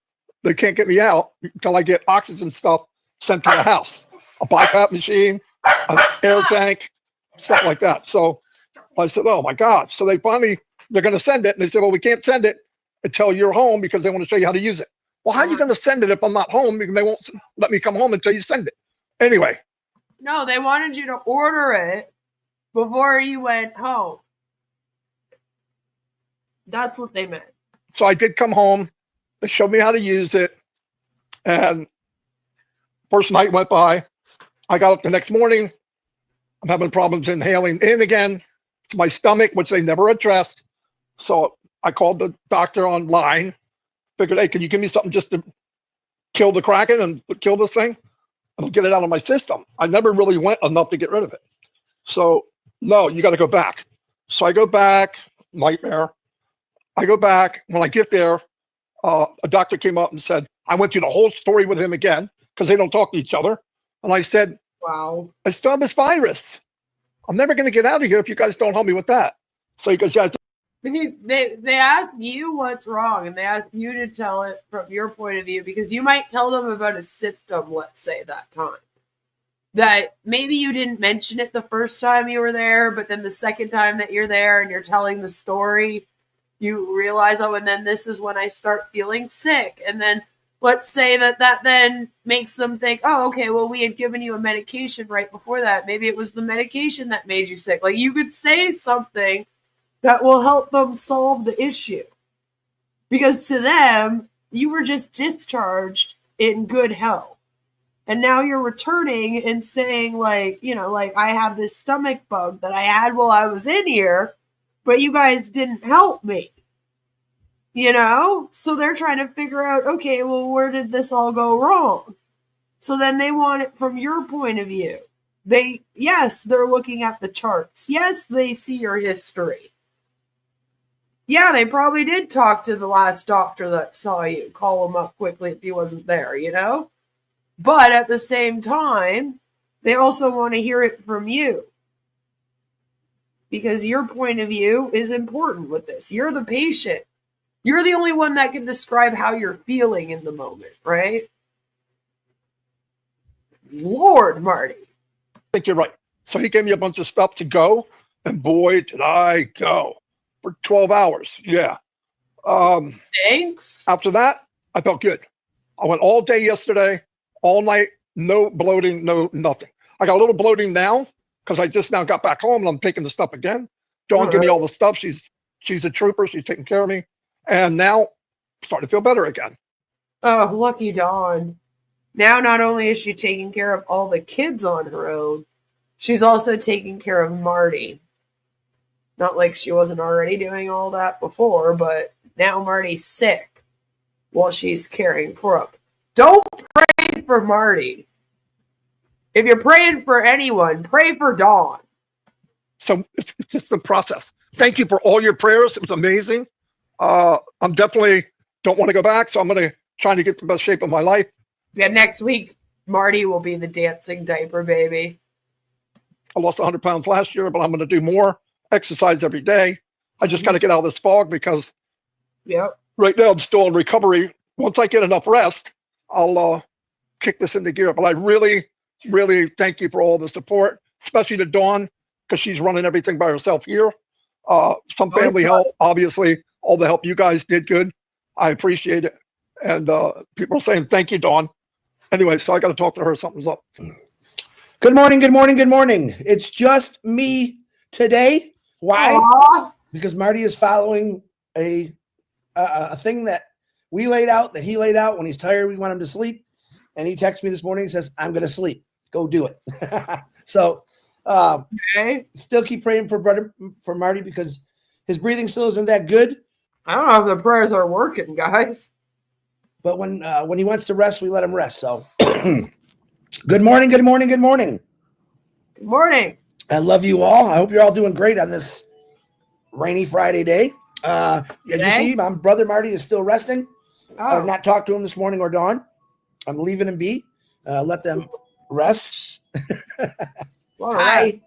they can't get me out until I get oxygen stuff sent to the house. A BiPAP machine, an air tank, stuff like that. So I said, oh my God. So they're going to send it. And they said, well, we can't send it until you're home because they want to show you how to use it. Well, how are you going to send it if I'm not home? Because they won't let me come home until you send it. Anyway. No, they wanted you to order it before you went home. That's what they meant. So I did come home. They showed me how to use it. And first night went by. I got up the next morning. I'm having problems inhaling in again. It's my stomach, which they never addressed. So I called the doctor online. Figured, hey, can you give me something just to kill the Kraken and kill this thing? And get it out of my system. I never really went enough to get rid of it. So, no, you got to go back. So I go back, nightmare. I go back. When I get there, a doctor came up and said, I went through the whole story with him again because they don't talk to each other. And I said, wow, I still have this virus. I'm never going to get out of here if you guys don't help me with that. So he goes, yeah. They asked you what's wrong, and they asked you to tell it from your point of view, because you might tell them about a symptom, let's say, that time. That maybe you didn't mention it the first time you were there, but then the second time that you're there and you're telling the story, you realize, oh, and then this is when I start feeling sick. And then let's say that then makes them think, oh, okay, well, we had given you a medication right before that. Maybe it was the medication that made you sick. Like, you could say something that will help them solve the issue. Because to them, you were just discharged in good health. And now you're returning and saying, like, you know, like, I have this stomach bug that I had while I was in here, but you guys didn't help me. You know? So they're trying to figure out, okay, well, where did this all go wrong? So then they want it from your point of view. Yes, they're looking at the charts. Yes, they see your history. Yeah, they probably did talk to the last doctor that saw you. Call him up quickly if he wasn't there, you know? But at the same time, they also want to hear it from you. Because your point of view is important with this. You're the patient. You're the only one that can describe how you're feeling in the moment, right? Lord, Marty. I think you're right. So he gave me a bunch of stuff to go, and boy, did I go for 12 hours. Yeah. Thanks. After that, I felt good. I went all day yesterday, all night, no bloating, no nothing. I got a little bloating now because I just now got back home and I'm taking the stuff again. Dawn gave me all the stuff. She's a trooper. She's taking care of me. And now I'm starting to feel better again. Oh, lucky Dawn. Now not only is she taking care of all the kids on her own, she's also taking care of Marty. Not like she wasn't already doing all that before, but now Marty's sick while she's caring for him. Don't pray for Marty. If you're praying for anyone, pray for Dawn. So it's just the process. Thank you for all your prayers. It was amazing. I'm definitely don't want to go back, so I'm going to try to get the best shape of my life. Yeah, next week, Marty will be the dancing diaper baby. I lost 100 pounds last year, but I'm going to do more. Exercise every day. I just got to get out of this fog because right now I'm still in recovery. Once I get enough rest, I'll kick this into gear. But I really, really thank you for all the support, especially to Dawn, because she's running everything by herself here. Some family help, obviously. All the help you guys did good. I appreciate it. And people are saying, thank you, Dawn. Anyway, so I got to talk to her. Something's up. Good morning, good morning, good morning. It's just me today. Why? Aww. Because Marty is following a thing that we laid out, that he laid out. When he's tired, we want him to sleep. And he texts me this morning and says, I'm going to sleep. Go do it. So still keep praying for Marty because his breathing still isn't that good. I don't know if the prayers are working, guys. But when he wants to rest, we let him rest. So good morning, good morning, good morning. Good morning. I love you all. I hope you're all doing great on this rainy Friday day. As you see, my brother Marty is still resting. I've not talked to him this morning or dawn. I'm leaving him be. Let them rest. All right.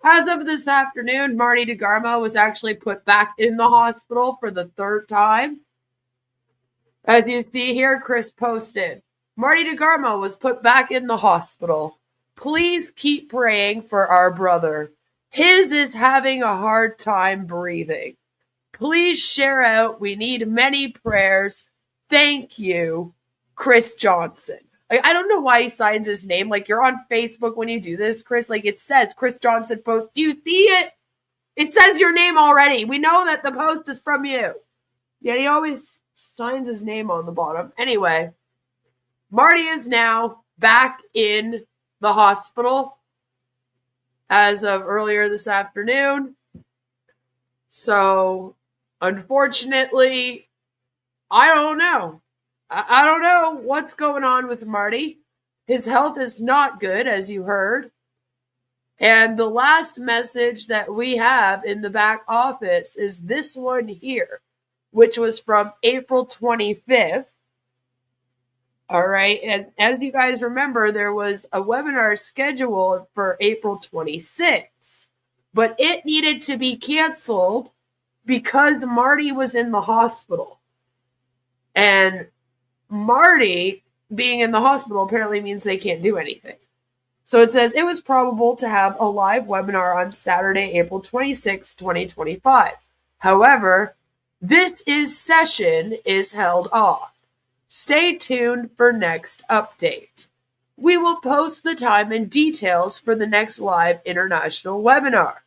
As of this afternoon, Marty DeGarmo was actually put back in the hospital for the third time. As you see here, Chris posted, Marty DeGarmo was put back in the hospital. Please keep praying for our brother. His is having a hard time breathing. Please share out. We need many prayers. Thank you, Chris Johnson. I don't know why he signs his name. Like, you're on Facebook when you do this, Chris. Like, it says Chris Johnson post. Do you see it? It says your name already. We know that the post is from you. Yet he always signs his name on the bottom. Anyway, Marty is now back in the hospital as of earlier this afternoon. So, unfortunately, I don't know. I don't know what's going on with Marty. His health is not good, as you heard. And the last message that we have in the back office is this one here, which was from April 25th. All right. And as you guys remember, there was a webinar scheduled for April 26th, but it needed to be canceled because Marty was in the hospital. And Marty being in the hospital apparently means they can't do anything. So it says it was probable to have a live webinar on Saturday, April 26, 2025. However, this session is held off. Stay tuned for next update. We will post the time and details for the next live international webinar.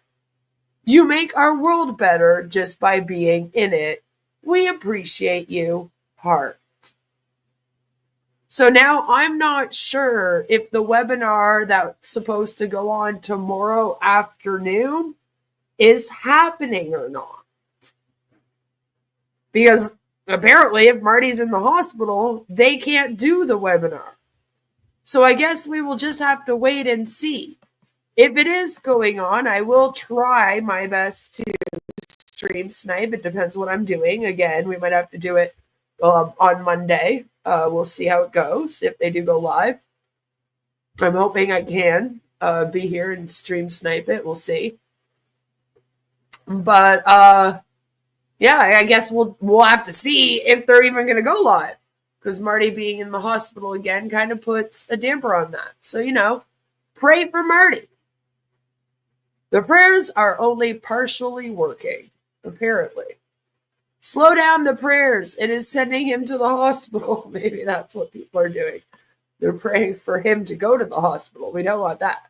You make our world better just by being in it. We appreciate you. Heart. So now I'm not sure if the webinar that's supposed to go on tomorrow afternoon is happening or not. Because apparently if Marty's in the hospital, they can't do the webinar. So I guess we will just have to wait and see. If it is going on, I will try my best to stream snipe. It depends what I'm doing. Again, we might have to do it on Monday. We'll see how it goes if they do go live. I'm hoping I can be here and stream snipe it. We'll see. But yeah, I guess we'll have to see if they're even going to go live. because Marty being in the hospital again kind of puts a damper on that. So, pray for Marty. The prayers are only partially working, apparently. Slow down the prayers. It is sending him to the hospital. Maybe that's what people are doing. They're praying for him to go to the hospital. We don't want that.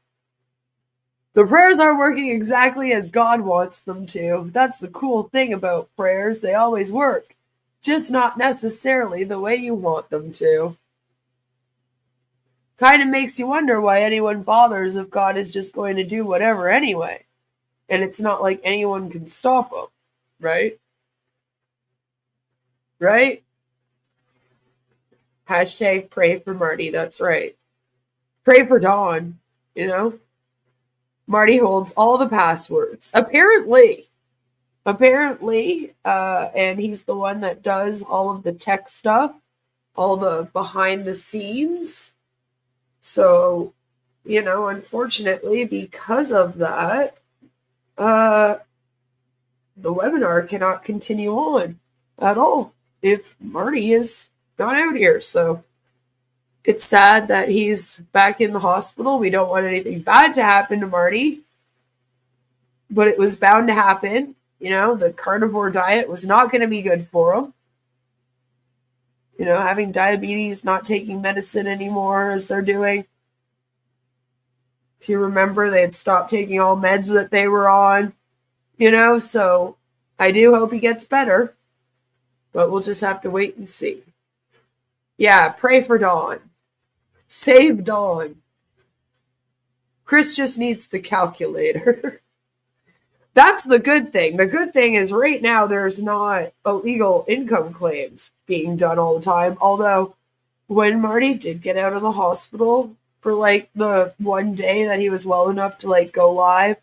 The prayers are working exactly as God wants them to. That's the cool thing about prayers. They always work. Just not necessarily the way you want them to. Kind of makes you wonder why anyone bothers if God is just going to do whatever anyway. And it's not like anyone can stop him. Right? Right? Hashtag pray for Marty. That's right. Pray for Dawn. Marty holds all the passwords. Apparently. And he's the one that does all of the tech stuff. All the behind the scenes. So, unfortunately, because of that, the webinar cannot continue on at all if Marty is not out here. So it's sad that he's back in the hospital. We don't want anything bad to happen to Marty, but it was bound to happen. The carnivore diet was not going to be good for him. Having diabetes, not taking medicine anymore as they're doing. If you remember, they had stopped taking all meds that they were on. So I do hope he gets better, but we'll just have to wait and see. Yeah, pray for Dawn. Save Dawn. Chris just needs the calculator. That's the good thing. The good thing is right now there's not illegal income claims being done all the time. Although when Marty did get out of the hospital for the one day that he was well enough to go live,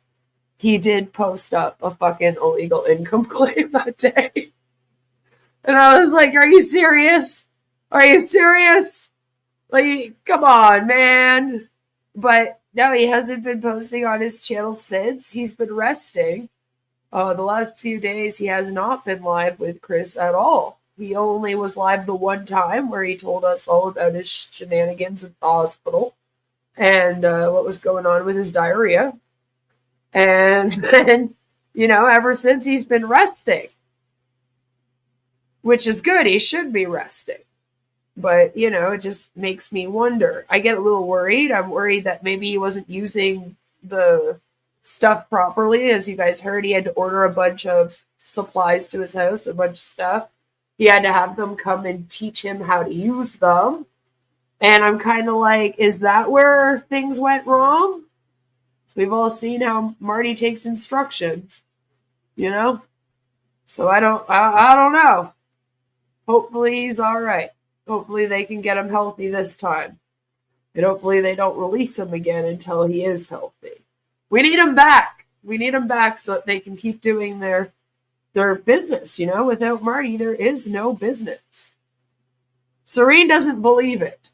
he did post up a fucking illegal income claim that day. And I was like, are you serious? Are you serious? Come on, man. But no, he hasn't been posting on his channel since. He's been resting. The last few days, he has not been live with Chris at all. He only was live the one time where he told us all about his shenanigans at the hospital and what was going on with his diarrhea. And then, ever since he's been resting, which is good. He should be resting. But, it just makes me wonder. I get a little worried. I'm worried that maybe he wasn't using the stuff properly. As you guys heard, he had to order a bunch of supplies to his house, a bunch of stuff. He had to have them come and teach him how to use them. And I'm kind of like, is that where things went wrong? So we've all seen how Marty takes instructions, So I don't know. Hopefully he's all right. Hopefully they can get him healthy this time. And hopefully they don't release him again until he is healthy. We need him back. We need him back so that they can keep doing their business. Without Marty, there is no business. Serene doesn't believe it.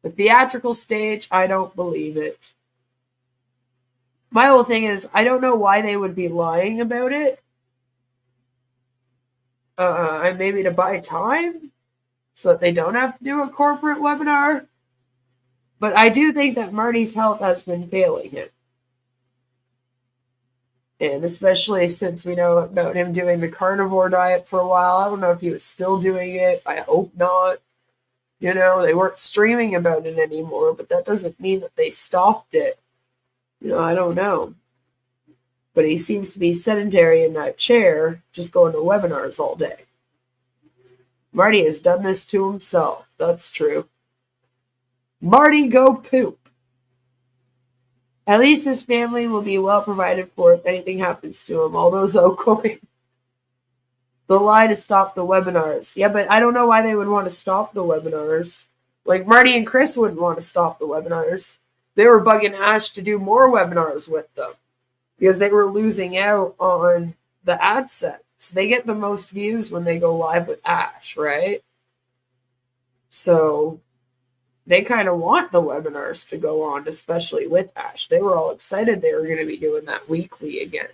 The theatrical stage, I don't believe it. My whole thing is, I don't know why they would be lying about it. And maybe to buy time so that they don't have to do a corporate webinar. But I do think that Marty's health has been failing him. And especially since we know about him doing the carnivore diet for a while. I don't know if he was still doing it. I hope not. They weren't streaming about it anymore, but that doesn't mean that they stopped it. I don't know. But he seems to be sedentary in that chair, just going to webinars all day. Marty has done this to himself. That's true. Marty, go poop. At least his family will be well provided for if anything happens to him. All those O-coin. The lie to stop the webinars. Yeah, but I don't know why they would want to stop the webinars. Marty and Chris wouldn't want to stop the webinars. They were bugging Ash to do more webinars with them because they were losing out on the AdSense. They get the most views when they go live with Ash, right? So they kind of want the webinars to go on, especially with Ash. They were all excited they were going to be doing that weekly again.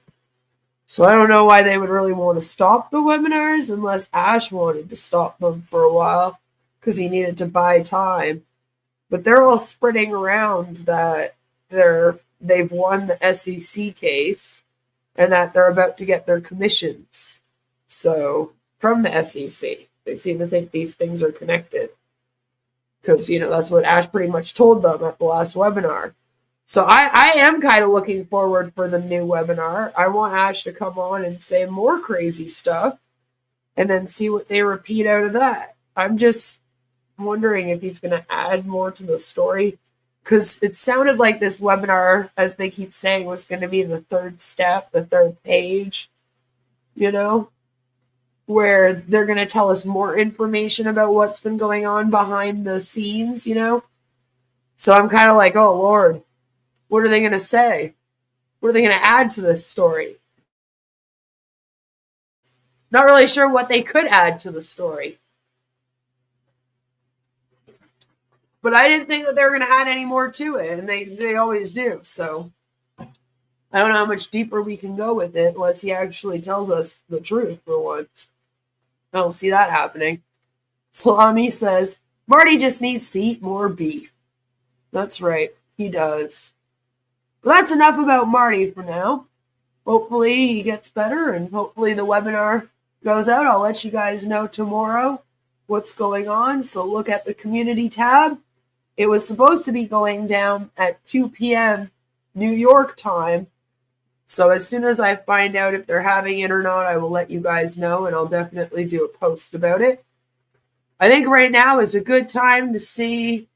So I don't know why they would really want to stop the webinars unless Ash wanted to stop them for a while. because he needed to buy time. But they're all spreading around that they've won the SEC case and that they're about to get their commissions. So from the SEC, they seem to think these things are connected because, that's what Ash pretty much told them at the last webinar. So I am kind of looking forward for the new webinar. I want Ash to come on and say more crazy stuff and then see what they repeat out of that. I'm just wondering if he's going to add more to the story, because it sounded like this webinar, as they keep saying, was going to be the third step, the third page, where they're going to tell us more information about what's been going on behind the scenes, So I'm kind of like, oh, Lord, what are they going to say? What are they going to add to this story? Not really sure what they could add to the story. But I didn't think that they were going to add any more to it, and they always do. So I don't know how much deeper we can go with it unless he actually tells us the truth for once. I don't see that happening. Salami says, Marty just needs to eat more beef. That's right, he does. But that's enough about Marty for now. Hopefully he gets better, and hopefully the webinar goes out. I'll let you guys know tomorrow what's going on. So look at the community tab. It was supposed to be going down at 2 p.m. New York time. So as soon as I find out if they're having it or not, I will let you guys know, and I'll definitely do a post about it. I think right now is a good time to see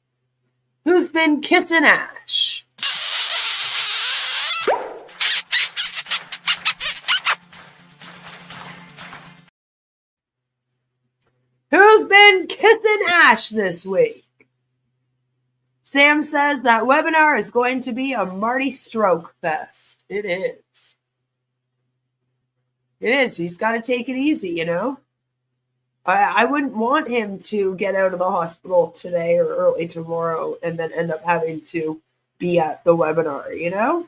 who's been kissing Ash. Who's been kissing Ash this week? Sam says that webinar is going to be a Marty stroke fest. It is. It is. He's got to take it easy, I wouldn't want him to get out of the hospital today or early tomorrow and then end up having to be at the webinar,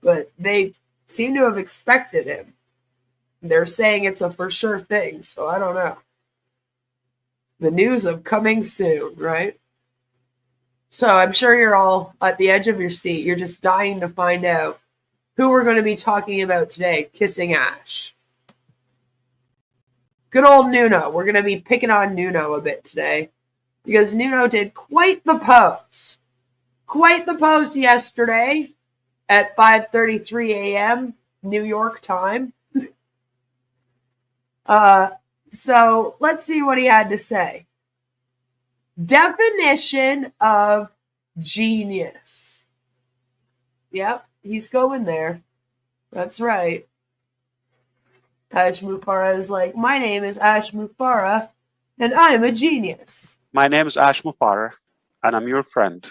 But they seem to have expected him. They're saying it's a for sure thing, so I don't know. The news of coming soon, right? So I'm sure you're all at the edge of your seat. You're just dying to find out who we're going to be talking about today, kissing Ash. Good old Nuno. We're going to be picking on Nuno a bit today because Nuno did quite the post. Quite the post yesterday at 5:33 a.m. New York time. So let's see what he had to say. Definition of genius. Yep, he's going there. That's right. Ash Mufara is like, my name is Ash Mufara, and I'm a genius. My name is Ash Mufara, and I'm your friend.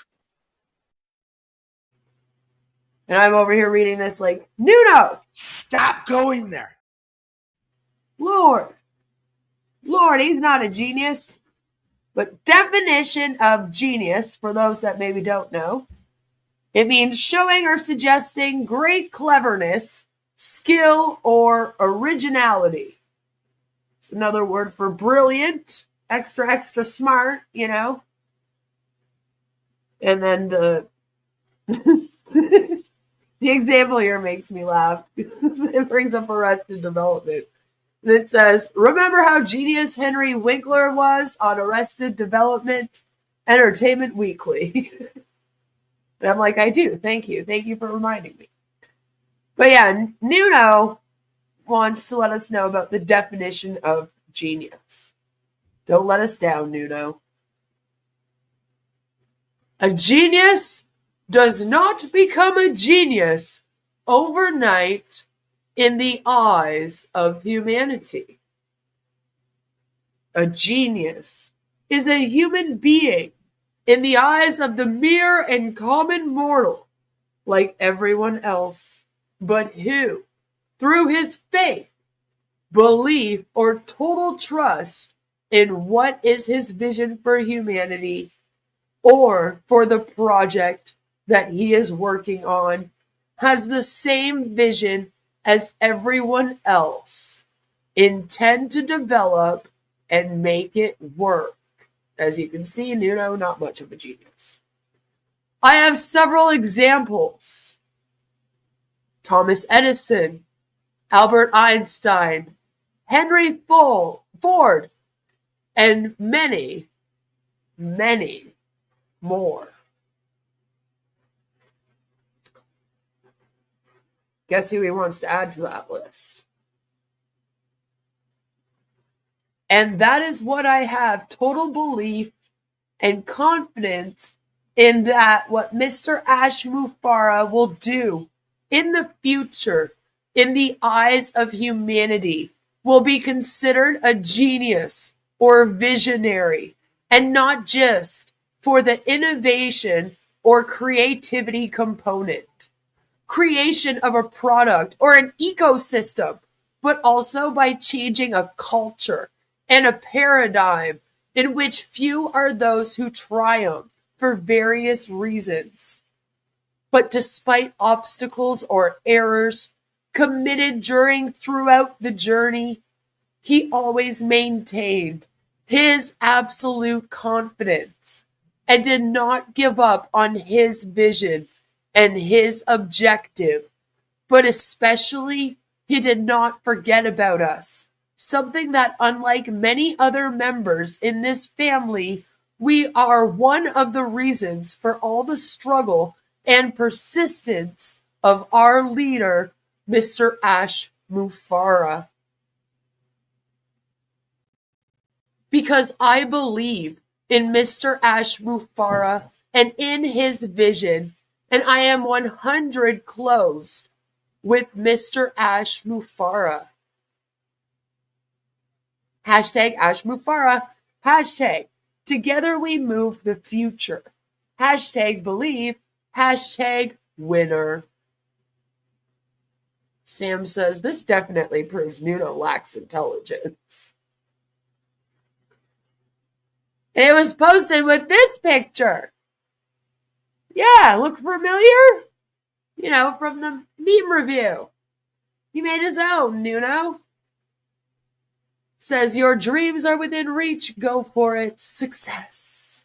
And I'm over here reading this like, Nuno! Stop going there. Lord, he's not a genius. But definition of genius, for those that maybe don't know, it means showing or suggesting great cleverness, skill, or originality. It's another word for brilliant, extra smart, And then the example here makes me laugh. It brings up Arrested Development. And it says, remember how genius Henry Winkler was on Arrested Development Entertainment Weekly? And I'm like, I do. Thank you. Thank you for reminding me. But yeah, Nuno wants to let us know about the definition of genius. Don't let us down, Nuno. A genius does not become a genius overnight in the eyes of humanity. A genius is a human being in the eyes of the mere and common mortal, like everyone else, but who, through his faith, belief, or total trust in what is his vision for humanity or for the project that he is working on, has the same vision as everyone else, intend to develop and make it work. As you can see, Nuno, not much of a genius. I have several examples. Thomas Edison, Albert Einstein, Henry Ford, and many, many more. Guess who he wants to add to that list? And that is what I have total belief and confidence in, that what Mr. Ash Mufareh will do in the future, in the eyes of humanity, will be considered a genius or visionary, and not just for the innovation or creativity component, creation of a product or an ecosystem, but also by changing a culture and a paradigm in which few are those who triumph for various reasons. But despite obstacles or errors committed throughout the journey, he always maintained his absolute confidence and did not give up on his vision and his objective. But especially, he did not forget about us. Something that, unlike many other members in this family, we are one of the reasons for all the struggle and persistence of our leader, Mr. Ash Mufareh. Because I believe in Mr. Ash Mufareh and in his vision, and I am 100 closed with Mr. Ash Mufareh. Hashtag Ash Mufareh. Hashtag Together We Move the Future. Hashtag Believe. Hashtag Winner. Sam says, this definitely proves Nuno lacks intelligence. And it was posted with this picture. Yeah, look familiar? You know, from the meme review. He made his own, Nuno. Says, your dreams are within reach. Go for it. Success.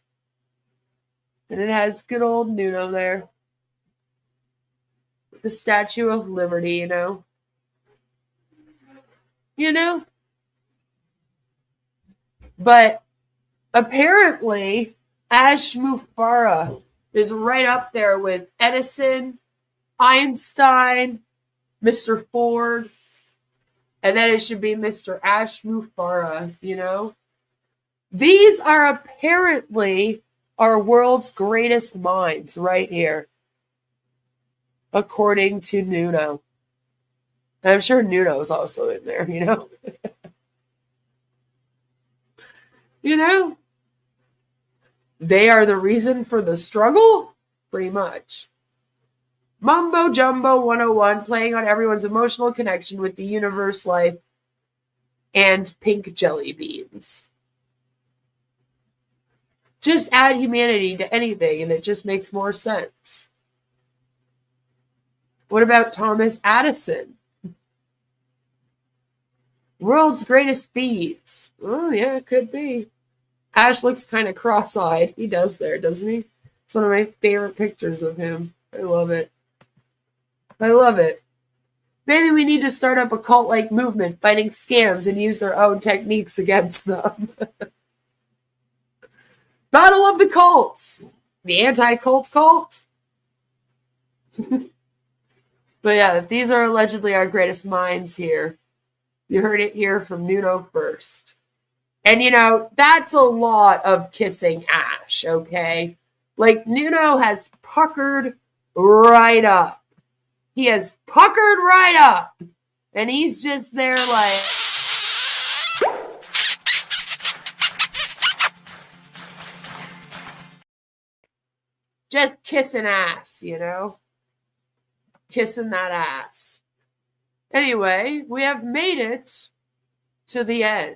And it has good old Nuno there. The Statue of Liberty, you know. You know? But apparently, Ash Mufareh is right up there with Edison, Einstein, Mr. Ford, and then it should be Mr. Ash Mufareh, you know? These are apparently our world's greatest minds right here, according to Nuno. And I'm sure Nuno's also in there, you know? You know? They are the reason for the struggle? Pretty much. Mumbo Jumbo 101, playing on everyone's emotional connection with the universe, life, and pink jelly beans. Just add humanity to anything and it just makes more sense. What about Thomas Edison? World's greatest thieves. Oh, yeah, it could be. Ash looks kind of cross-eyed. He does there, doesn't he? It's one of my favorite pictures of him. I love it. I love it. Maybe we need to start up a cult-like movement fighting scams and use their own techniques against them. Battle of the cults. The anti-cult cult. But yeah, these are allegedly our greatest minds here. You heard it here from Nuno first. And you know, that's a lot of kissing Ash, okay? Like, Nuno has puckered right up. He has puckered right up. And he's just there like... just kissing ass, you know? Kissing that ass. Anyway, we have made it to the end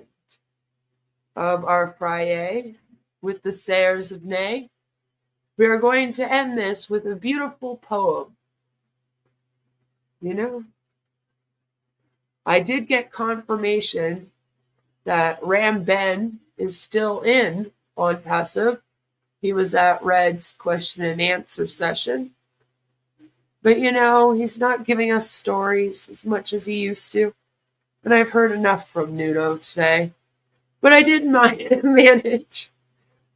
of our FriYAY with the Sayers of Nay. We are going to end this with a beautiful poem. You know, I did get confirmation that Ram Ben is still in OnPassive. He was at Red's question and answer session. But he's not giving us stories as much as he used to. And I've heard enough from Nuno today. But I did manage.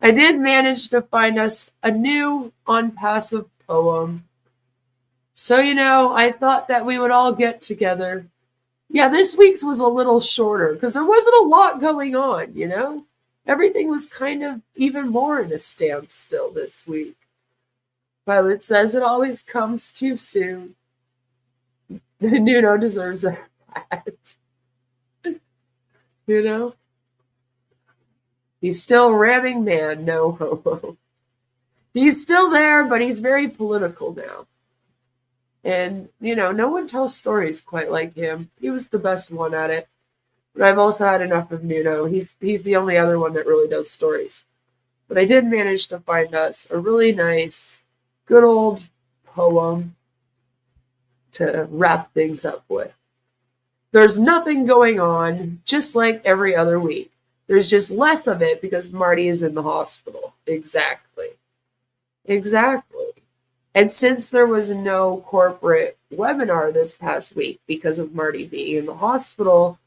I did manage to find us a new OnPassive poem. So, I thought that we would all get together. Yeah, this week's was a little shorter because there wasn't a lot going on, Everything was kind of even more in a standstill this week. Violet says it always comes too soon. Nuno deserves a hat. He's still ramming man, no homo. He's still there, but he's very political now. And, no one tells stories quite like him. He was the best one at it. But I've also had enough of Nuno. He's the only other one that really does stories. But I did manage to find us a really nice, good old poem to wrap things up with. There's nothing going on, just like every other week. There's just less of it because Marty is in the hospital. Exactly. And since there was no corporate webinar this past week because of Marty being in the hospital,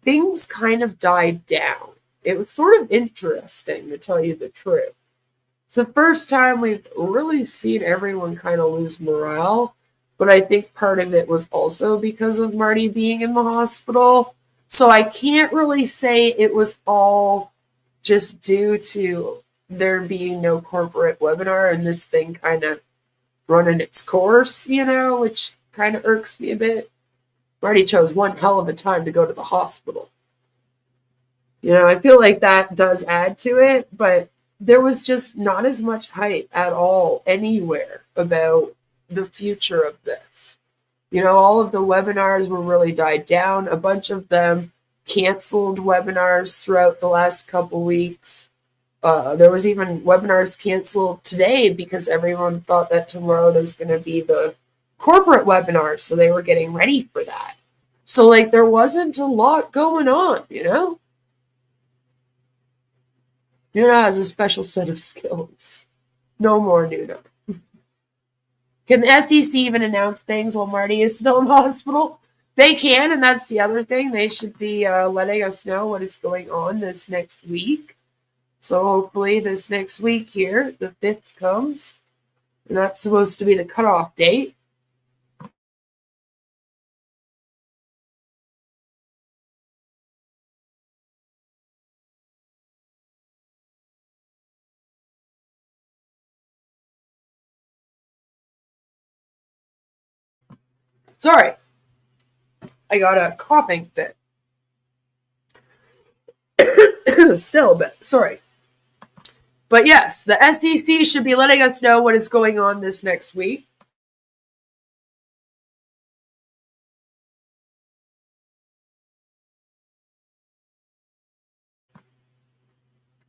things kind of died down. It was sort of interesting, to tell you the truth. It's the first time we've really seen everyone kind of lose morale, but I think part of it was also because of Marty being in the hospital. So I can't really say it was all just due to there being no corporate webinar and this thing kind of running its course, which kind of irks me a bit. Marty chose one hell of a time to go to the hospital. I feel like that does add to it, but there was just not as much hype at all anywhere about the future of this. All of the webinars were really died down. A bunch of them canceled webinars throughout the last couple weeks. There was even webinars canceled today because everyone thought that tomorrow there's going to be the corporate webinar, so they were getting ready for that. So, there wasn't a lot going on, Nuno has a special set of skills. No more Nuno. Can the SEC even announce things while Marty is still in the hospital? They can, and that's the other thing. They should be letting us know what is going on this next week. So hopefully this next week here, the 5th comes, and that's supposed to be the cutoff date. Sorry, I got a coughing fit. Still a bit, sorry. But yes, the SEC should be letting us know what is going on this next week.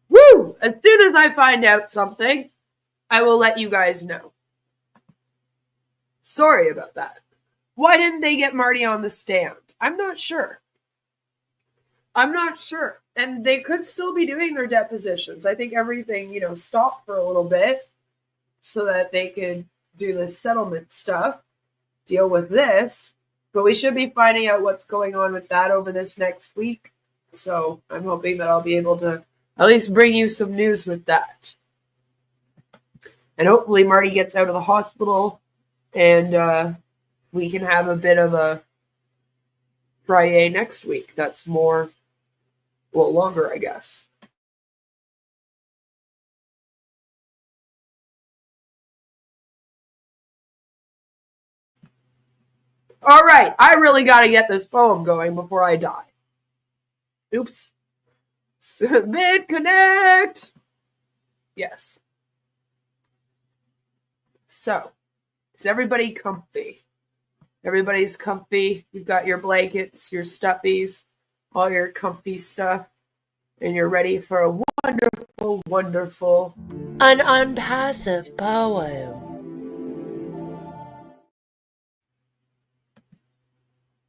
Woo! As soon as I find out something, I will let you guys know. Sorry about that. Why didn't they get Marty on the stand? I'm not sure. And they could still be doing their depositions. I think everything, stopped for a little bit so that they could do the settlement stuff, deal with this. But we should be finding out what's going on with that over this next week. So I'm hoping that I'll be able to at least bring you some news with that. And hopefully Marty gets out of the hospital and we can have a bit of a FriYAY next week. That's longer, I guess. All right, I really got to get this poem going before I die. Oops. Submit connect. Yes. So, is everybody comfy? Everybody's comfy. You've got your blankets, your stuffies, all your comfy stuff, and you're ready for a wonderful, wonderful, an OnPassive poem.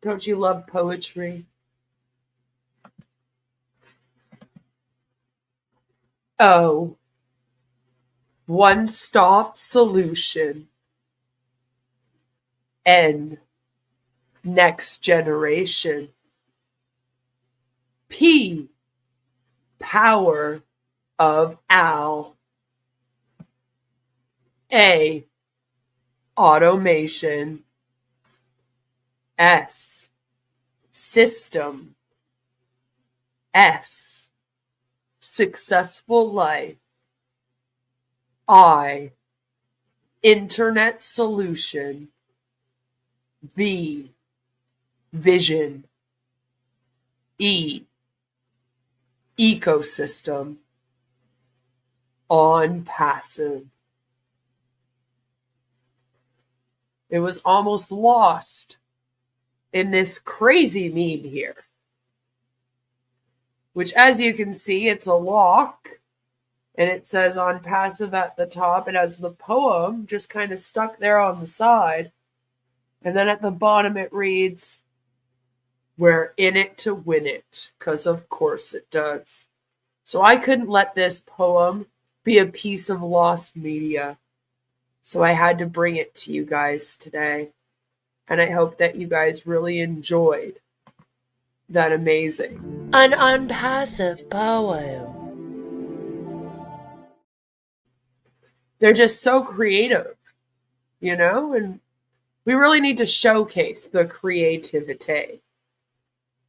Don't you love poetry? O, one-stop solution. N, next generation. P, power of Al. A, automation. S, system. S, successful life. I, internet solution. V, vision. E, ecosystem. OnPassive. It was almost lost in this crazy meme here, which, as you can see, it's a lock, and it says OnPassive at the top. It has the poem just kind of stuck there on the side, and then at the bottom it reads, "We're in it to win it," because of course it does. So I couldn't let this poem be a piece of lost media, so I had to bring it to you guys today, and I hope that you guys really enjoyed that amazing An OnPassive poem. They're just so creative, you know, and we really need to showcase the creativity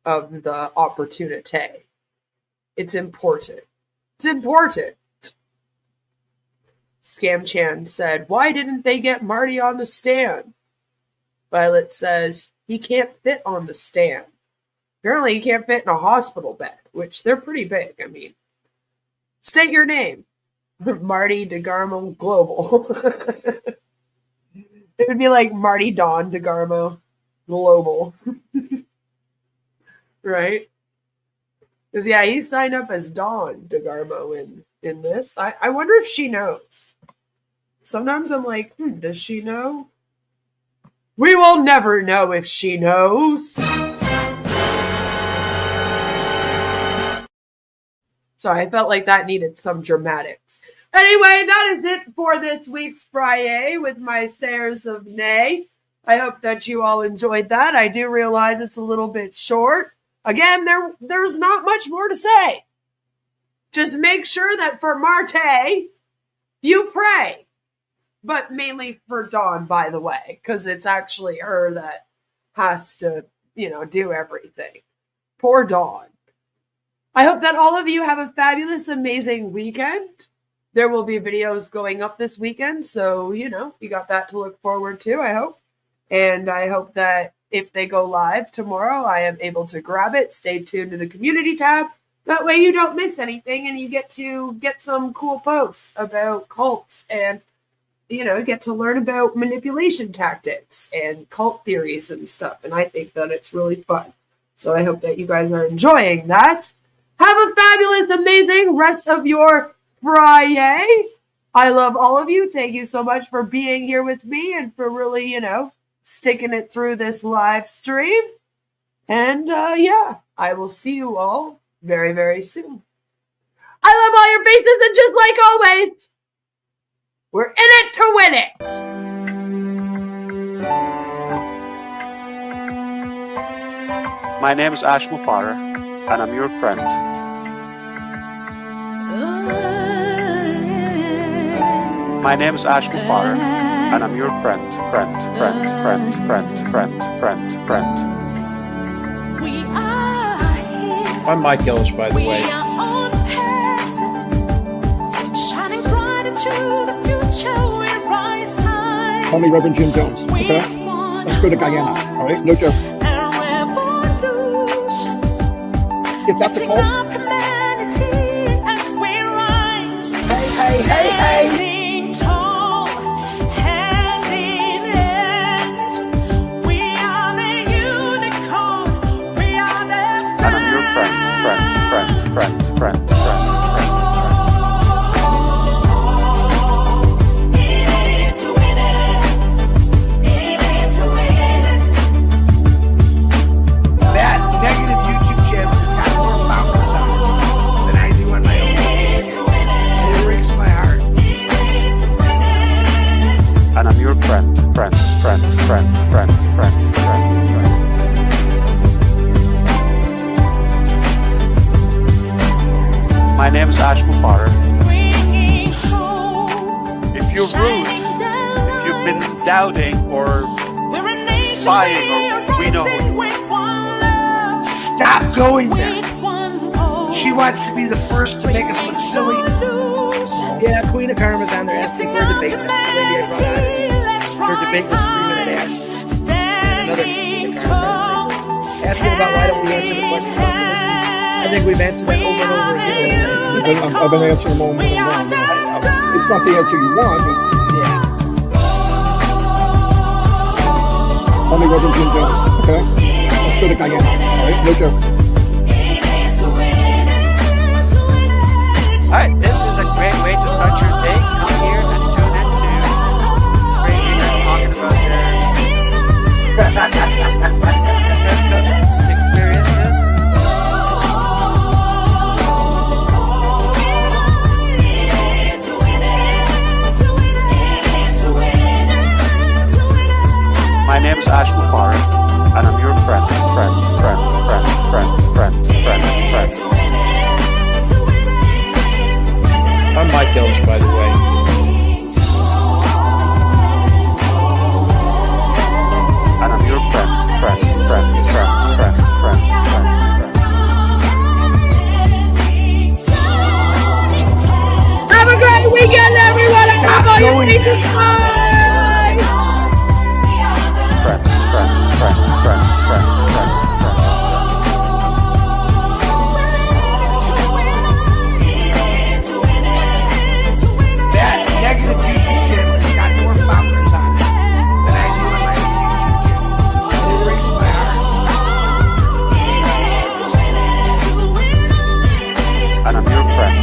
of the opportunity. It's important. It's important. Scamchan said, "Why didn't they get Marty on the stand?" Violet says, "He can't fit on the stand. Apparently he can't fit in a hospital bed," which they're pretty big. I mean, state your name. Marty DeGarmo Global. It would be like Marty Don DeGarmo Global. Right? Because, yeah, he signed up as Don DeGarmo in this. I wonder if she knows. Sometimes I'm like, does she know? We will never know if she knows. So I felt like that needed some dramatics. Anyway, that is it for this week's FriYAY with my sayers of nay. I hope that you all enjoyed that. I do realize it's a little bit short. Again, there's not much more to say. Just make sure that for Marty, you pray. But mainly for Dawn, by the way, because it's actually her that has to, do everything. Poor Dawn. I hope that all of you have a fabulous, amazing weekend. There will be videos going up this weekend, so, you got that to look forward to, I hope. And I hope that if they go live tomorrow, I am able to grab it. Stay tuned to the community tab. That way you don't miss anything and you get to get some cool posts about cults and, get to learn about manipulation tactics and cult theories and stuff. And I think that it's really fun. So I hope that you guys are enjoying that. Have a fabulous, amazing rest of your FriYAY. I love all of you. Thank you so much for being here with me and for really, sticking it through this live stream. And I will see you all very, very soon. I love all your faces, and just like always, we're in it to win it. My name is Ash Mufara, and I'm your friend. My name is Ash Mufara, and I'm your friend. I'm Mike Ellish, by the way. Call me Reverend Jim Jones, okay? Let's go to Guyana, all right? No joke. If that's a call. Hey. Friend. That negative YouTube channel has got more followers your friend. My name is Ash Mufareh. If you're rude, if you've been doubting or sighing, or we know who you are. Stop going there. She wants to be the first to make us look silly. Yeah, Queen of Karma's on there asking for a debate. That's the lady I brought on. Her debate was screaming at Ash. And another Queen of Karma asking about why don't we answer the question about commission. I think we've answered that over and over again. I've been answering them over and over. It's not the answer you want, but Yeah. tell me what you can do, okay? Let's go to Cayenne. All right, no joke. Alright, this is a great way to start your day. Come here and tune in to Crazy Man talking about your experiences. My name is Ash Mufareh, and I'm your friend. I'm Mike Elch, by the way. And I'm your friend. Have a great weekend, everyone. I hope all your faces smile. That negative YouTube channel has got more followers on it than I do on my YouTube channel. It breaks my heart. And I'm your friend.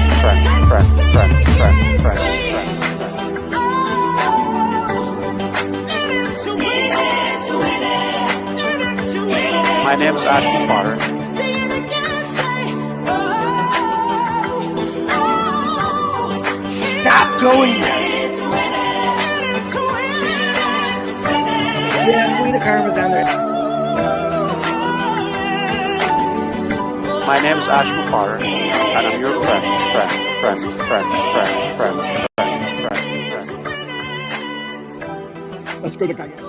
My name is Ash Mufareh. Stop going there. Yeah, Queen of Karma's on there. My name is Ash Mufareh, and I'm your friend. Let's go to Cayenne.